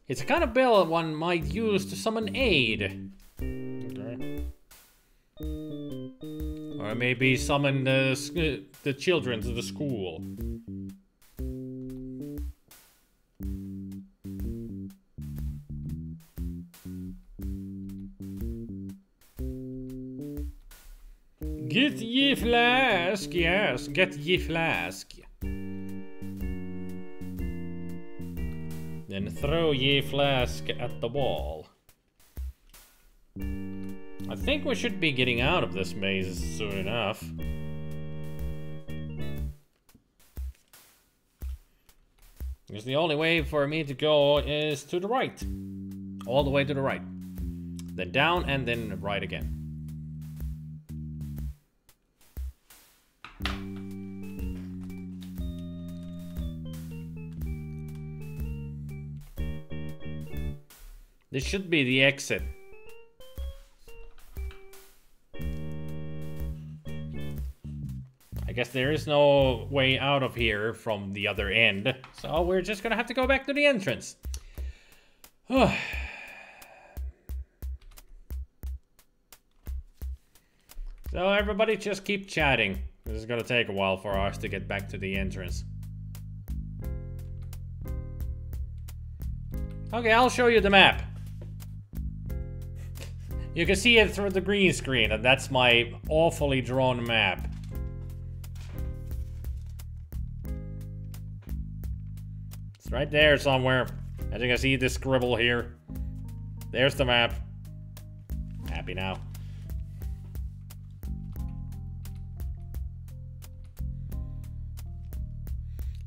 It's a kind of bell one might use to summon aid. Okay. Or maybe summon the children to the school. Get ye flask, yes, get ye flask. Then throw ye flask at the wall. I think we should be getting out of this maze soon enough. Because the only way for me to go is to the right. All the way to the right. Then down and then right again. This should be the exit. I guess there is no way out of here from the other end, so we're just gonna have to go back to the entrance. So everybody just keep chatting. This is gonna take a while for us to get back to the entrance. Okay, I'll show you the map. You can see it through the green screen, and that's my awfully drawn map. It's right there somewhere. As you can see this scribble here. There's the map. Happy now.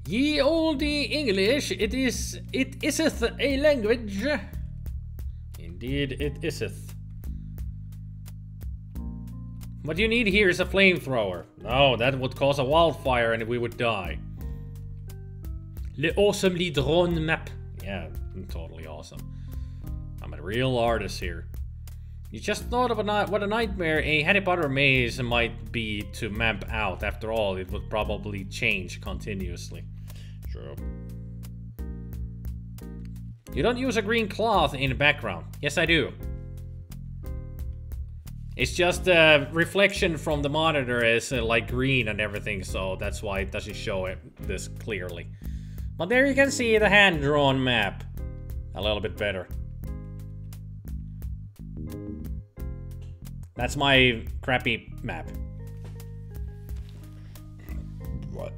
Ye olde English, it iseth a language. Indeed, it iseth. What you need here is a flamethrower. No, that would cause a wildfire and we would die. Le awesomely drawn map. Yeah, totally awesome. I'm a real artist here. You just thought of what a nightmare a Harry Potter maze might be to map out. After all, it would probably change continuously. True. You don't use a green cloth in the background. Yes, I do. It's just the reflection from the monitor is like green and everything, so that's why it doesn't show it this clearly. But there you can see the hand-drawn map. A little bit better. That's my crappy map. What?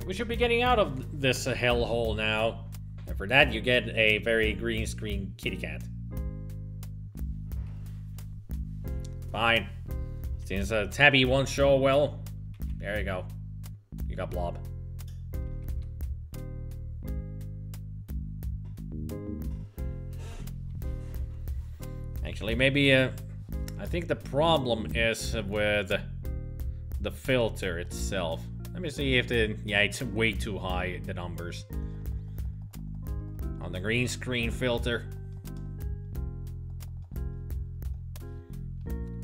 We should be getting out of this hellhole now. And for that, you get a very green screen kitty cat. Fine. Since Tabby won't show well, there you go. You got Blob. Actually, maybe, I think the problem is with the filter itself. Let me see if yeah, it's way too high, the numbers. On the green screen filter.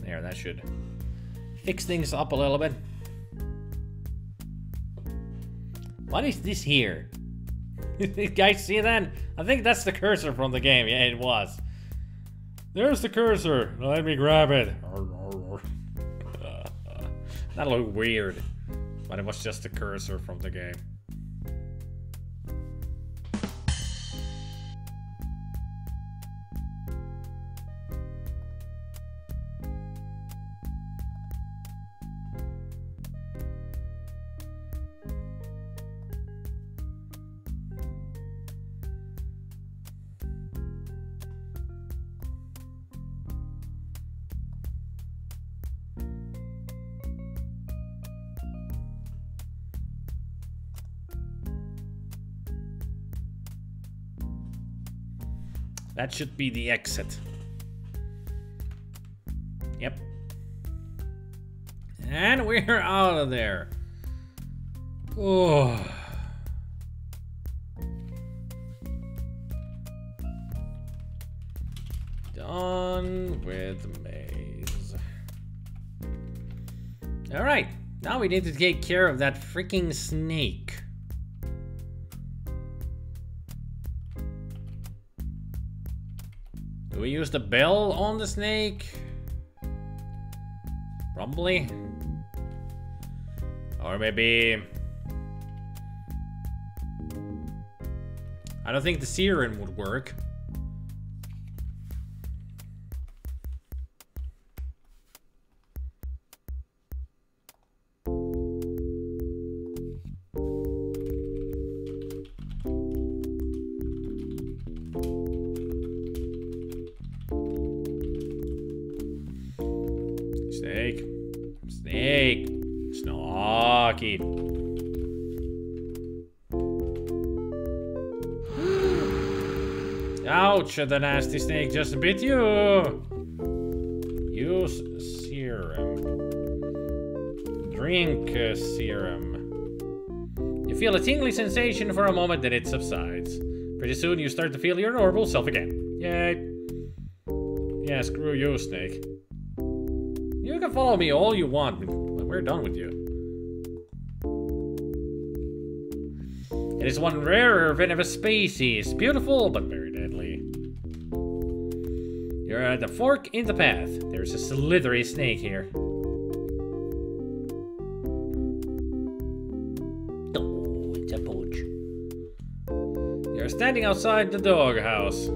There, that should fix things up a little bit. What is this here? You guys see that? I think that's the cursor from the game. Yeah, it was. There's the cursor. Let me grab it. That looked weird. But it was just a cursor from the game. That should be the exit. Yep. And we're out of there. Oh. Done with the maze. Alright. Now we need to take care of that freaking snake. Do we use the bell on the snake? Probably. Or maybe... I don't think the siren would work. Snake. Snarky. Ouch, the nasty snake just bit you. Use serum. Drink serum. You feel a tingly sensation for a moment, then it subsides. Pretty soon you start to feel your normal self again. Yay. Yeah, screw you, snake. You can follow me all you want, but we're done with you. It is one rarer venomous species. Beautiful, but very deadly. You're at the fork in the path. There's a slithery snake here. Oh, it's a poach. You're standing outside the doghouse.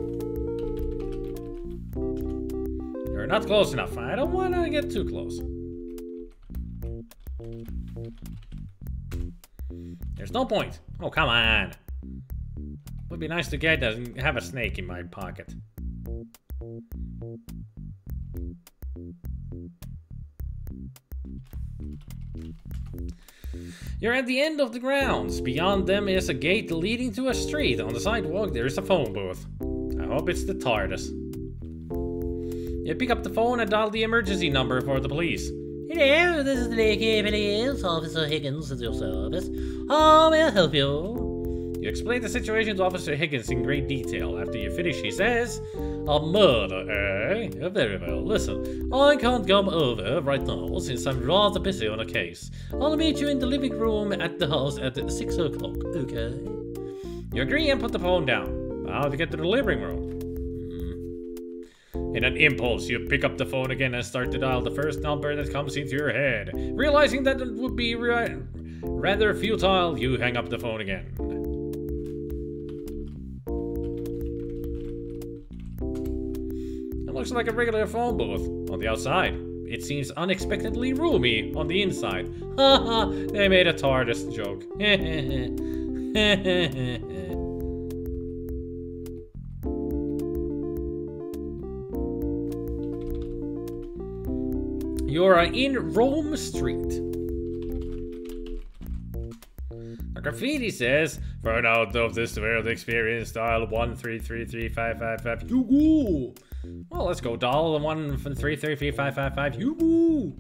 You're not close enough. I don't want to get too close. There's no point. Oh, come on. Would be nice to have a snake in my pocket. You're at the end of the grounds. Beyond them is a gate leading to a street. On the sidewalk, there is a phone booth. I hope it's the TARDIS. You pick up the phone and dial the emergency number for the police. Hello, this is the Lake Police. Officer Higgins at your service. How may I help you? You explain the situation to Officer Higgins in great detail. After you finish, he says, "A murder, eh? Very well. Listen, I can't come over right now since I'm rather busy on a case. I'll meet you in the living room at the house at 6 o'clock, okay?" You agree and put the phone down. How to get to the living room? In an impulse, you pick up the phone again and start to dial the first number that comes into your head. Realizing that it would be rather futile, you hang up the phone again. It looks like a regular phone booth on the outside. It seems unexpectedly roomy on the inside. Haha, they made a TARDIS joke. You're in Rome Street. A graffiti says, "For an out of this world experience, dial 1333555 Hugo." Well, let's go dial 1333555 Hugo.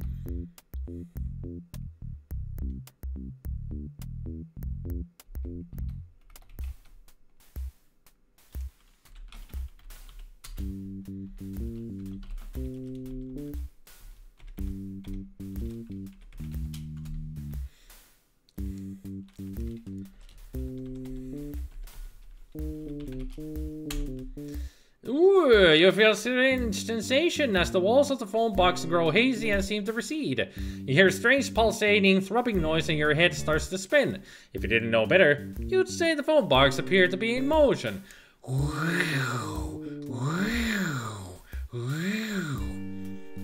Ooh, you feel a strange sensation as the walls of the phone box grow hazy and seem to recede. You hear a strange pulsating, throbbing noise and your head starts to spin. If you didn't know better, you'd say the phone box appeared to be in motion.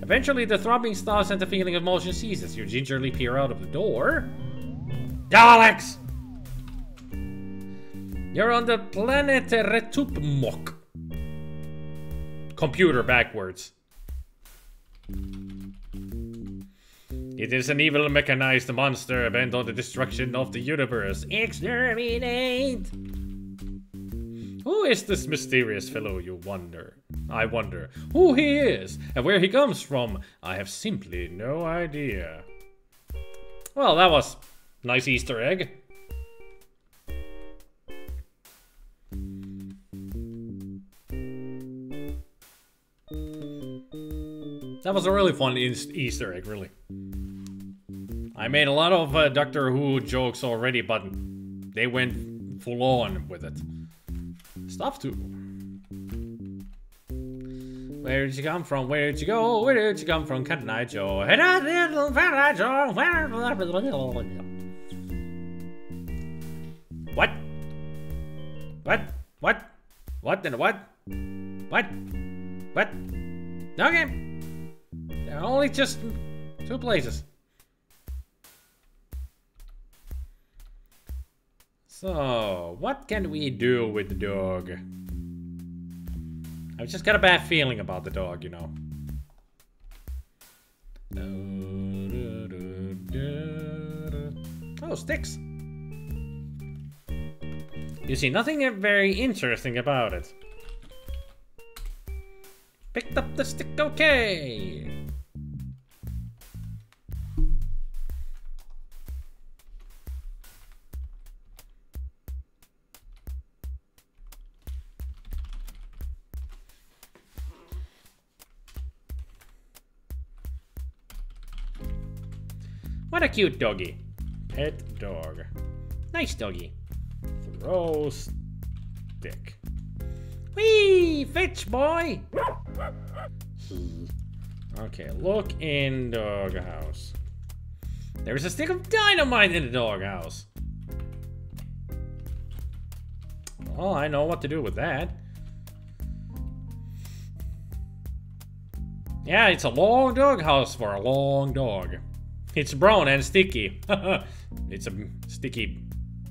Eventually, the throbbing stops and the feeling of motion ceases. You gingerly peer out of the door. Daleks! You're on the planet Retupmok. Computer backwards. It is an evil mechanized monster bent on the destruction of the universe. Exterminate! Who is this mysterious fellow, you wonder? I wonder who he is and where he comes from. I have simply no idea. Well, that was a nice Easter egg. That was a really fun Easter egg, really. I made a lot of Doctor Who jokes already, but they went full on with it. Stuff too. Where did you come from? Where did you go? Where did you come from? Cat Night Joe. What? What? What? What and what? What? What? Okay. There are only just 2 places. So, what can we do with the dog? I've just got a bad feeling about the dog, you know. Oh, sticks. You see nothing very interesting about it. Picked up the stick, okay. What a cute doggy. Pet dog. Nice doggy. Throw stick. Whee! Fetch, boy! Okay, look in doghouse. There's a stick of dynamite in the doghouse. Oh, I know what to do with that. Yeah, it's a long doghouse for a long dog. It's brown and sticky. It's a sticky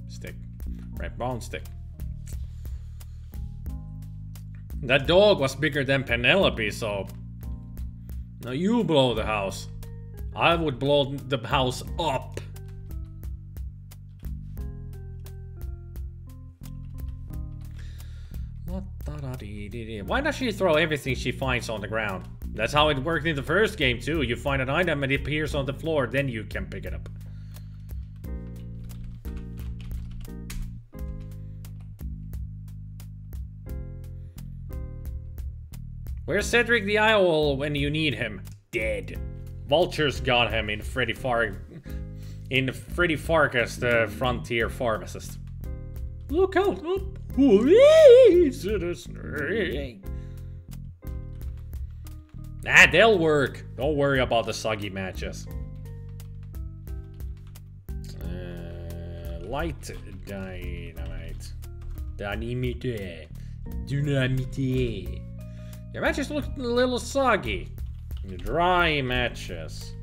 stick. Right, brown stick. That dog was bigger than Penelope, so... Now you blow the house. I would blow the house up. Why does she throw everything she finds on the ground? That's how it worked in the first game too. You find an item and it appears on the floor, then you can pick it up. Where's Cedric the Owl when you need him? Dead. Vultures got him in Freddy Farkas, the frontier pharmacist. Look out! Police! Nah, they'll work. Don't worry about the soggy matches. Light dynamite. Dynamite. Dynamite. Your matches look a little soggy. Dry matches.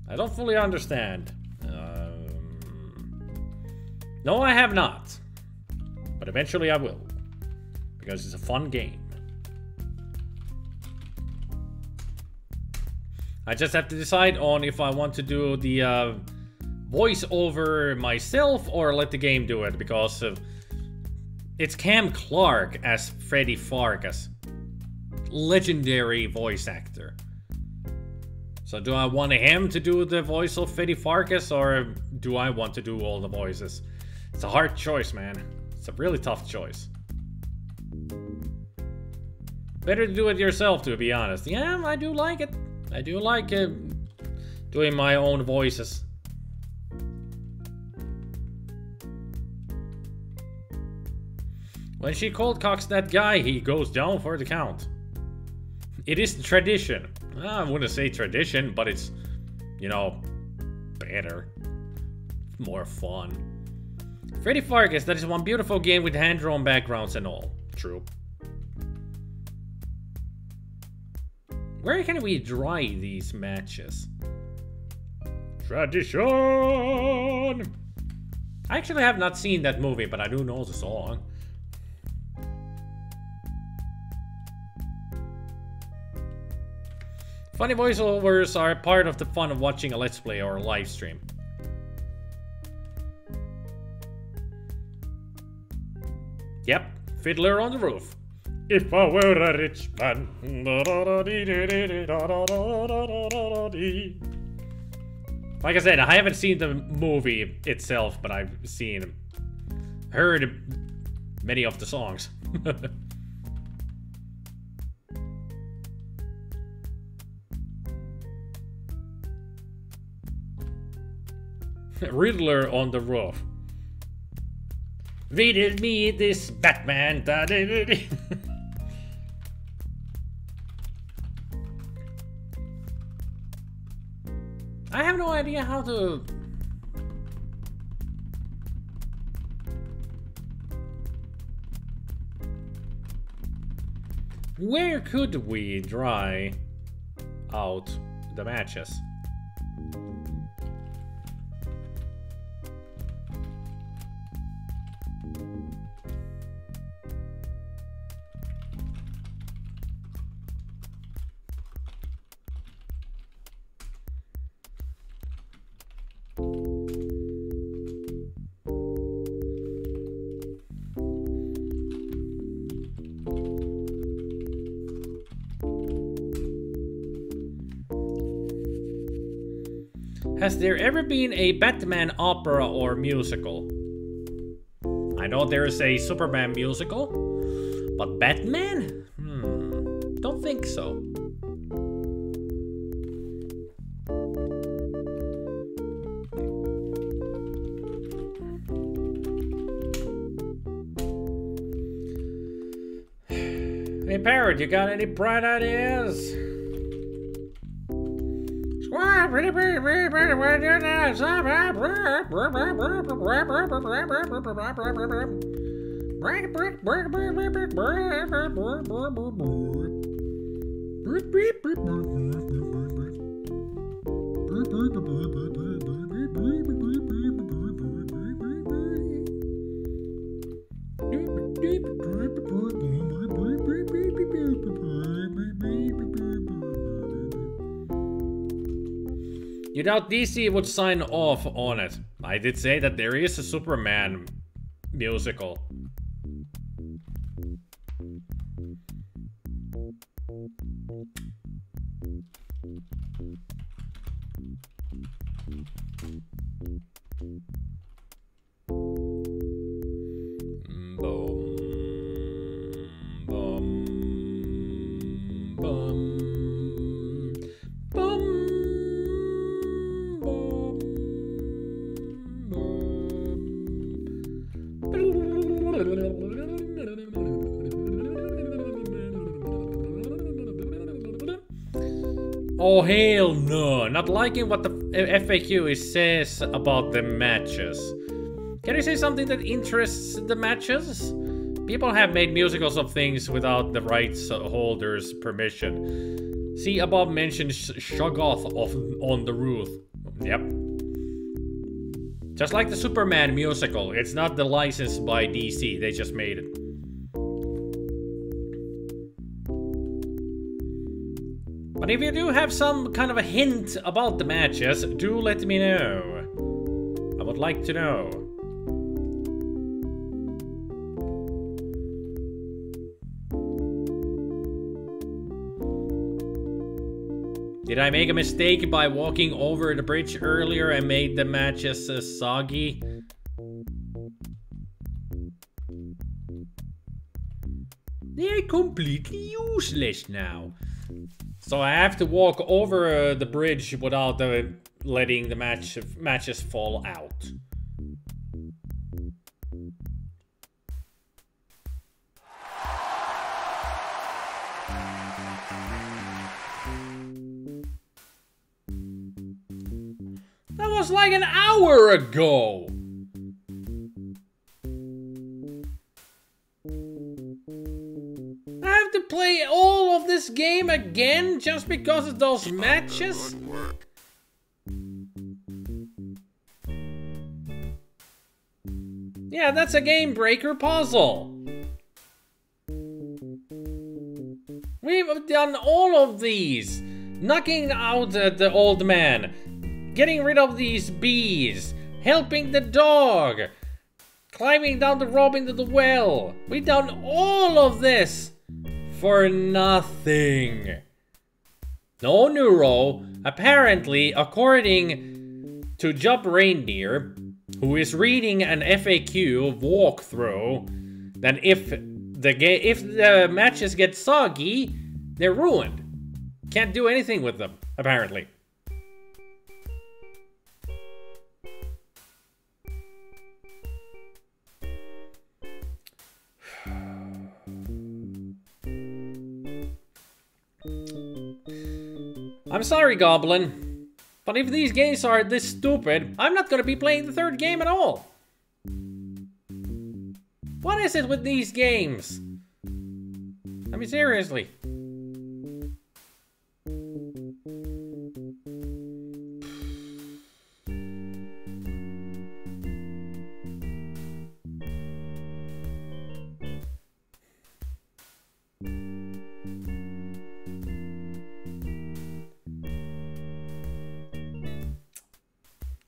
I don't fully understand. No, I have not. But eventually I will. Because it's a fun game. I just have to decide on if I want to do the voice over myself or let the game do it. Because it's Cam Clark as Freddy Farkas. Legendary voice actor. So do I want him to do the voice of Freddy Farkas or do I want to do all the voices? It's a hard choice, man. It's a really tough choice. Better to do it yourself, to be honest. Yeah, I do like it. I do like doing my own voices. When she cold cocks that guy, he goes down for the count. It is the tradition. I wouldn't say tradition, but it's, you know, better. More fun. Freddy Farkas, that is one beautiful game with hand-drawn backgrounds and all. True. Where can we dry these matches? Tradition! I actually have not seen that movie, but I do know the song. Funny voiceovers are part of the fun of watching a Let's Play or a live stream. Yep, Fiddler on the Roof. If I were a rich man. Like I said, I haven't seen the movie itself, but I've heard many of the songs. Riddler on the Roof. Riddle me this Batman. I have no idea how to... Where could we dry out the matches? Has there ever been a Batman opera or musical? I know there is a Superman musical, but Batman? Don't think so. Hey Parrot, you got any bright ideas? You doubt DC would sign off on it. I did say that there is a Superman musical. Oh hell no, not liking what the FAQ says about the matches. Can you say something that interests the matches? People have made musicals of things without the rights holders' permission. See above mentioned Shoggoth on the Roof. Yep. Just like the Superman musical, it's not the license by DC, they just made it. But if you do have some kind of a hint about the matches, do let me know. I would like to know. Did I make a mistake by walking over the bridge earlier and made the matches soggy? They're completely useless now. So I have to walk over the bridge without letting the matches fall out. That was like an hour ago! I have to play all of this game again just because of those matches? Good work. Yeah, that's a game breaker puzzle. We've done all of these. Knocking out the old man. Getting rid of these bees. Helping the dog. Climbing down the rope into the well. We've done all of this for nothing. No neuro. Apparently, according to Job Reindeer, who is reading an FAQ walkthrough, that if the matches get soggy, they're ruined. Can't do anything with them, apparently. I'm sorry, Goblin, but if these games are this stupid, I'm not gonna be playing the third game at all. What is it with these games? I mean, seriously.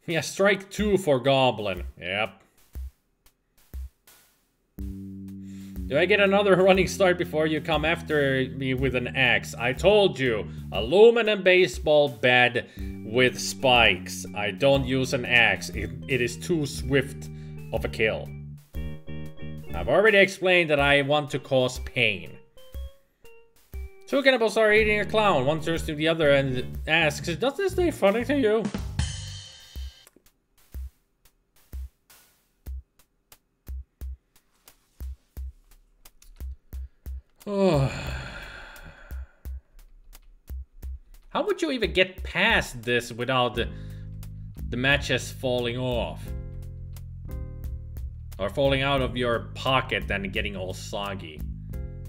Yeah, strike 2 for Goblin. Yep. Do I get another running start before you come after me with an axe? I told you, aluminum baseball bat with spikes. I don't use an axe. It is too swift of a kill. I've already explained that I want to cause pain. Two cannibals are eating a clown. One turns to the other and asks, "Does this thing funny to you?" Oh. How would you even get past this without the matches falling off? Or falling out of your pocket and getting all soggy?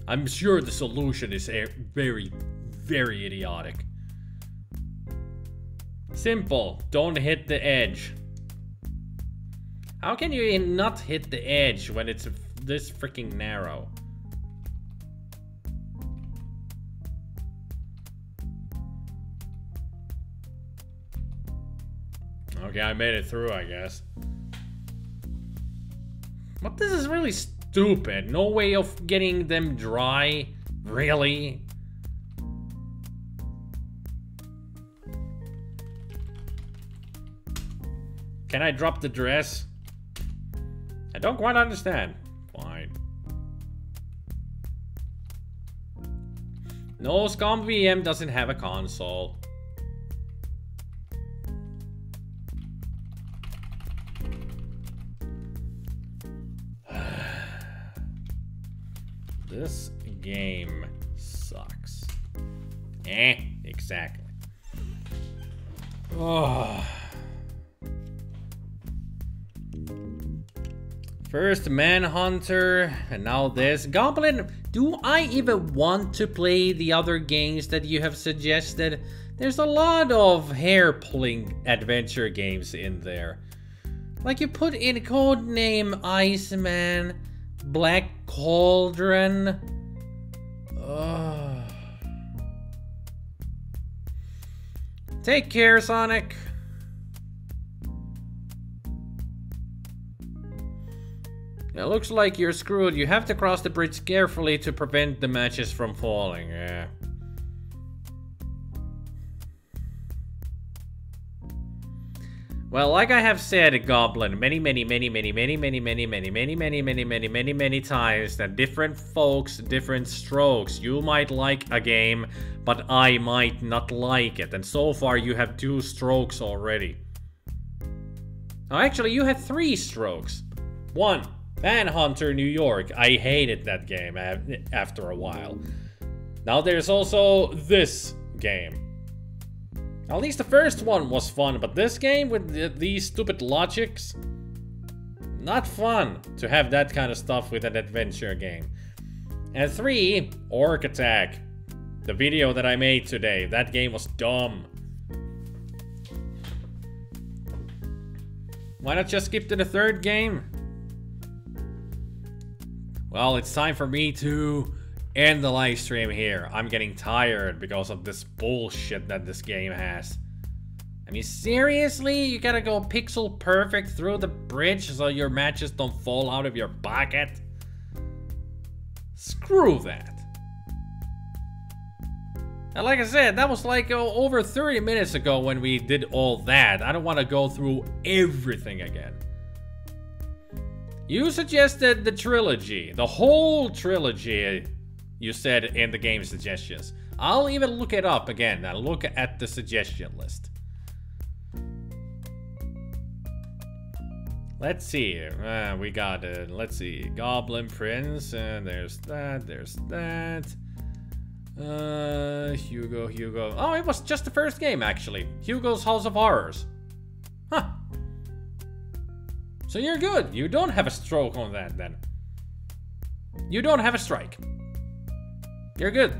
I'm sure the solution is very, very idiotic. Simple. Don't hit the edge. How can you not hit the edge when it's this freaking narrow? Okay, I made it through, I guess. But this is really stupid. No way of getting them dry. Really? Can I drop the dress? I don't quite understand. Fine. No, Scum VM doesn't have a console. This game sucks. Exactly. Oh. First Manhunter, and now this. Goblin, do I even want to play the other games that you have suggested? There's a lot of hair-pulling adventure games in there. Like you put in Codename Iceman, Black Cauldron. Take care, Sonic. It looks like you're screwed. You have to cross the bridge carefully to prevent the matches from falling. Yeah. Well, like I have said, Goblin, many times, that different folks, different strokes. You might like a game, but I might not like it. And so far, you have 2 strokes already. Oh, actually, you had 3 strokes. 1, Manhunter New York. I hated that game after a while. Now there's also this game. At least the first one was fun, but this game with these stupid logics, not fun to have that kind of stuff with an adventure game. And 3, Orc Attack. The video that I made today, that game was dumb. Why not just skip to the 3rd game? Well, it's time for me to end the live stream here. I'm getting tired because of this bullshit that this game has. I mean, seriously? You gotta go pixel perfect through the bridge so your matches don't fall out of your pocket? Screw that. And like I said, that was like over 30 minutes ago when we did all that. I don't want to go through everything again. You suggested the trilogy, the whole trilogy, you said in the game suggestions. I'll even look it up again and look at the suggestion list. Let's see, we got, let's see, GoblinPrince, there's that. Hugo. Oh, it was just the first game, actually. Hugo's House of Horrors. Huh. So you're good. You don't have a stroke on that, then. You don't have a strike. You're good.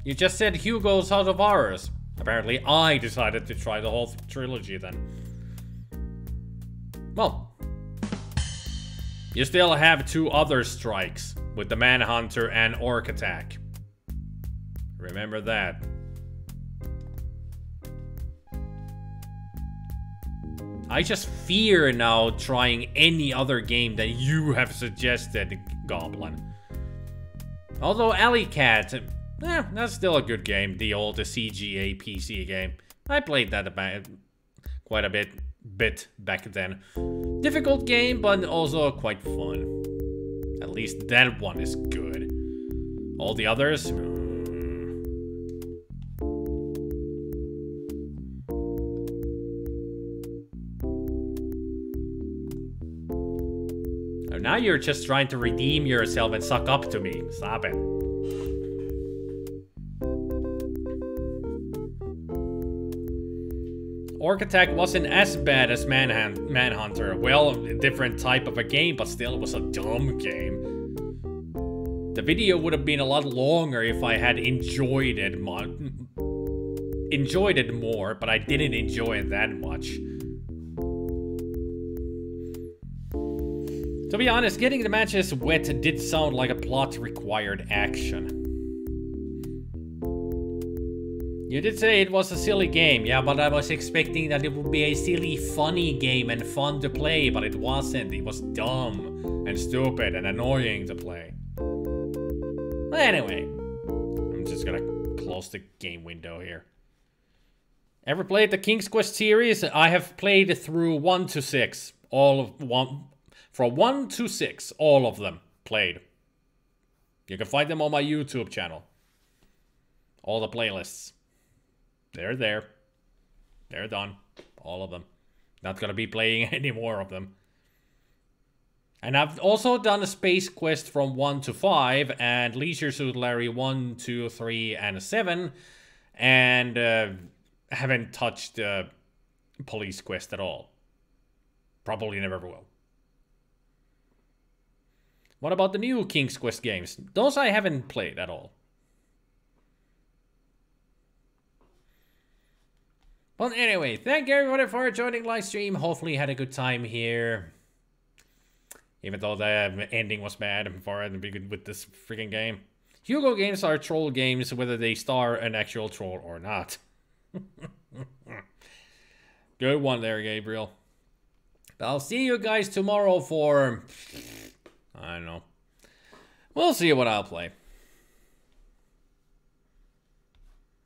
You just said Hugo's House of Horrors. Apparently, I decided to try the whole trilogy, then. Well. You still have 2 other strikes with the Manhunter and Orc Attack. Remember that. I just fear now trying any other game that you have suggested, Goblin. Although Alley Cat, that's still a good game, the old CGA PC game. I played that quite a bit back then. Difficult game, but also quite fun. At least that one is good. All the others... Oh, now you're just trying to redeem yourself and suck up to me. Stop it. Orc Attack wasn't as bad as Manhunter. Well, a different type of a game, but still it was a dumb game. The video would have been a lot longer if I had enjoyed it more, but I didn't enjoy it that much. To be honest, getting the matches wet did sound like a plot-required action. You did say it was a silly game, yeah, but I was expecting that it would be a silly, funny game and fun to play, but it wasn't. It was dumb and stupid and annoying to play. But anyway, I'm just gonna close the game window here. Ever played the King's Quest series? I have played through 1 to 6. From 1 to 6, all of them played. You can find them on my YouTube channel. All the playlists. They're there. They're done. All of them. Not gonna be playing any more of them. And I've also done a Space Quest from 1 to 5 and Leisure Suit Larry 1, 2, 3, and 7. And haven't touched Police Quest at all. Probably never will. What about the new King's Quest games? Those I haven't played at all. Well, anyway, thank you everybody for joining live stream. Hopefully you had a good time here. Even though the ending was bad for it with this freaking game. Hugo games are troll games, whether they star an actual troll or not. Good one there, Gabriel. But I'll see you guys tomorrow for... I don't know. We'll see what I'll play.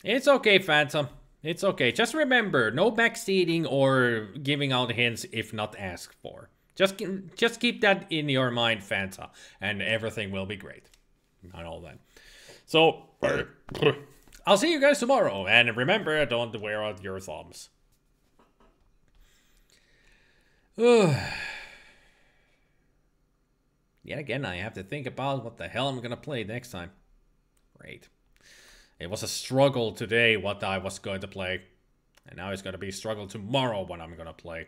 It's okay, Phantom. It's okay. Just remember, no backseating or giving out hints if not asked for. Just keep that in your mind, Fanta, and everything will be great. And all that. So, I'll see you guys tomorrow. And remember, don't wear out your thumbs. Yet again, I have to think about what the hell I'm gonna play next time. Great. It was a struggle today what I was going to play. And now it's gonna be a struggle tomorrow what I'm gonna play.